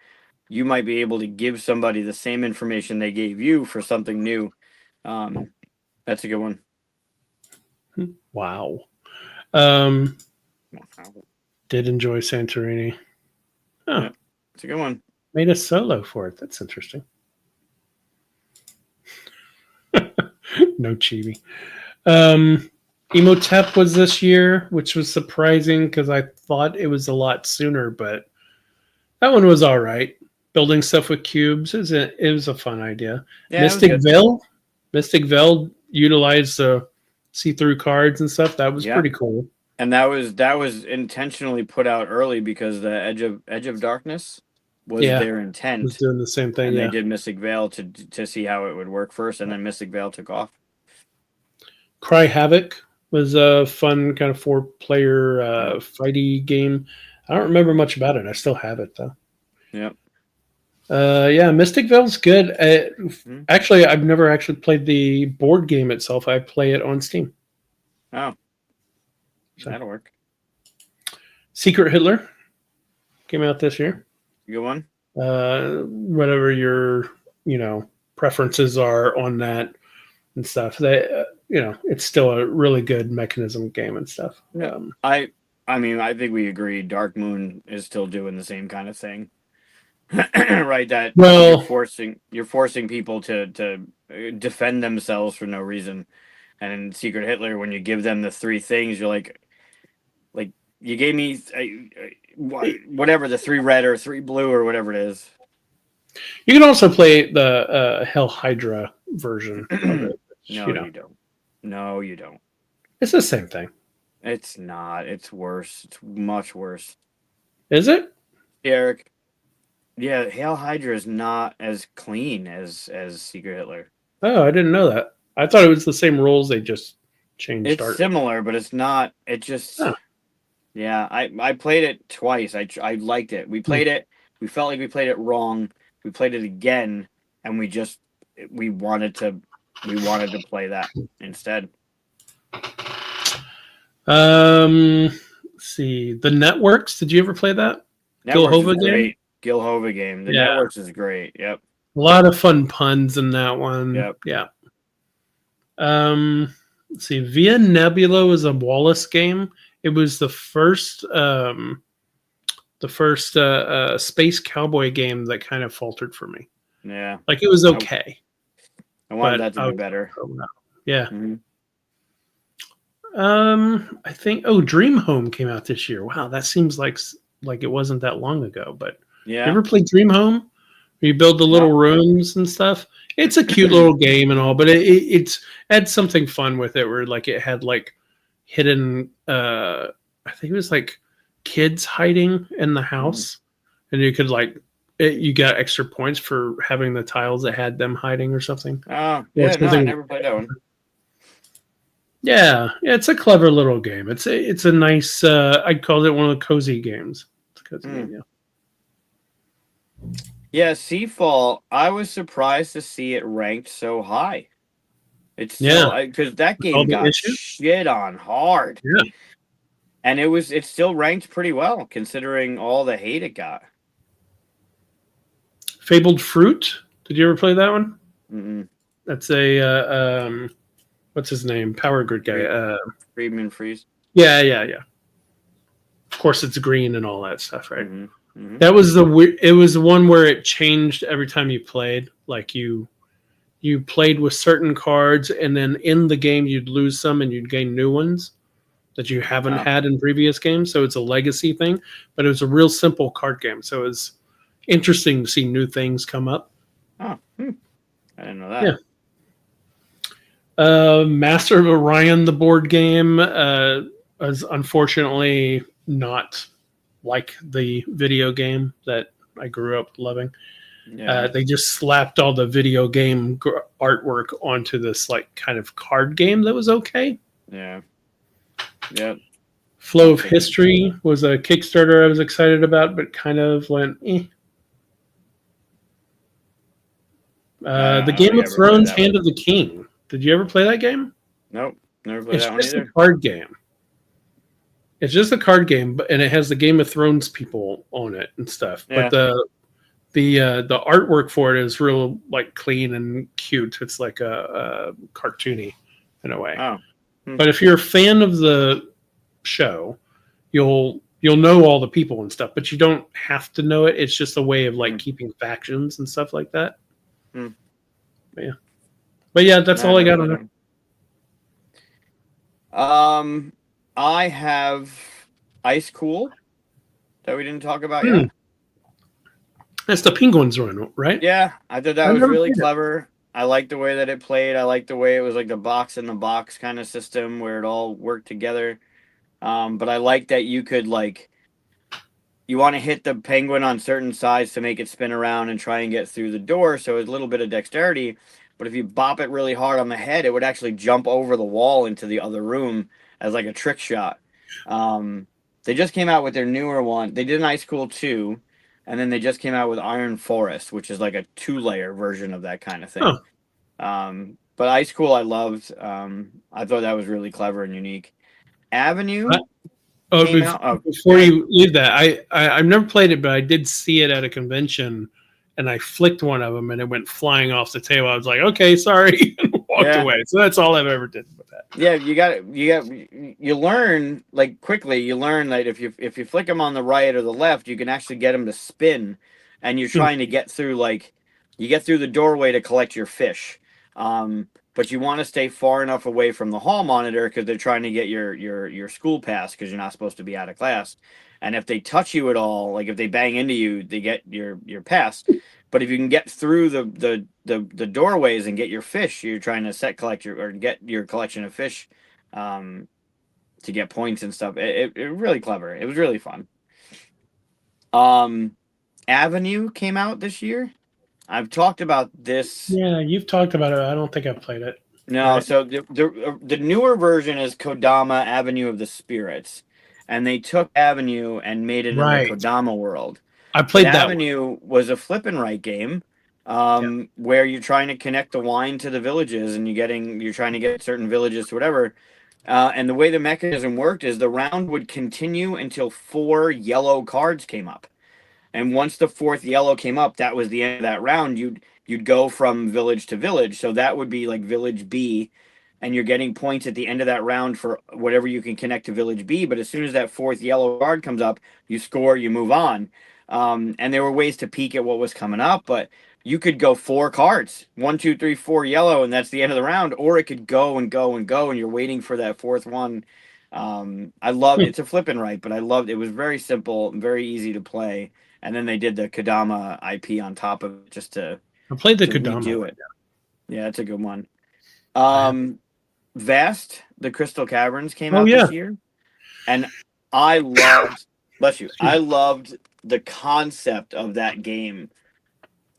you might be able to give somebody the same information they gave you for something new. That's a good one. Wow. Did enjoy Santorini. Huh. Yeah, it's a good one. Made a solo for it. That's interesting. No chibi. Emotep was this year, which was surprising because I thought it was a lot sooner, but that one was all right. Building stuff with cubes it was a fun idea. Yeah, Mystic Veil utilized the see-through cards and stuff. That was pretty cool. And that was intentionally put out early because the Edge of Darkness was their intent. Was doing the same thing. And they did Mystic Veil to see how it would work first, and then Mystic Veil took off. Cry Havoc was a fun kind of 4-player fighty game. I don't remember much about it. I still have it though. Yep. Yeah, Mystic Vale's good. Hmm? Actually, I've never actually played the board game itself. I play it on Steam. Oh, So, that'll work. Secret Hitler came out this year. Good one. Whatever your preferences are on that and stuff, it's still a really good mechanism game and stuff. Yeah. I mean, I think we agree. Dark Moon is still doing the same kind of thing, right? That Well, you're forcing people to defend themselves for no reason. And in Secret Hitler, when you give them the three things, you're like you gave me whatever the three red or three blue or whatever it is. you can also play the Hell Hydra version of it. Which, No, you don't. No, you don't. it's the same thing. It's not. It's worse. It's much worse. Is it? Eric. Yeah, Hail Hydra is not as clean as Secret Hitler. Oh, I didn't know that. I thought it was the same rules. They just changed It's art. similar, but it's not. It just. Oh. Yeah, I played it twice. I liked it. We played it. We felt like we played it wrong. We played it again, and we wanted to play that instead. Let's see. The Networks. Did you ever play that? Networks Gilhova is game? great. Gilhova game. The Yeah. Networks is great. Yep. A lot of fun puns in that one. Yep. Yeah. Let's see. Via Nebula was a Wallace game. It was the first space cowboy game that kind of faltered for me. Yeah. Like it was okay. I wanted but that to be better. Yeah. Mm-hmm. I think Dream Home came out this year. Wow, that seems like it wasn't that long ago. But Yeah. you ever played Dream Home? Where you build the little rooms and stuff. It's a cute little game and all, but it's had something fun with it where like it had like hidden. I think it was like kids hiding in the house, and you could you got extra points for having the tiles that had them hiding or something. Oh, yeah, no, I never played that one. Yeah, it's a clever little game. It's a nice. I'd call it one of the cozy games. It's a cozy game, yeah. Yeah, Seafall. I was surprised to see it ranked so high. It's still because that game got shit on hard. Yeah, and it's still ranked pretty well considering all the hate it got. Fabled Fruit. Did you ever play that one? Mm-mm. That's a what's his name? Power Grid guy. Friedman Freeze. Yeah. Of course, it's green and all that stuff, right? Mm-hmm. Mm-hmm. That was it was the one where it changed every time you played. Like you played with certain cards, and then in the game you'd lose some and you'd gain new ones that you haven't had in previous games. So it's a legacy thing, but it was a real simple card game. So it was interesting to see new things come up. Oh, I didn't know that. Yeah. Master of Orion, the board game, was unfortunately not like the video game that I grew up loving. Yeah. They just slapped all the video game artwork onto this like kind of card game that was okay. Yeah. Flow of History was a Kickstarter I was excited about, but kind of went eh. The Game of Thrones Hand of the King. Did you ever play that game? Nope. Never played that one either. It's just a card game. It's just a card game, and it has the Game of Thrones people on it and stuff. Yeah. But the artwork for it is real like clean and cute. It's like a cartoony in a way. Oh. But if you're a fan of the show, you'll know all the people and stuff, but you don't have to know it. It's just a way of like keeping factions and stuff like that. But yeah, that's all I got on it. I have Ice Cool that we didn't talk about yet. That's the Penguins one, right? Yeah, I thought that was really clever. I liked the way that it played. I liked the way it was like the box in the box kind of system where it all worked together. But I like that you could you want to hit the penguin on certain sides to make it spin around and try and get through the door. So it's a little bit of dexterity. But if you bop it really hard on the head, it would actually jump over the wall into the other room as like a trick shot. They just came out with their newer one. They did an Ice Cool 2. and then they just came out with Iron Forest, which is like a 2-layer version of that kind of thing. But Ice Cool, I loved. I thought that was really clever and unique. Avenue came out. Oh, before you leave that, I've never played it, but I did see it at a convention, and I flicked one of them, and it went flying off the table. I was like, okay, sorry, and walked away. So that's all I've ever did with that. Yeah, you learn like quickly. You learn that if you flick them on the right or the left, you can actually get them to spin, and you're trying to get through you get through the doorway to collect your fish. But you want to stay far enough away from the hall monitor because they're trying to get your school pass because you're not supposed to be out of class. And if they touch you at all, like if they bang into you, they get your pass. But if you can get through the doorways and get your fish, you're trying to get your collection of fish to get points and stuff. It really clever. It was really fun. Avenue came out this year. I've talked about this. Yeah, you've talked about it. I don't think I've played it. No, right. So the newer version is Kodama Avenue of the Spirits, and they took Avenue and made it in the Kodama world. I played that. Avenue was a flip and write game, where you're trying to connect the wine to the villages, and you're trying to get certain villages to whatever. And the way the mechanism worked is the round would continue until 4 yellow cards came up. And once the 4th yellow came up, that was the end of that round. You'd go from village to village. So that would be like village B, and you're getting points at the end of that round for whatever you can connect to village B. But as soon as that 4th yellow card comes up, you score, you move on. And there were ways to peek at what was coming up, but you could go 4 cards, 1, 2, 3, 4 yellow, and that's the end of the round. Or it could go and go and go, and you're waiting for that 4th one. I love it's a flip and write, but I loved it. Was very simple, very easy to play. And then they did the Kodama IP on top of it just to I played the Kodama. Do it. Yeah, it's a good one. Vast, the Crystal Caverns came out this year, and I loved. Bless you. I loved the concept of that game.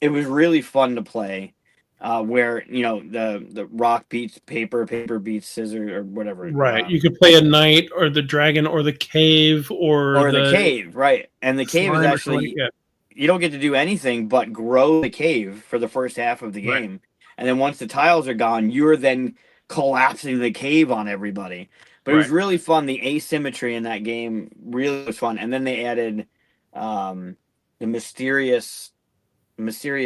It was really fun to play. Where the rock beats paper, paper beats scissors, or whatever. Right. You could play a knight, or the dragon, or the cave, or the cave. Right. And the cave is actually you don't get to do anything but grow the cave for the first half of the game, right. And then once the tiles are gone, you're then collapsing the cave on everybody. But it was really fun. The asymmetry in that game really was fun. And then they added the mysterious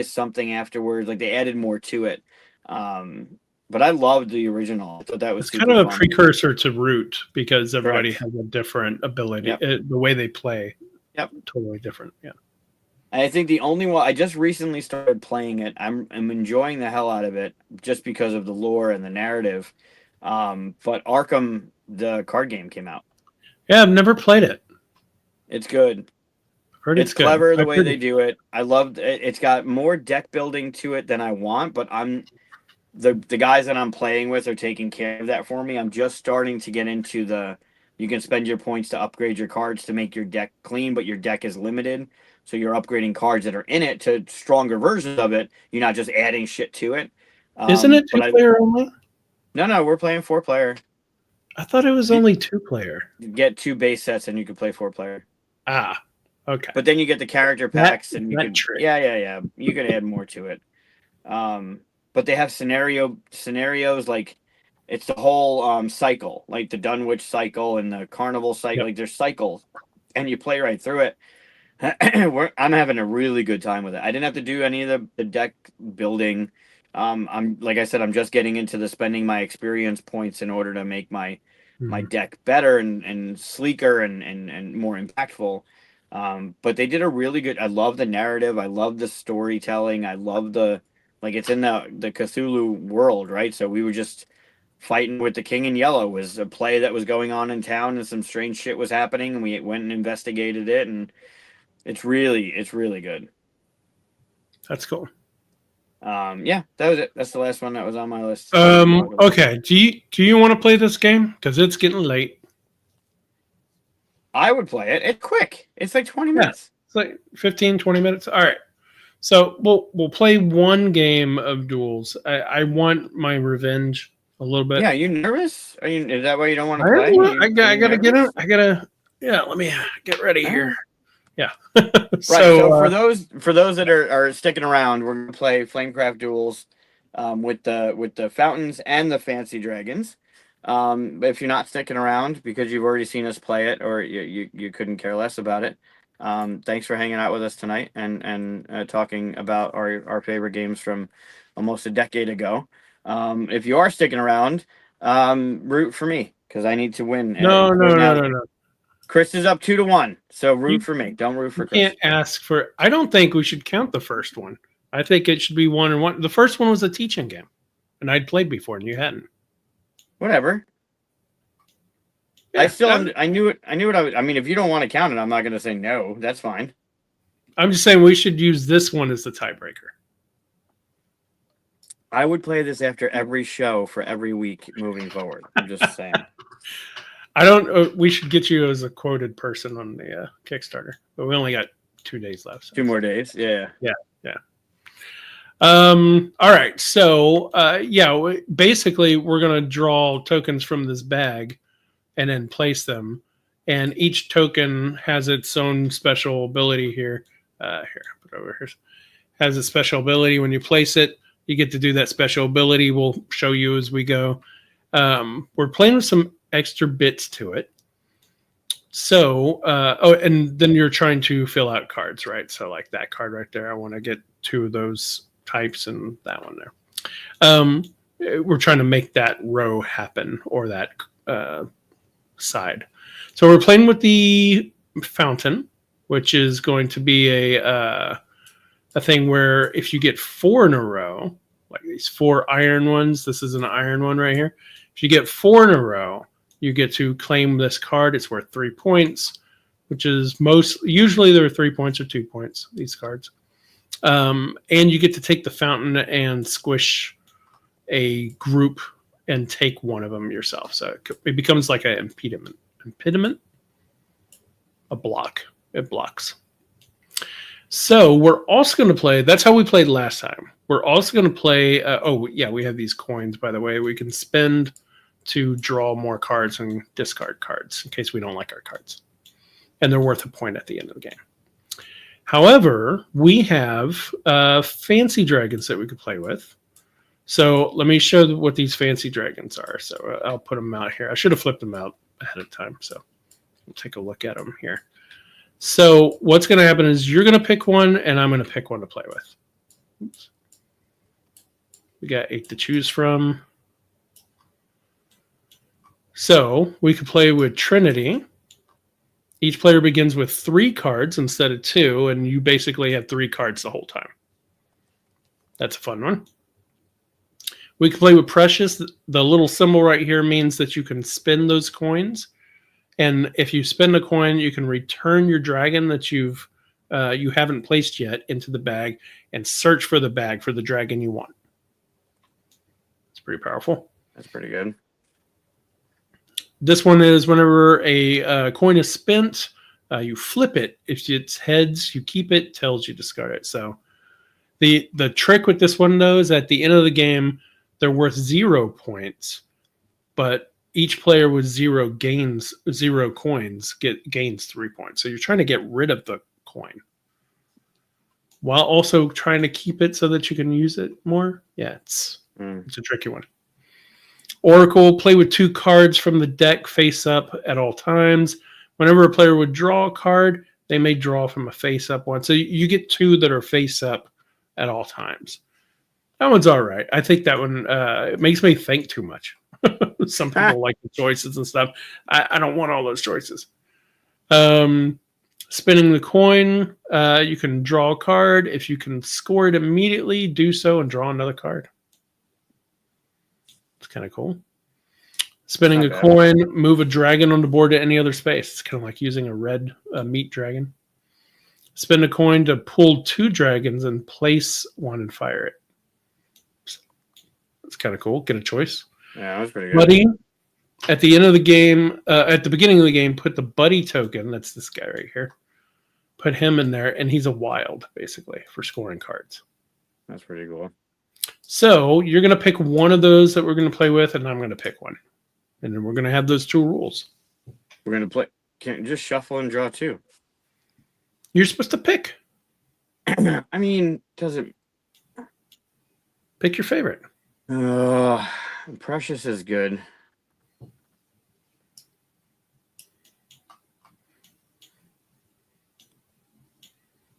something afterwards. Like they added more to it. But I loved the original. I thought that was kind of a precursor to Root because everybody has a different ability. The way they play, totally different. Yeah. I think the only one I just recently started playing it. I'm enjoying the hell out of it just because of the lore and the narrative. But Arkham, the card game, came out. Yeah, I've never played it. It's good. It's clever the way they do it. I loved it. It's got more deck building to it than I want, but the guys that I'm playing with are taking care of that for me. I'm just starting to get into you can spend your points to upgrade your cards to make your deck clean, but your deck is limited. So you're upgrading cards that are in it to stronger versions of it. You're not just adding shit to it. Isn't it 2-player only? No, we're playing 4-player. I thought it was only 2-player. You get 2 base sets and you can play 4-player. Ah, okay. But then you get the character packs and you can you can add more to it. But they have scenarios like it's the whole cycle, like the Dunwich cycle and the Carnival cycle. Like there's cycles, and you play right through it. I'm having a really good time with it. I didn't have to do any of the deck building. I'm like I said, I'm just getting into the spending my experience points in order to make my deck better and sleeker and more impactful. But they did a really good. I love the narrative. I love the storytelling. I love it's in the Cthulhu world, right? So we were just fighting with the King in Yellow was a play that was going on in town, and some strange shit was happening, and we went and investigated it, and it's really good. That's cool. That was it. That's the last one that was on my list. Okay. Do you want to play this game? Because it's getting late. I would play it. It's quick. It's like 20 minutes. It's like 15, 20 minutes. All right. So we'll play one game of Duels. I want my revenge a little bit. Yeah, are you nervous? Is that why you don't want to play? I gotta get it. Let me get ready here. Yeah. Right. So for those that are sticking around, we're gonna play Flamecraft Duels with the fountains and the fancy dragons. If you're not sticking around because you've already seen us play it, or you couldn't care less about it, thanks for hanging out with us tonight and talking about our favorite games from almost a decade ago. If you are sticking around, root for me because I need to win. no, Right now, no. Chris is up 2-1, so root You, for me. Don't root for you Chris. can't ask for. I don't think we should count the first one. I think it should be 1-1. The first one was a teaching game, and I'd played before, and you hadn't. Whatever. Yeah, I knew it. I mean, if you don't want to count it, I'm not going to say no. That's fine. I'm just saying we should use this one as the tiebreaker. I would play this after every show for every week moving forward. I'm just saying. I don't. We should get you as a quoted person on the Kickstarter, but we only got 2 days left. So. 2 more days. Yeah. All right. So, basically, we're gonna draw tokens from this bag, and then place them, and each token has its own special ability here. Put it over here. Has a special ability. When you place it, you get to do that special ability. We'll show you as we go. We're playing with some extra bits to it. So, and then you're trying to fill out cards, right? So, like that card right there, I want to get 2 of those types and that one there. We're trying to make that row happen or that side. So we're playing with the fountain, which is going to be a thing where if you get 4 in a row, like these 4 iron ones, this is an iron one right here. If you get 4 in a row, you get to claim this card. It's worth 3 points, which is usually there are 3 points or 2 points, these cards. And you get to take the fountain and squish a group and take one of them yourself. So it becomes like an impediment. A block. It blocks. So we're also going to play. That's how we played last time. We're also going to play. We have these coins, by the way. We can spend to draw more cards and discard cards in case we don't like our cards. And they're worth a point at the end of the game. However, we have fancy dragons that we could play with. So let me show what these fancy dragons are. So I'll put them out here. I should have flipped them out ahead of time. So we'll take a look at them here. So what's going to happen is you're going to pick one, and I'm going to pick one to play with. Oops. We got 8 to choose from. So we could play with Trinity. Each player begins with 3 cards instead of 2, and you basically have 3 cards the whole time. That's a fun one. We can play with Precious. The little symbol right here means that you can spin those coins. And if you spin a coin, you can return your dragon that you haven't placed yet into the bag and search for the bag for the dragon you want. It's pretty powerful. That's pretty good. This one is whenever a coin is spent, you flip it. If it's heads, you keep it. Tails, you discard it. So the trick with this one, though, is at the end of the game, they're worth 0 points, but each player with 0 coins gains 3 points. So you're trying to get rid of the coin while also trying to keep it so that you can use it more. Yeah, it's a tricky one. Oracle, play with 2 cards from the deck face up at all times. Whenever a player would draw a card, they may draw from a face up one. So you get 2 that are face up at all times. That one's all right. I think that one it makes me think too much. Some people like the choices and stuff. I don't want all those choices. Spinning the coin, you can draw a card. If you can score it immediately, do so and draw another card. It's kind of cool. Spinning a coin, move a dragon on the board to any other space. It's kind of like using a red meat dragon. Spin a coin to pull 2 dragons and place one and fire it. That's kind of cool. Get a choice. Yeah, that was pretty good. Buddy, at the end of the game, at the beginning of the game, put the buddy token. That's this guy right here. Put him in there, and he's a wild, basically, for scoring cards. That's pretty cool. So you're going to pick one of those that we're going to play with, and I'm going to pick one. And then we're going to have those 2 rules. We're going to play. Can't just shuffle and draw 2. You're supposed to pick. I mean, does it? Pick your favorite. Precious is good.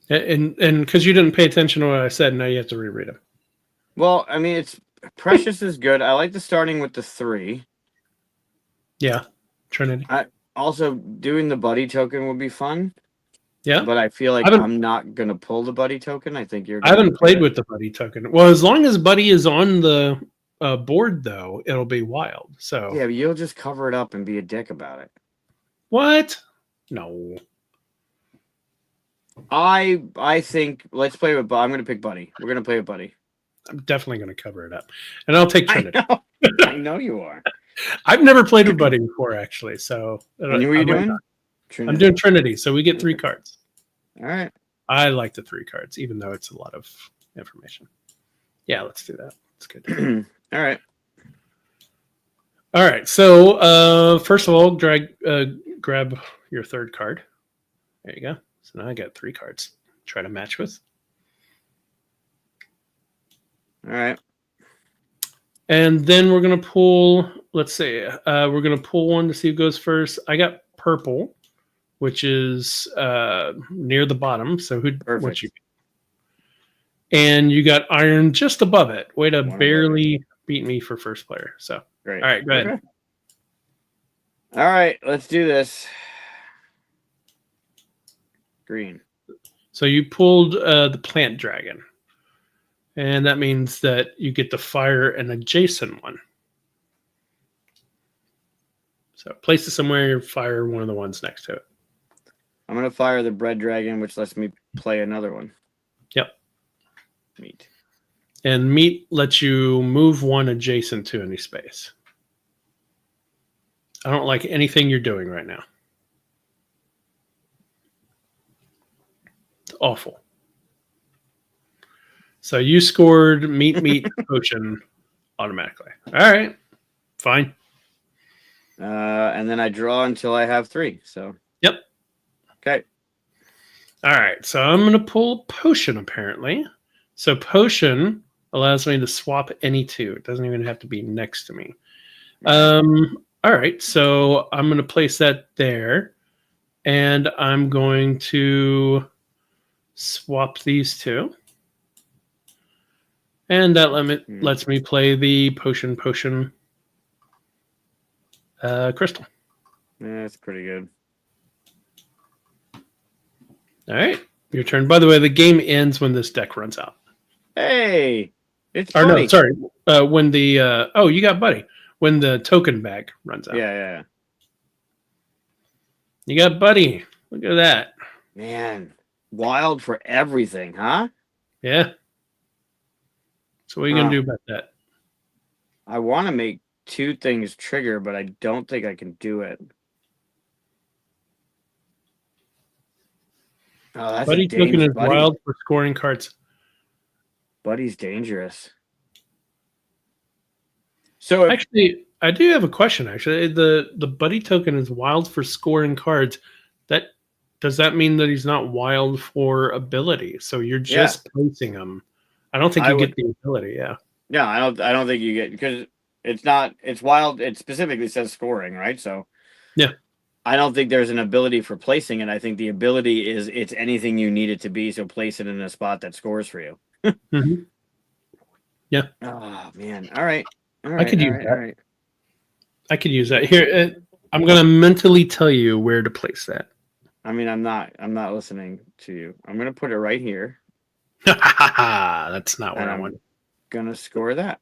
And because you didn't pay attention to what I said, now you have to reread them. Well, I mean, it's Precious is good. I like the starting with the 3. Yeah, Trinity. Also, doing the buddy token would be fun. Yeah, but I feel like I'm not gonna pull the buddy token. I think you're. I haven't played with the buddy token. Well, as long as buddy is on the board, though, it'll be wild. So yeah, but you'll just cover it up and be a dick about it. What? No. I think let's play with. I'm gonna pick buddy. We're gonna play with buddy. I'm definitely gonna cover it up, and I'll take Trinity. I know you are. I've never played with buddy before, actually. So what are you doing? I'm doing Trinity, so we get 3 cards. All right. I like the 3 cards, even though it's a lot of information. Yeah, let's do that. It's good. All right. All right. So first of all, grab your 3rd card. There you go. So now I got 3 cards. Try to match with. All right. And then we're gonna pull. Let's see. We're gonna pull one to see who goes first. I got purple, which is near the bottom. So what you? And you got iron just above it. Way to barely beat me for first player. So great. All right, go ahead. All right, let's do this. Green. So you pulled the plant dragon. And that means that you get to fire an adjacent one. So place it somewhere, fire one of the ones next to it. I'm going to fire the bread dragon, which lets me play another one. Yep. Meat. And meat lets you move one adjacent to any space. I don't like anything you're doing right now. It's awful. So you scored meat potion automatically. All right. Fine. And then I draw until I have 3. So. Yep. Okay. All right. So I'm going to pull a potion apparently. So potion allows me to swap any 2. It doesn't even have to be next to me. All right. So I'm going to place that there. And I'm going to swap these 2. And that lets me play the potion crystal. Yeah, that's pretty good. All right, your turn. By the way, the game ends when this deck runs out. Hey, it's or Buddy. No, sorry. When the you got Buddy. When the token bag runs out. Yeah. You got Buddy. Look at that. Man, wild for everything, huh? Yeah. So what are you going to do about that? I want to make 2 things trigger, but I don't think I can do it. Oh, that's Buddy token is wild for scoring cards. Buddy's dangerous. So actually, I do have a question. Actually, the Buddy token is wild for scoring cards. Does that mean that he's not wild for ability? So you're just placing him. I don't think you get the ability. Yeah. Yeah, I don't think you get, because it's wild. It specifically says scoring, right? So yeah, I don't think there's an ability for placing it. I think the ability is it's anything you need it to be. So place it in a spot that scores for you. Mm-hmm. Yeah. Oh man. All right. I could use that. All right. I could use that here. I'm gonna mentally tell you where to place that. I mean, I'm not listening to you. I'm gonna put it right here. That's not what I want. Gonna score that,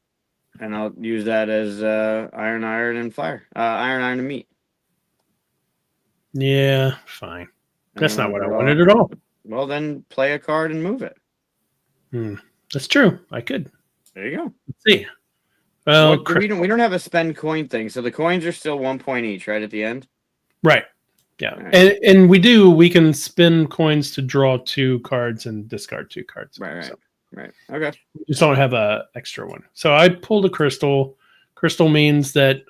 and I'll use that as iron and fire, iron and meat. Yeah, fine. That's not what I wanted at all. Well, then play a card and move it. That's true. I could. There you go. Let's see. Well, we don't have a spend coin thing, so the coins are still 1 point each, right at the end. Right. Yeah, right. And we can spin coins to draw 2 cards and discard 2 cards. Right. Right. Okay. We just don't have a extra one. So I pulled a crystal. Crystal means that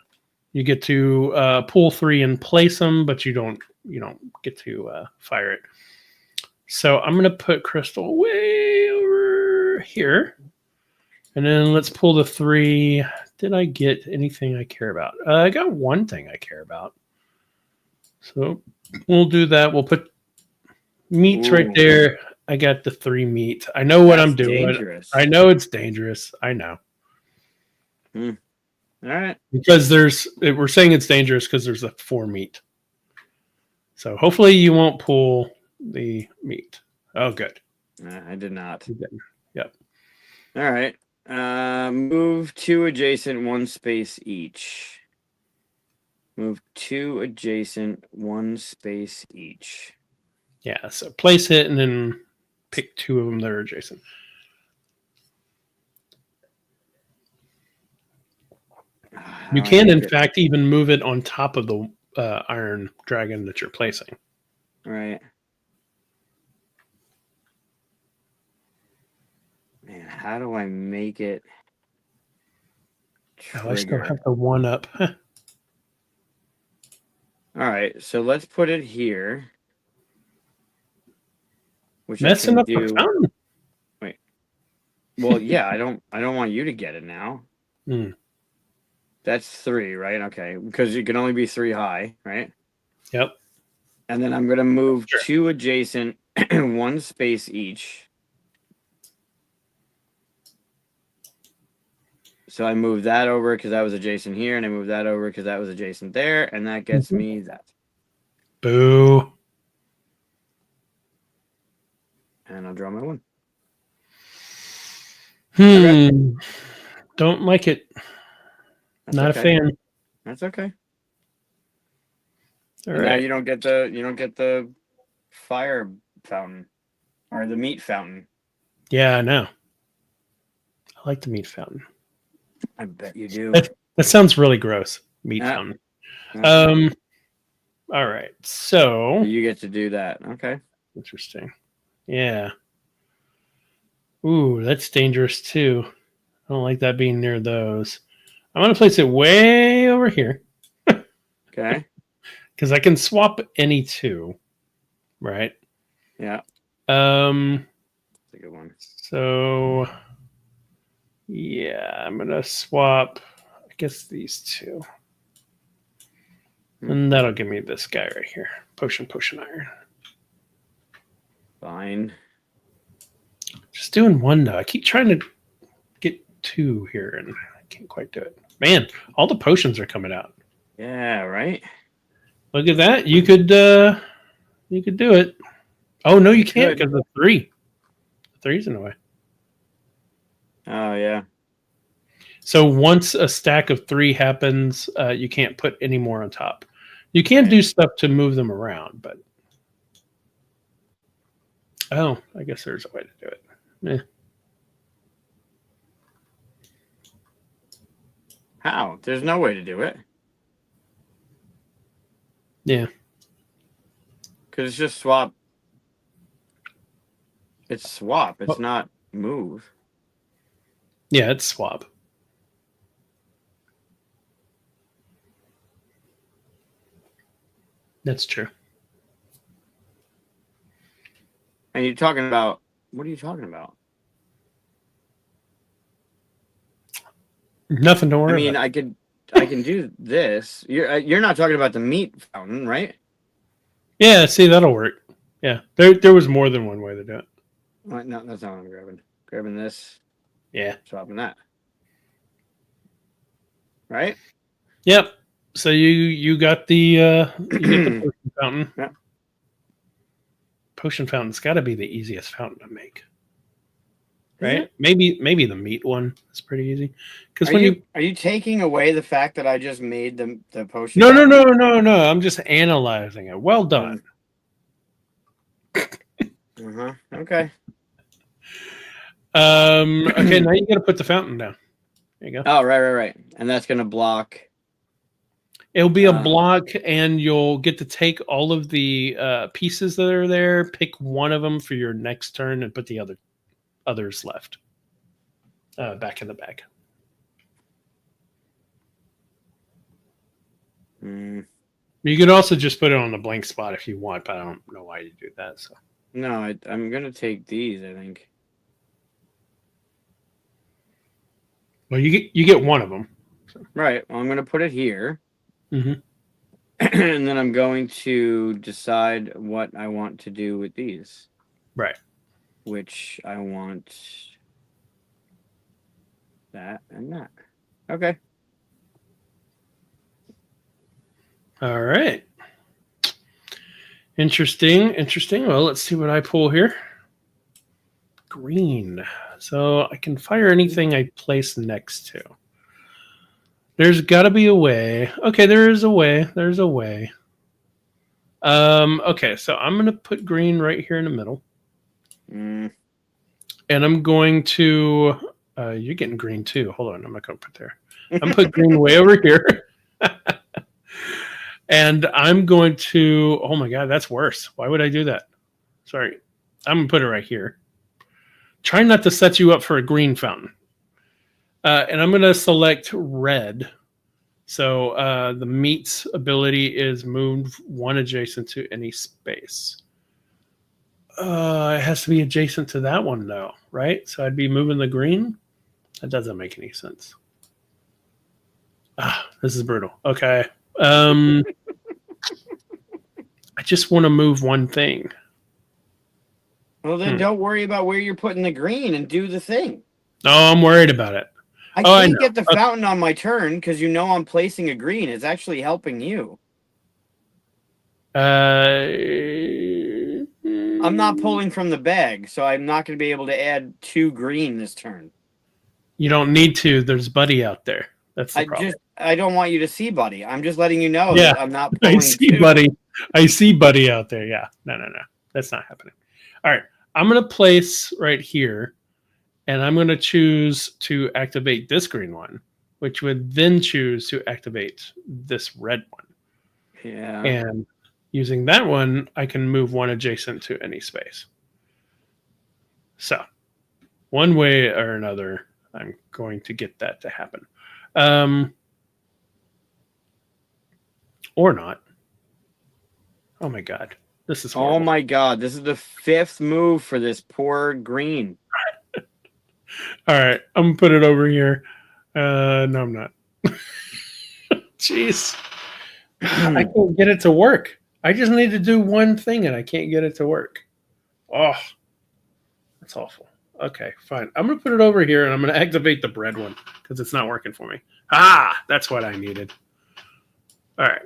you get to pull 3 and place them, but you don't get to fire it. So I'm going to put Crystal way over here. And then let's pull the 3. Did I get anything I care about? I got one thing I care about. So we'll do that. We'll put meats right there. I got the 3 meat. I know what I'm doing. Dangerous. I know it's dangerous. I know. All right. Because we're saying it's dangerous because there's a 4 meat. So hopefully you won't pull the meat. Oh, good. I did not. Yep. All right. Move 2 adjacent, 1 space each. Move 2 adjacent, 1 space each. Yeah. So place it and then pick 2 of them that are adjacent. You can, in fact, even move it on top of the iron dragon that you're placing. Right. Man, how do I make it trigger? Oh, I still have the 1 up. All right, so let's put it here. Which Messing up the fountain. Wait. Well, yeah, I don't want you to get it now. That's 3, right? Okay, because it can only be 3 high, right? Yep. And then I'm gonna move 2 adjacent, 1 space each. So I move that over because that was adjacent here, and I move that over because that was adjacent there, and that gets me that. Boo. And I'll draw my 1. Okay. Don't like it. That's Not okay. a fan. That's okay. All right. right. Now you don't get the fire fountain or the meat fountain. Yeah, I know. I like the meat fountain. I bet you do. That sounds really gross. Meat fountain. All right. So you get to do that. Okay. Interesting. Yeah. Ooh, that's dangerous too. I don't like that being near those. I'm going to place it way over here. Okay. Because I can swap any 2. Right? Yeah. That's a good one. So, yeah, I'm going to swap, I guess, these 2. And that'll give me this guy right here. Potion iron. Fine. Just doing 1 though. I keep trying to get 2 here and I can't quite do it. Man, all the potions are coming out. Yeah, right? Look at that. You could do it. Oh, no, you can't because of 3. The 3's in the way. Oh, yeah. So once a stack of 3 happens, you can't put any more on top. You can do stuff to move them around, but oh, I guess there's a way to do it. How? There's no way to do it. Yeah. Because it's just swap. It's swap. It's not move. Yeah, it's swap. That's true. And you're talking about, what are you talking about? Nothing to worry about. I can do this. You're not talking about the meat fountain, right? Yeah, see, that'll work. Yeah, there was more than one way to do it. No, that's not what I'm grabbing. Grabbing this. Yeah. Swapping that. Right? Yep. So you got the potion fountain. Yeah. Potion fountain's got to be the easiest fountain to make. Right? Maybe the meat one is pretty easy. Because are you taking away the fact that I just made the potion? No. I'm just analyzing it. Well done. Okay. Okay, now you got to put the fountain down. There you go. Oh, right. And that's going to block. It'll be a block, and you'll get to take all of the pieces that are there, pick one of them for your next turn, and put the others left back in the bag. You could also just put it on the blank spot if you want, but I don't know why you do that. So No, I'm gonna take these, I think. Well, you get one of them. Right. Well, I'm gonna put it here. Mm-hmm. And then I'm going to decide what I want to do with these. Right. Which I want that and that. Okay. All right. Interesting. Interesting. Well, let's see what I pull here. Green. So I can fire anything I place next to. There's got to be a way. Okay, there is a way. There's a way. Okay, so I'm going to put green right here in the middle. Mm. And I'm going to. You're getting green too. Hold on. I'm not going to put there. I'm put green way over here. And I'm going to. Oh my God, that's worse. Why would I do that? Sorry. I'm going to put it right here. Try not to set you up for a green fountain. And I'm going to select red. So the meat's ability is move one adjacent to any space. It has to be adjacent to that one, though, right? So I'd be moving the green. That doesn't make any sense. This is brutal. Okay. I just want to move one thing. Well, then don't worry about where you're putting the green and do the thing. No, I'm worried about it. I can't get the fountain on my turn because you know I'm placing a green. It's actually helping you. I'm not pulling from the bag, so I'm not going to be able to add 2 green this turn. You don't need to. There's Buddy out there. That's the problem. I don't want you to see Buddy. I'm just letting you know that I'm not pulling. I see 2. Buddy. I see Buddy out there. Yeah. No. That's not happening. All right. I'm going to place right here, and I'm going to choose to activate this green one, which would then choose to activate this red one. Yeah. And using that one, I can move one adjacent to any space. So, one way or another, I'm going to get that to happen. Or not. Oh my God. This is horrible. Oh my God. This is the 5th move for this poor green. All right. I'm going to put it over here. No, I'm not. Jeez. I can't get it to work. I just need to do one thing and I can't get it to work. Oh, that's awful. Okay, fine. I'm going to put it over here and I'm going to activate the bread one because it's not working for me. That's what I needed. All right.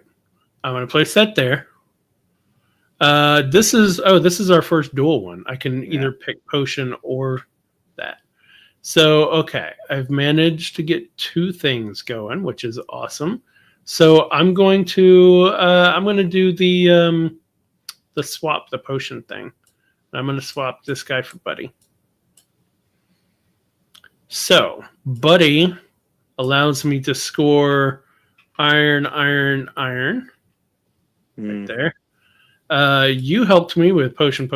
I'm going to place that there. This is our first dual one. I can either pick potion or that. So, okay, I've managed to get 2 things going, which is awesome. So I'm going to do the swap the potion thing. I'm going to swap this guy for Buddy. So Buddy allows me to score iron. Right there. You helped me with potion.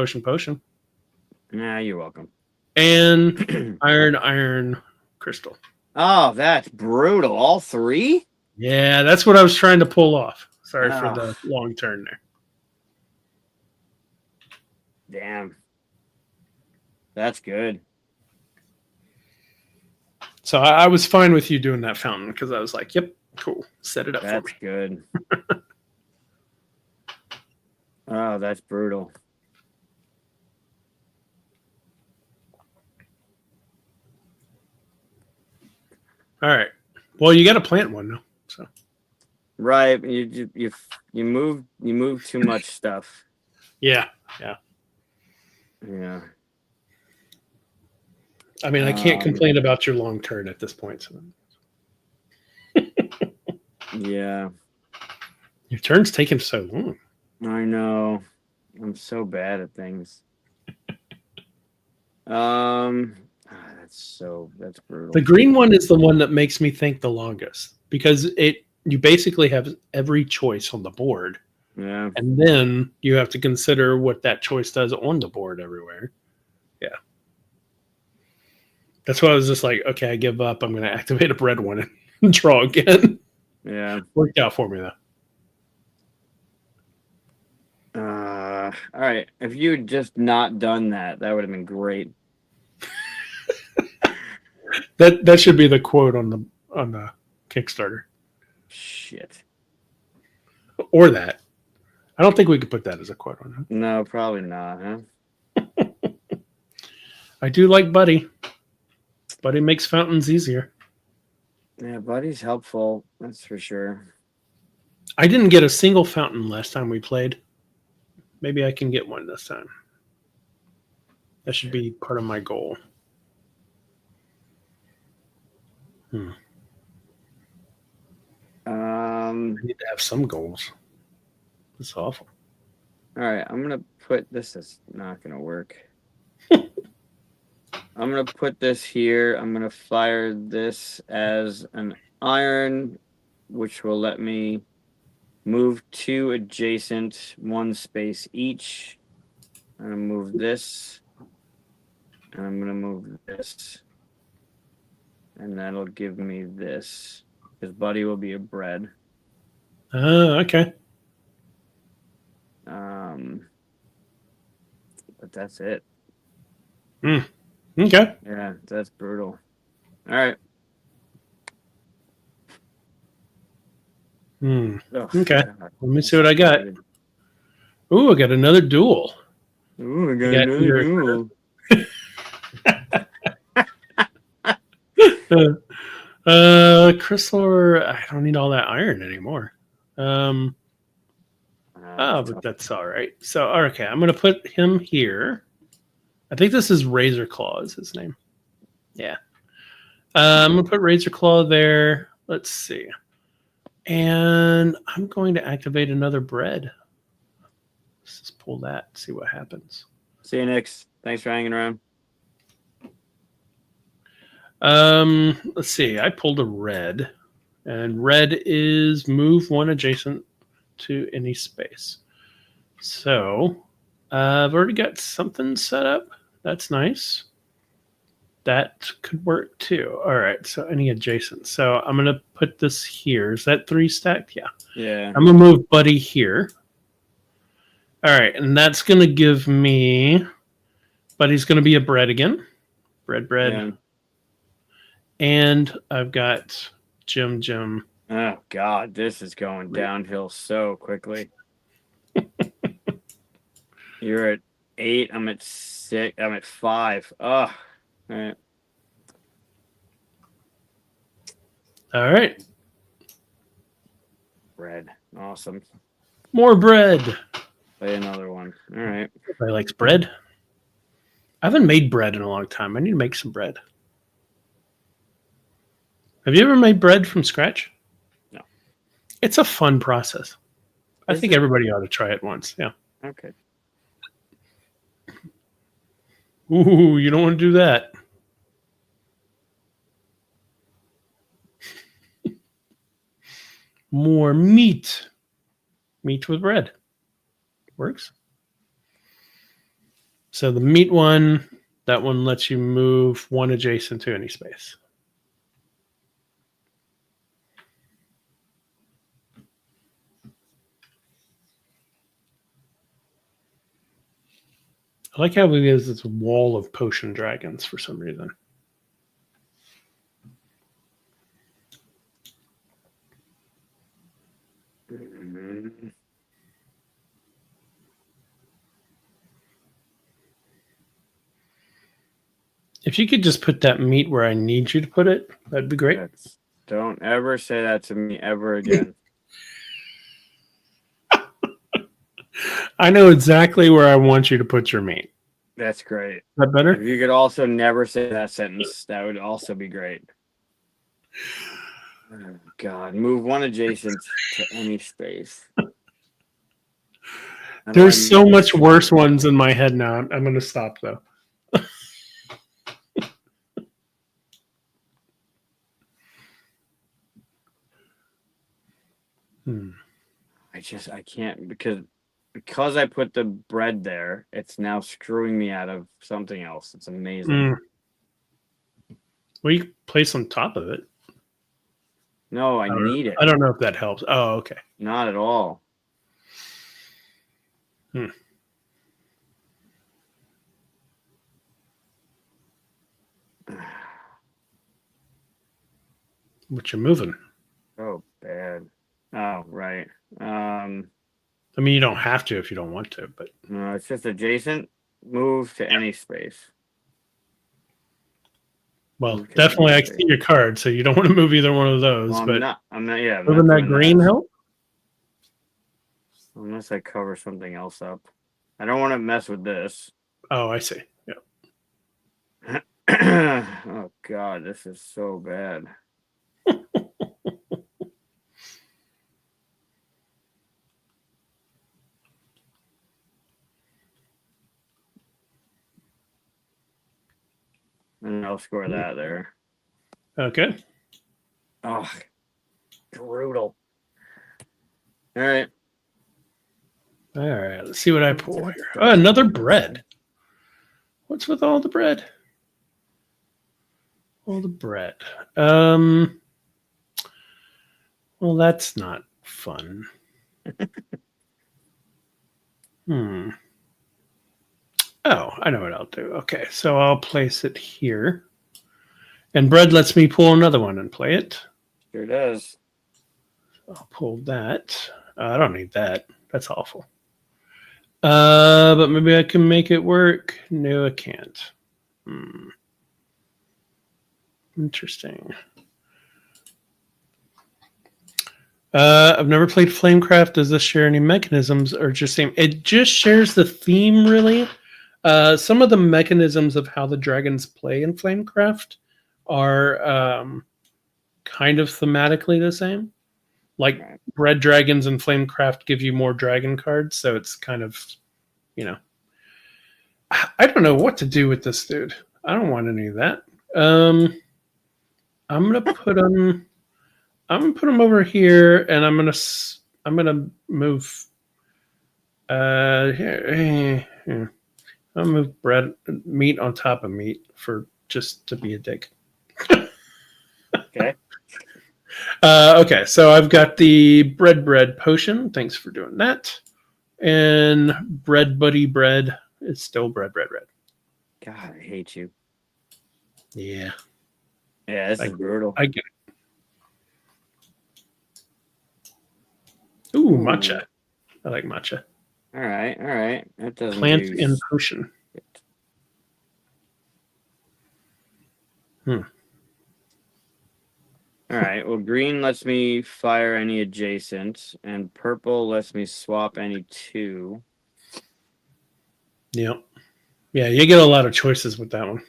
Nah, you're welcome. And iron crystal. Oh, that's brutal. All 3? Yeah, that's what I was trying to pull off. Sorry for the long turn there. Damn. That's good. So I was fine with you doing that fountain because I was like, yep, cool. Set it up for me. That's good. Oh, that's brutal. All right. Well, you got to plant one now. So. Right. You move too much stuff. Yeah. I mean, I can't complain about your long turn at this point. So. Yeah. Your turn's taking so long. I know. I'm so bad at things. That's brutal. The green one is the one that makes me think the longest because you basically have every choice on the board. Yeah. And then you have to consider what that choice does on the board everywhere. Yeah. That's why I was just like, okay, I give up. I'm going to activate a red one and draw again. Yeah. Worked out for me, though. All right. If you had just not done that, that would have been great. That should be the quote on the Kickstarter, Shit. or that. I don't think we could put that as a quote on it. No, probably not, huh? I do like Buddy. Buddy makes fountains easier. Yeah, Buddy's helpful. That's for sure. I didn't get a single fountain last time we played. Maybe I can get one this time. That should be part of my goal. I need to have some goals. It's awful. All right, I'm gonna put this. Is not gonna work. I'm gonna put this here. I'm gonna fire this as an iron, which will let me move 2 adjacent, 1 space each. I'm gonna move this, and I'm gonna move this, and that'll give me this. Because Buddy will be a bread. Okay. But that's it. Okay. Yeah, that's brutal. All right. Ugh, Okay. Let me see what I got. Ooh, I got another duel. Ooh, I got another duel. Crystal, I don't need all that iron anymore. But that's all right. So, okay, I'm going to put him here. I think this is Razor Claw is his name. Yeah. I'm going to put Razor Claw there. Let's see. And I'm going to activate another bread. Let's just pull that, see what happens. See you, Nix. Thanks for hanging around. Let's see. I pulled a red, and red is move 1 adjacent to any space. So I've already got something set up. That's nice. That could work too. All right. So any adjacent. So I'm going to put this here. Is that 3 stacked? Yeah. Yeah. I'm going to move Buddy here. All right. And that's going to give me, Buddy's going to be a bread again. Bread. Yeah. And I've got Jim. Oh, God. This is going downhill so quickly. You're at 8. I'm at 6. I'm at 5. Oh. All right. All right. Bread. Awesome. More bread. Play another one. All right. Everybody likes bread. I haven't made bread in a long time. I need to make some bread. Have you ever made bread from scratch? No. It's a fun process. I think everybody ought to try it once. Yeah. Okay. Ooh, you don't want to do that. More meat. Meat with bread. Works. So the meat one, that one lets you move 1 adjacent to any space. I like how it is this wall of potion dragons for some reason. If you could just put that meat where I need you to put it, that'd be great. Don't ever say that to me ever again. I know exactly where I want you to put your meat. That's great. Is that better? If you could also never say that sentence, that would also be great. Oh, God. Move 1 adjacent to any space. There's so much worse ones in my head now. I'm going to stop, though. I can't because I put the bread there, it's now screwing me out of something else. It's amazing. Well, you can place on top of it. No, I need it. I don't know if that helps. Oh, okay. Not at all. What you moving? Oh, bad. Oh, right. I mean, you don't have to if you don't want to, but No, it's just adjacent. Move to any space. well, Move to any definitely I space. see your card, so you don't want to move either one of those. Well, but I'm not. Yeah, I'm moving not that doing green that. help? Unless I cover something else up. I don't want to mess with this. Oh, I see. Yeah. Oh God, this is so bad. And I'll score that there. Okay. Oh, brutal. All right. All right. Let's see what I pull here. Oh, another bread. What's with all the bread? All the bread. Well, that's not fun. Hmm. Oh, I know what I'll do. Okay, so I'll place it here. And bread lets me pull another one and play it. Sure does. I'll pull that. I don't need that. That's awful. But maybe I can make it work. No, I can't. Interesting. I've never played Flamecraft. Does this share any mechanisms or just same? It just shares the theme, really. Some of the mechanisms of how the dragons play in Flamecraft are kind of thematically the same. Like Right. red dragons and Flamecraft give you more dragon cards, so it's kind of, you know. I don't know what to do with this dude. I don't want any of that. I'm gonna put him. I'm gonna put him over here, and I'm gonna move. Here. I'll move bread meat on top of meat for just to be a dick. Okay. Okay, so I've got the bread potion. Thanks for doing that. And bread buddy bread is still bread. God, I hate you. Yeah, Yeah, this is brutal. I get it. Ooh, matcha. I like matcha. All right, all right. That doesn't Plant do and potion. shit. All right. Well, green lets me fire any adjacent, and purple lets me swap any two. Yep. Yeah, you get a lot of choices with that one.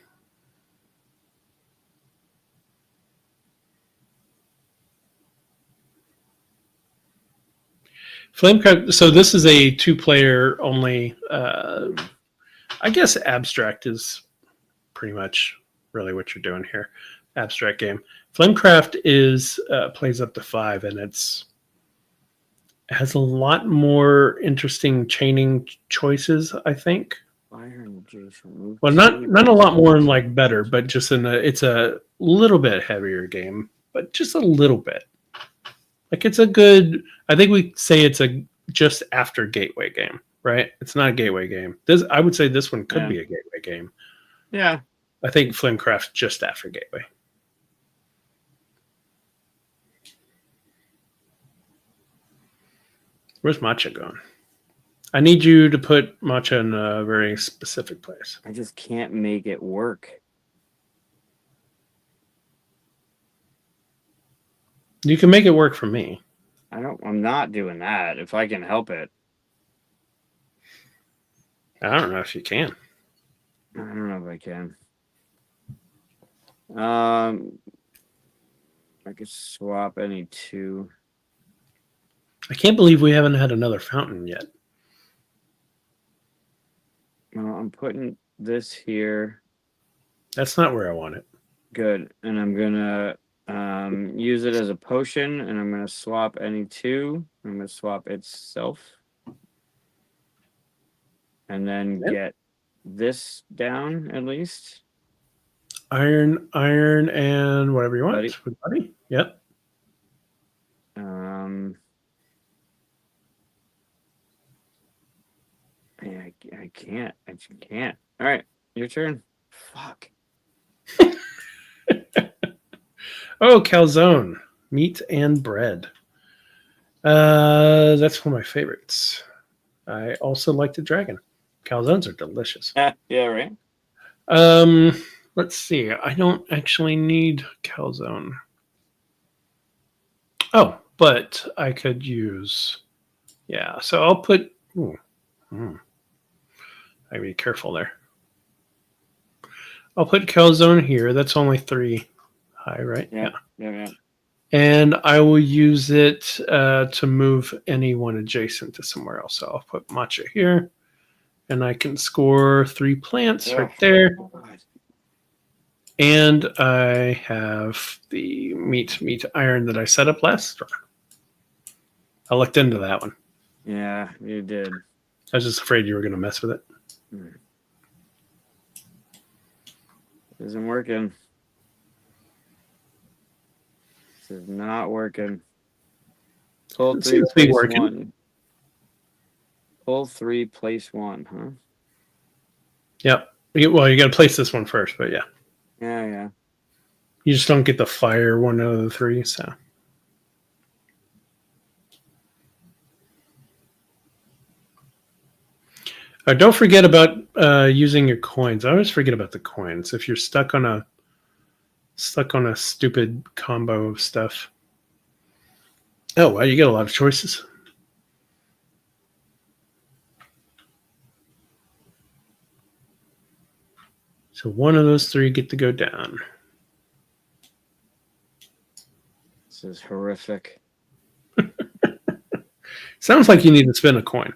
Flamecraft. So this is a two-player only. I guess abstract is pretty much really what you're doing here. Abstract game. Flamecraft is plays up to 5, and it has a lot more interesting chaining choices. I think. Fire and adjacent. Move Well, not a lot more in like better, but just it's a little bit heavier game, but just a little bit. Like it's a good. I think we say it's a just after gateway game, right? It's not a gateway game. I would say this one could be a gateway game. Yeah. I think Flamecraft just after gateway. Where's Matcha going? I need you to put Matcha in a very specific place. I just can't make it work. You can make it work for me. I'm not doing that if I can help it. I don't know if you can. I don't know if I can. I could swap any two. I can't believe we haven't had another fountain yet. Well, I'm putting this here. That's not where I want it. Good. And I'm gonna use it as a potion, and I'm gonna swap any two. I'm gonna swap itself. And then get this down at least. Iron, and whatever you want. Buddy. Yep. Yeah, I can't. I just can't. All right, your turn. Fuck. Oh, calzone, meat and bread. That's one of my favorites. I also like the dragon. Calzones are delicious. Yeah, right. Um, let's see. I don't actually need calzone. Oh, but I could use. Yeah, so I'll put. Ooh, I be careful there. I'll put calzone here. That's only 3 high, right? Yeah, yeah. And I will use it to move anyone adjacent to somewhere else. So I'll put matcha here, and I can score 3 plants Oh, right there. God. And I have the meat iron that I set up last. I looked into that one. Yeah, you did. I was just afraid you were going to mess with it. Isn't working. This is not working. Pull It 3, seems to be place working. 1. Pull 3, place 1, huh? Yep. Well, you got to place this one first, but yeah. Yeah. You just don't get the fire one out of the 3, so. Don't forget about using your coins. I always forget about the coins. If you're stuck on a stupid combo of stuff. Oh, wow, you get a lot of choices. So one of those 3 get to go down. This is horrific. Sounds like you need to spin a coin.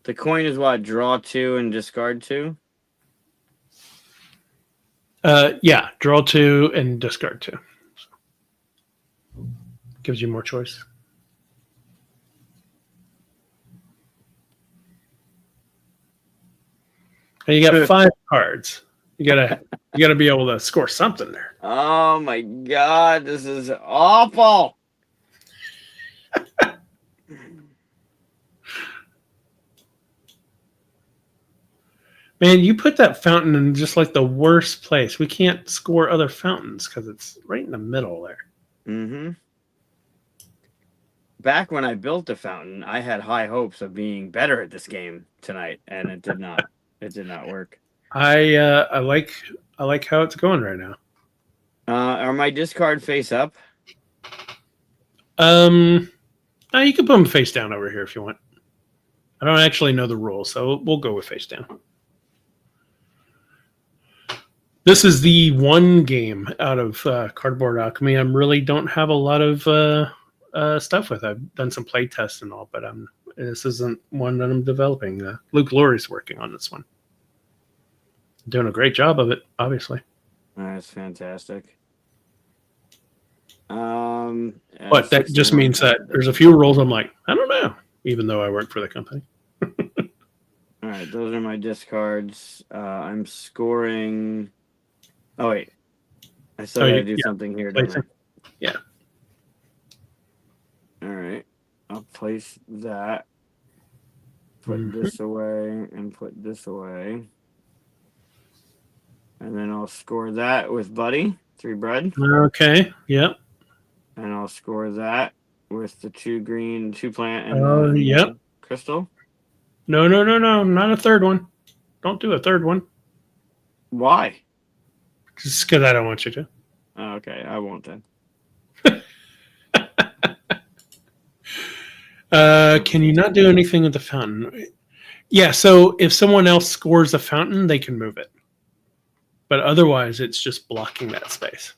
The coin is what? Draw 2 and discard 2? Yeah, draw 2 and discard 2. Gives you more choice. And you got 5 cards. You gotta be able to score something there. Oh my God, this is awful. Man, you put that fountain in just like the worst place. We can't score other fountains because it's right in the middle there. Mm-hmm. Back when I built the fountain, I had high hopes of being better at this game tonight, and it did not. It did not work. I like how it's going right now. Are my discard face up? No, you can put them face down over here if you want. I don't actually know the rules, so we'll go with face down. This is the one game out of Cardboard Alchemy I really don't have a lot of stuff with. I've done some play tests and all, but this isn't one that I'm developing. Luke Laurie's working on this one. Doing a great job of it, obviously. That's fantastic. But that just means that there's a few rules I'm like, I don't know, even though I work for the company. All right, those are my discards. I'm scoring. Oh wait, I still gotta do something here, don't I? Yeah. All right, I'll place that. Put this away and put this away. And then I'll score that with Buddy, 3 bread. Okay, yep. And I'll score that with the 2 green, 2 plant, and yep. crystal. No, not a third one. Don't do a third one. Why? Just because I don't want you to. Oh, okay, I won't then. Can you not do anything with the fountain? Yeah, so if someone else scores a fountain, they can move it. But otherwise, it's just blocking that space.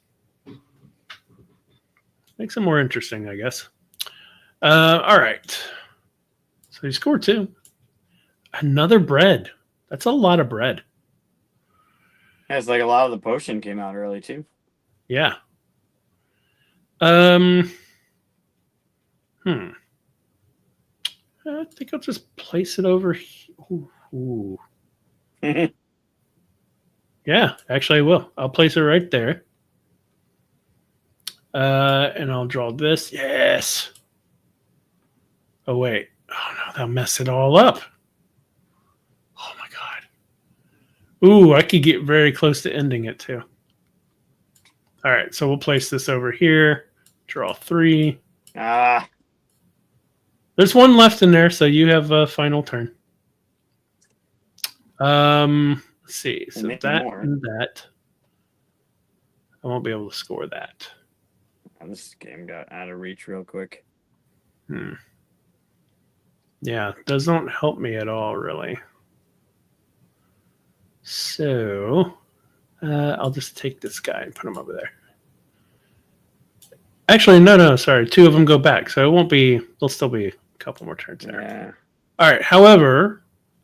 Makes it more interesting, I guess. All right. So you scored 2. Another bread. That's a lot of bread. Yeah, it's like a lot of the potion came out early too. Yeah. I think I'll just place it over here. Ooh. Yeah, actually I will. I'll place it right there. And I'll draw this. Yes. Oh, wait. Oh, no, that'll mess it all up. Ooh, I could get very close to ending it too. All right, so we'll place this over here. Draw 3. Ah, There's one left in there, so you have a final turn. Let's see. and So maybe that more. and that. I won't be able to score that. This game got out of reach real quick. Yeah, doesn't help me at all, really. So I'll just take this guy and put him over there. Actually, no, sorry. 2 of them go back, so it won't be. There'll still be a couple more turns there. Yeah. All right. However,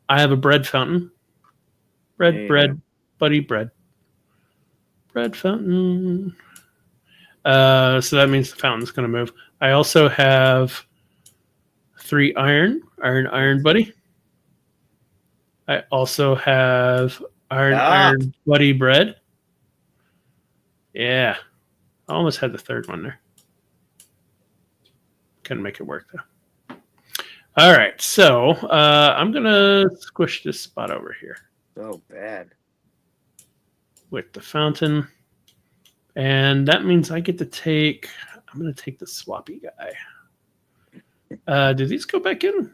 I have a bread fountain. Yeah. Bread, buddy, bread fountain. So that means the fountain's going to move. I also have 3 iron, buddy. I also have iron, buddy, bread. Yeah, I almost had the 3rd one there. Couldn't make it work though. All right, so I'm gonna squish this spot over here. So bad. With the fountain, and that means I get to take. I'm gonna take the swappy guy. Do these go back in?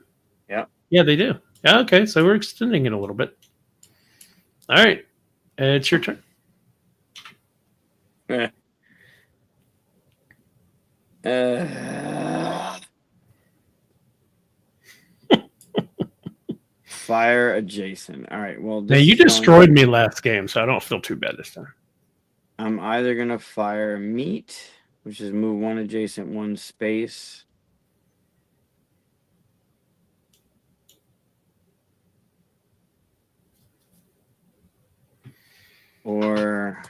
Yeah. Yeah, they do. Yeah. Okay, so we're extending it a little bit. All right, it's your turn. Fire adjacent. All right. Well, Now you destroyed me last game, so I don't feel too bad this time. I'm either gonna fire meat, which is move 1 adjacent 1 space. Or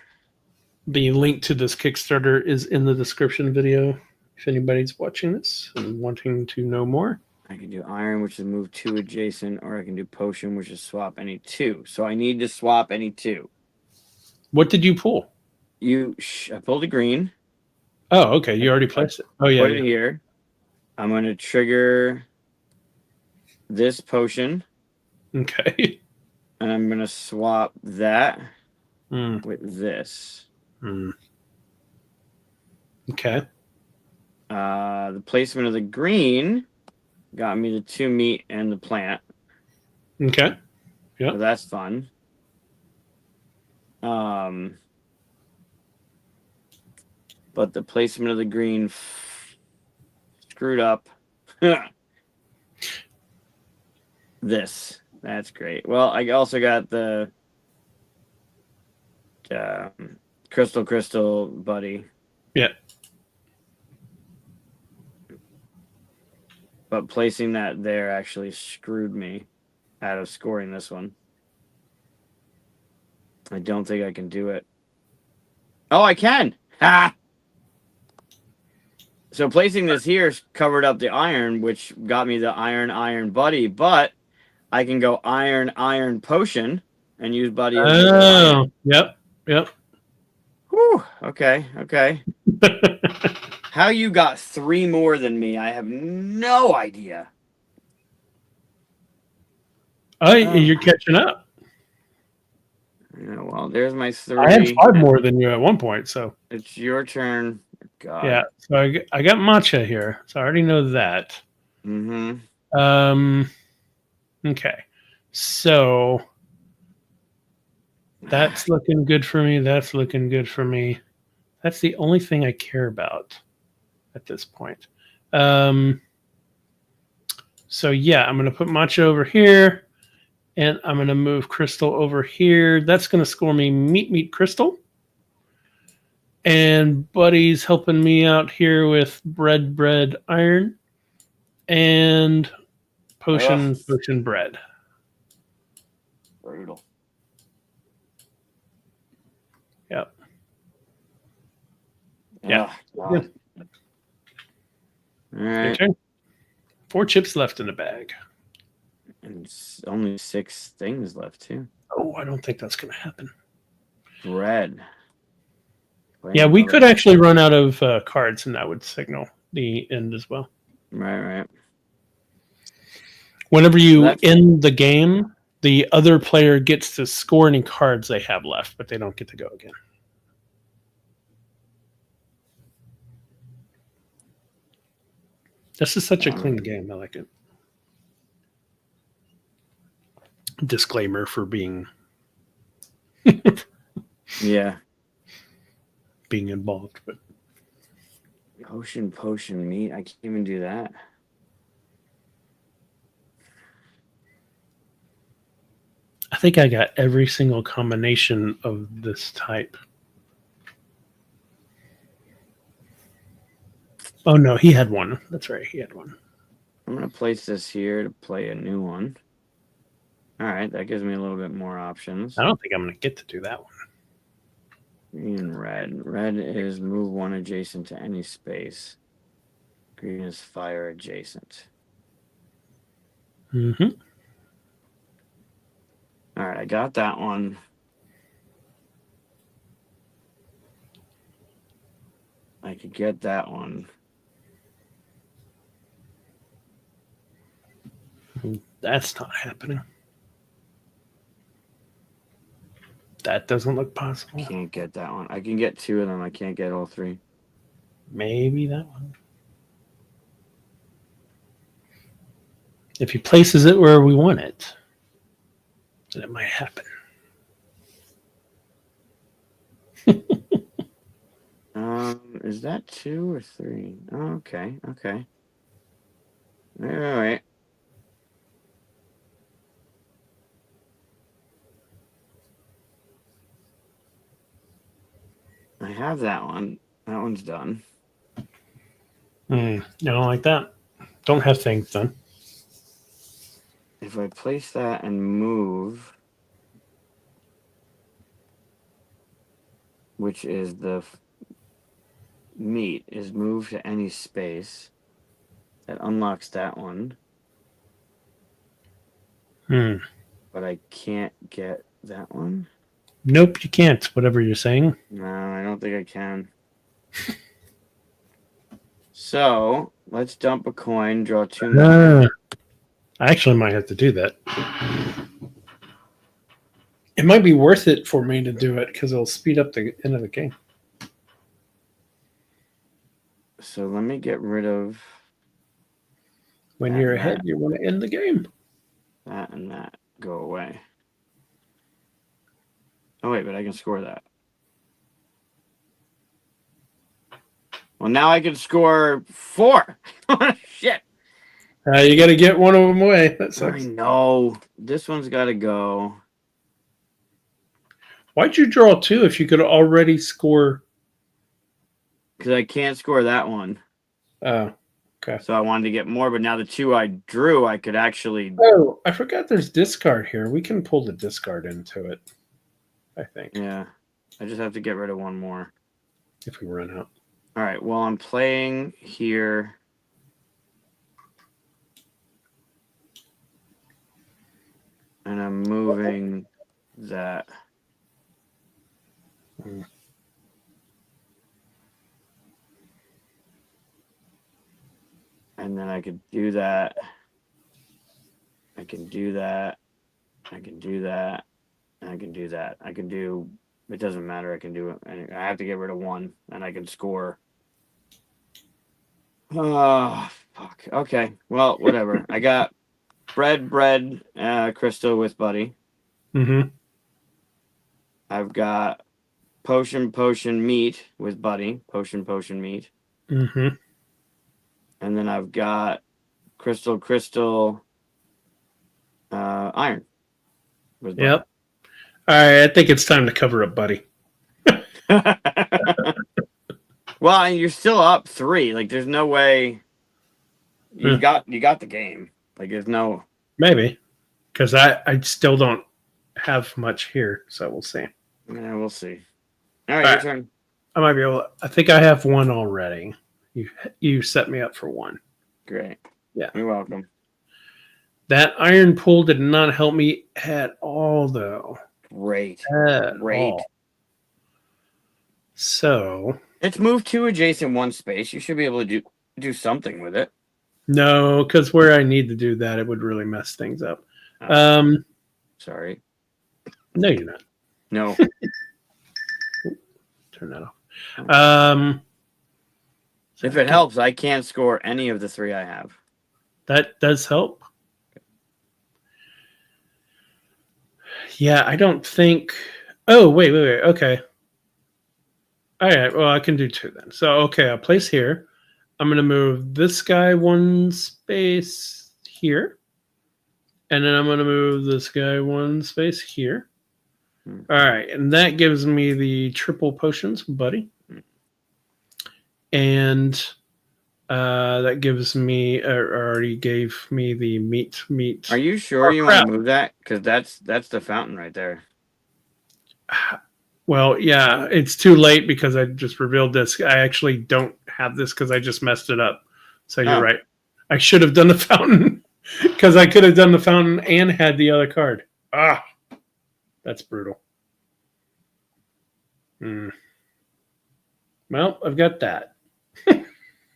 the link to this Kickstarter is in the description video. If anybody's watching this and wanting to know more, I can do iron, which is move 2 adjacent, or I can do potion, which is swap any 2. So I need to swap any 2. What did you pull? I pulled a green. Oh, okay. You already placed it. Oh, yeah. Put it here. I'm going to trigger this potion. Okay. And I'm going to swap that with this. Okay. The placement of the green got me the 2 meat and the plant. Okay. Yeah. So that's fun. But the placement of the green screwed up. This. That's great. Well, I also got the crystal buddy. Yeah. But placing that there actually screwed me out of scoring this one. I don't think I can do it. Oh, I can! Ha! So placing this here covered up the iron, which got me the iron buddy, but I can go iron potion and use buddy as Oh, yep. Whew, okay. How you got 3 more than me, I have no idea. Oh, you're catching up. Yeah, well, there's my 3. I had 5 more than you at one point, so. It's your turn. God. Yeah, so I got matcha here, so I already know that. Okay, so that's looking good for me. That's looking good for me. That's the only thing I care about at this point. So yeah, I'm going to put matcha over here, and I'm going to move crystal over here. That's going to score me meat crystal. And Buddy's helping me out here with bread, iron, and potion bread. Brutal. Yep. Yeah. All right. Okay. 4 chips left in the bag. And it's only 6 things left too. Oh, I don't think that's going to happen. Bread. Yeah, we could actually run out of cards, and that would signal the end as well. Right. Whenever you end the game, the other player gets to score any cards they have left, but they don't get to go again. This is such a clean game. I like it. Disclaimer for being Yeah. being involved, but Potion meat. I can't even do that. I think I got every single combination of this type. Oh no, he had one. That's right, he had one. I'm going to place this here to play a new one. All right, that gives me a little bit more options. I don't think I'm going to get to do that one. Green and red. Red is move one adjacent to any space. Green is fire adjacent. Mm-hmm. All right, I got that one. I could get that one. That's not happening. That doesn't look possible. Can't get that one. I can get two of them. I can't get all three. Maybe that one. If he places it where we want it, then it might happen. Is that 2 or 3? Oh, okay. All right. I have that one. That one's done. I don't like that. Don't have things done. If I place that and move, which is the meat, is moved to any space, that unlocks that one. But I can't get that one. Nope, you can't. Whatever you're saying. No, I don't think I can. So let's dump a coin, draw 2 more. I actually might have to do that. It might be worth it for me to do it because it'll speed up the end of the game. So let me get rid of When you're ahead, you want to end the game. that and that. Go away. Oh, wait, but I can score that. Well, now I can score 4. Shit. You got to get one of them away. That sucks. I know. This one's got to go. Why'd you draw 2 if you could already score? Because I can't score that one. Oh, okay. So I wanted to get more, but now the 2 I drew, I could actually... Oh, I forgot there's discard here. We can pull the discard into it, I think. Yeah. I just have to get rid of 1 more. If we run out. All right. Well, I'm playing here. And I'm moving that. And then I could do that. I can do that. I can do that. And I can do that. I can do... It doesn't matter. I can do it. I have to get rid of 1, and I can score. Oh, fuck. Okay. Well, whatever. I got bread, crystal with Buddy. Mm-hmm. I've got potion, meat with Buddy. Potion, meat. Mm-hmm. And then I've got crystal, iron with Buddy. Yep. All right, I think it's time to cover up, Buddy. Well, you're still up 3. Like, there's no way you got the game. Like, there's no... Maybe. Because I still don't have much here, so we'll see. Yeah, we'll see. All right, your turn. I might be able to, I think I have 1 already. You set me up for 1. Great. Yeah. You're welcome. That iron pull did not help me at all, though. Great. Great. All. So... It's moved 2 adjacent 1 space. You should be able to do something with it. No, because where I need to do that, it would really mess things up. Sorry. No, you're not. No. Turn that off. If it helps, I can't score any of the 3 I have. That does help. Yeah, I don't think. Oh, wait. Okay. All right. Well, I can do 2 then. So, okay, I'll place here. I'm going to move this guy 1 space here. And then I'm going to move this guy 1 space here. Hmm. All right. And that gives me the triple potions, buddy. And that gives me, already gave me the meat. Are you sure you want to move that? Because that's the fountain right there. Well, yeah, it's too late because I just revealed this. I actually don't have this because I just messed it up. So you're right. I should have done the fountain because I could have done the fountain and had the other card. Ah, that's brutal. Well, I've got that.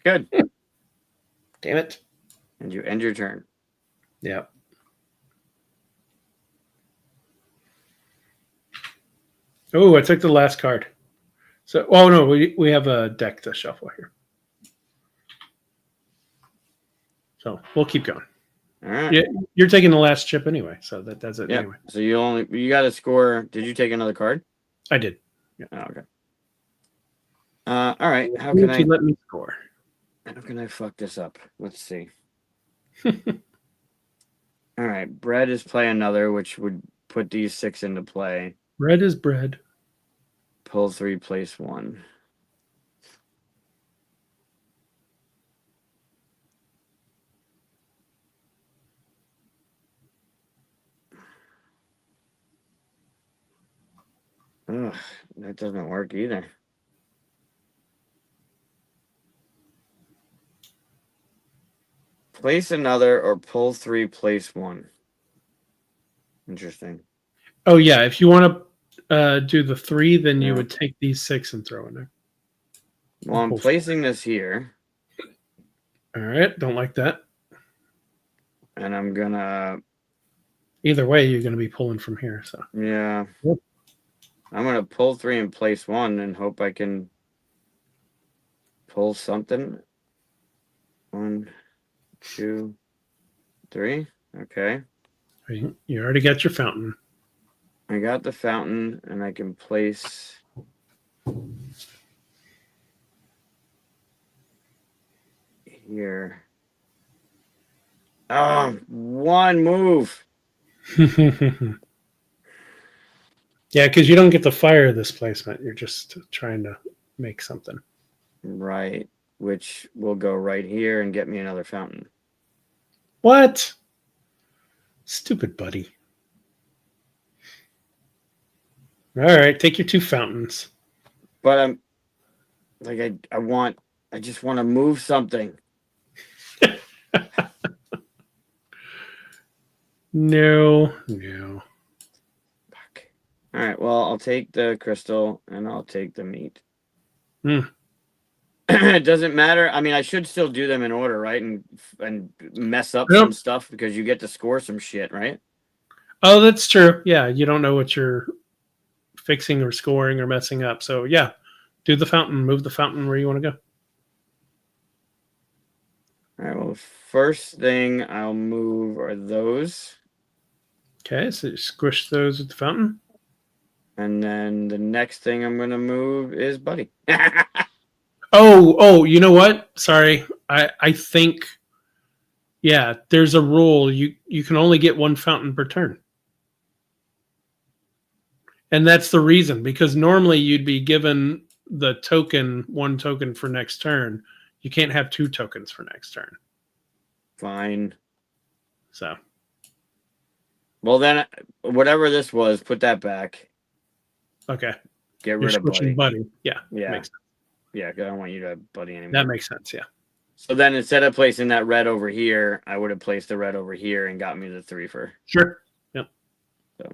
Good. Damn it. And you end your turn. Yeah. Oh, I took the last card. So, oh no, we have a deck to shuffle here. So we'll keep going. All right. Yeah, you're taking the last chip anyway, so that does it anyway. So you got to score. Did you take another card? I did. Yeah. Oh, okay. All right. How Why can don't I you let me score? How can I fuck this up? Let's see. All right. Bread is play another, which would put these 6 into play. Bread is bread. Pull 3, place 1. Ugh, that doesn't work either. Place another or pull 3, place 1. Interesting. Oh yeah, if you want to do the 3, then you would take these 6 and throw in there. Well, I'm placing this here. All right, don't like that. And I'm gonna. Either way, you're gonna be pulling from here. So yeah, I'm gonna pull 3 and place 1 and hope I can pull something. 1, 2, 3. Okay. You already got your fountain. I got the fountain, and I can place. Here. Oh, 1 move. Yeah, because you don't get to fire this placement. You're just trying to make something. Right. Which will go right here and get me another fountain. What? Stupid buddy. All right, take your 2 fountains. But I'm like I just want to move something. No. Fuck. All right. Well, I'll take the crystal and I'll take the meat. It doesn't matter. I mean, I should still do them in order, right? And mess up some stuff because you get to score some shit, right? Oh, that's true. Yeah, you don't know what you're fixing or scoring or messing up. So yeah, do the fountain. Move the fountain where you want to go. All right. Well, first thing I'll move are those. Okay, so you squish those with the fountain. And then the next thing I'm gonna move is Buddy. Oh, you know what? Sorry. I think yeah, there's a rule. You can only get 1 fountain per turn. And that's the reason, because normally you'd be given the token, 1 token for next turn. You can't have 2 tokens for next turn. Fine. So. Well, then, whatever this was, put that back. Okay. Get rid of Buddy. Yeah. Yeah. Makes sense. Yeah, because I don't want you to have Buddy anymore. That makes sense, yeah. So then instead of placing that red over here, I would have placed the red over here and got me the 3 for. Sure. Yep. So.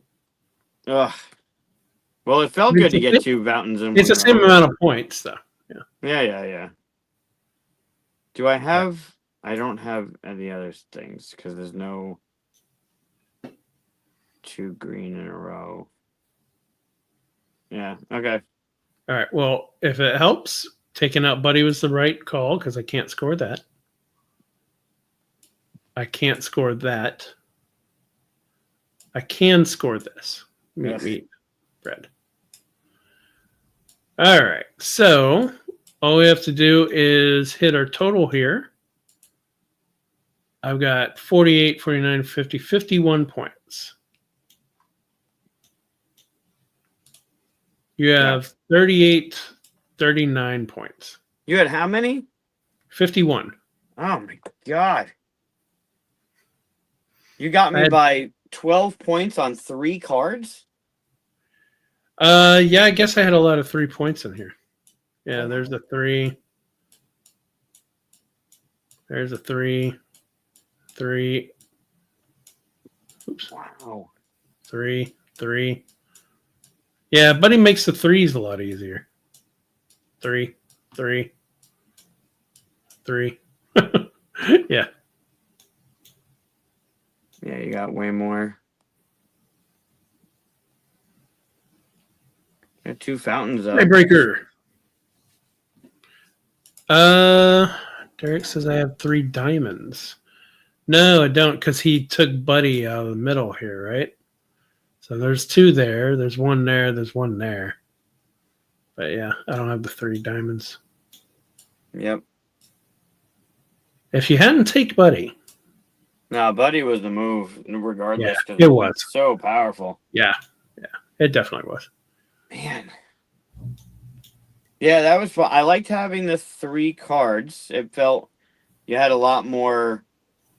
Ugh. Well, it felt good to get 2 fountains in. It's the same amount of points, though. Yeah. Yeah. Do I have? I don't have any other things because there's no. 2 green in a row. Yeah. Okay. All right. Well, if it helps, taking out Buddy was the right call because I can't score that. I can't score that. I can score this. Meat, bread. All right. So all we have to do is hit our total here. I've got 48, 49, 50, 51 points. You have 38, 39 points. You had how many? 51. Oh my God. You got me by 12 points on 3 cards? Yeah, I guess I had a lot of 3 points in here. Yeah, there's the 3. There's a 3. 3. Oops. Wow. 3. 3. Yeah, Buddy makes the 3s a lot easier. 3. 3. 3. Yeah. Yeah, you got way more. Got 2 fountains up. Breaker. Derek says I have 3 diamonds. No, I don't, because he took Buddy out of the middle here, right? So there's 2 there. There's 1 there. There's 1 there. But yeah, I don't have the 3 diamonds. Yep. If you hadn't take Buddy. No, Buddy was the move, regardless. Yeah, it was. So powerful. Yeah, it definitely was. Man. Yeah, that was fun. I liked having the 3 cards. It felt you had a lot more.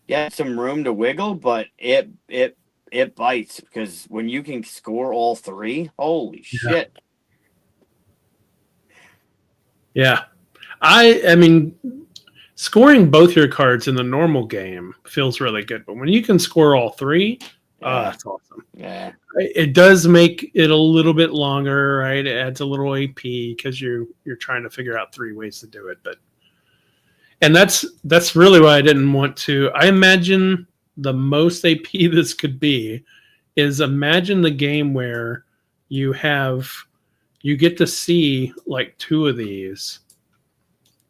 You had some room to wiggle, but it bites because when you can score all 3, holy shit. Yeah. I mean, scoring both your cards in the normal game feels really good, but when you can score all 3, that's awesome. Yeah. It does make it a little bit longer, right? It adds a little AP because you're trying to figure out 3 ways to do it. And that's really why I didn't want to. I imagine the most AP this could be is imagine the game where you get to see like 2 of these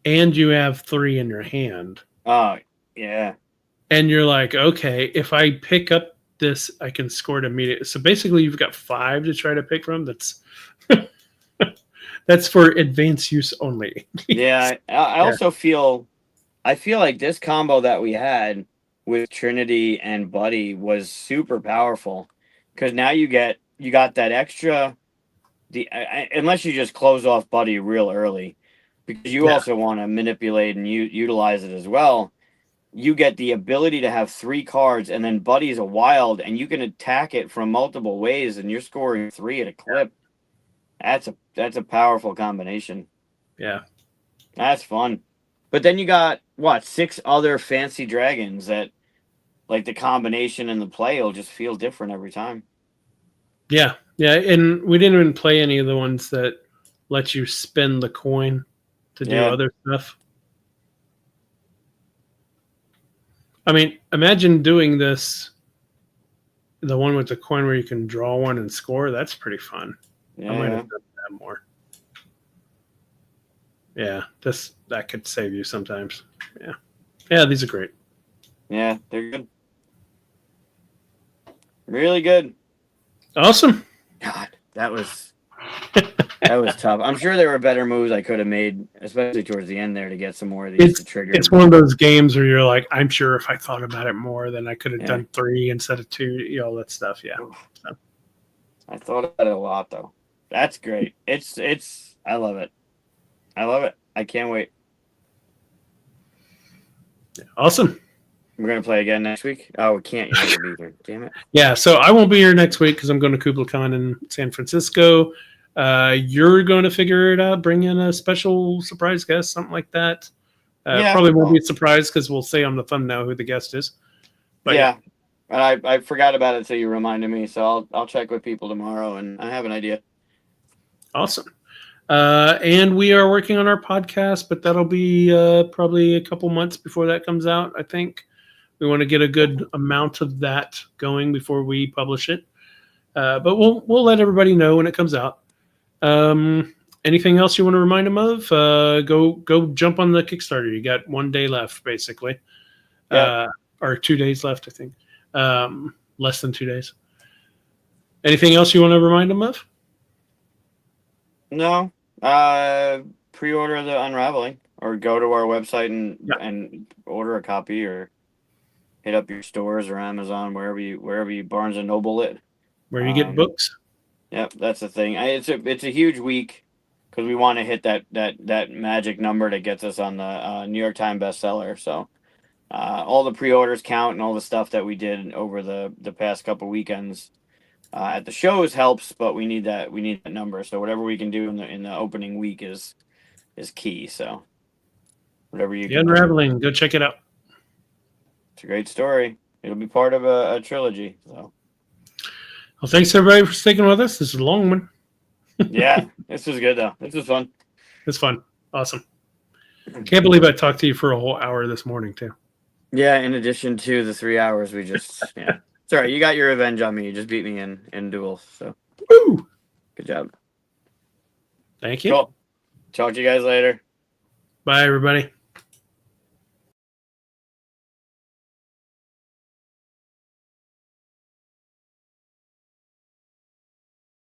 and you have 3 in your hand. Oh, yeah. And you're like, okay, if I pick up this, I can score it immediately. So basically you've got 5 to try to pick from. That's for advanced use only. Yeah. I also feel like this combo that we had with Trinity and Buddy was super powerful because now you got that extra unless you just close off Buddy real early because you also want to manipulate and utilize it as well. You get the ability to have 3 cards, and then Buddy's a wild, and you can attack it from multiple ways, and you're scoring 3 at a clip. That's a powerful combination. Yeah, that's fun. But then you got 6 other fancy dragons that, like, the combination and the play will just feel different every time. Yeah, and we didn't even play any of the ones that let you spend the coin to do other stuff. I mean, imagine doing this, the one with the coin where you can draw one and score. That's pretty fun. Yeah. I might have done that more. Yeah, that could save you sometimes. Yeah, these are great. Yeah, they're good. Really good. Awesome. God, that was tough. I'm sure there were better moves I could have made, especially towards the end there, to get some more of these to trigger. It's one of those games where you're like, I'm sure if I thought about it more, then I could have done 3 instead of 2. All that stuff. Yeah. So. I thought about it a lot, though. That's great. It's. I love it. I can't wait. Awesome. We're going to play again next week? Oh, we can't. You're going to be here. Damn it. Yeah, so I won't be here next week because I'm going to KublaCon in San Francisco. You're going to figure it out, bring in a special surprise guest, something like that. Probably won't be a surprise because we'll say on the thumbnail who the guest is. But yeah. And I forgot about it until you reminded me, so I'll check with people tomorrow, and I have an idea. Awesome. And we are working on our podcast, but that'll be probably a couple months before that comes out, I think. We want to get a good amount of that going before we publish it. But we'll let everybody know when it comes out. Anything else you want to remind them of? Go jump on the Kickstarter. You got 1 day left, basically, Yeah. or 2 days left, I think. Less than 2 days. Anything else you want to remind them of? No. Pre-order the Unraveling, or go to our website Yeah. and order a copy, or hit up your stores or Amazon, wherever you Barnes and Noble it. Where you get books. Yep, that's the thing. It's a huge week because we want to hit that magic number that gets us on the New York Times bestseller. So all the pre-orders count, and all the stuff that we did over the past couple weekends at the shows helps, but we need that number. So whatever we can do in the opening week is key. So whatever you The can do. Unraveling. Go check it out. It's a great story. It'll be part of a trilogy. So Well, thanks everybody for sticking with us. This is a long one. yeah, this was good though. This was fun. It's fun. Awesome. Can't believe I talked to you for a whole hour this morning too. Yeah, in addition to the 3 hours we just yeah. It's all right. You got your revenge on me. You just beat me in duels. So Woo! good job. Thank you. Cool. Talk to you guys later. Bye everybody.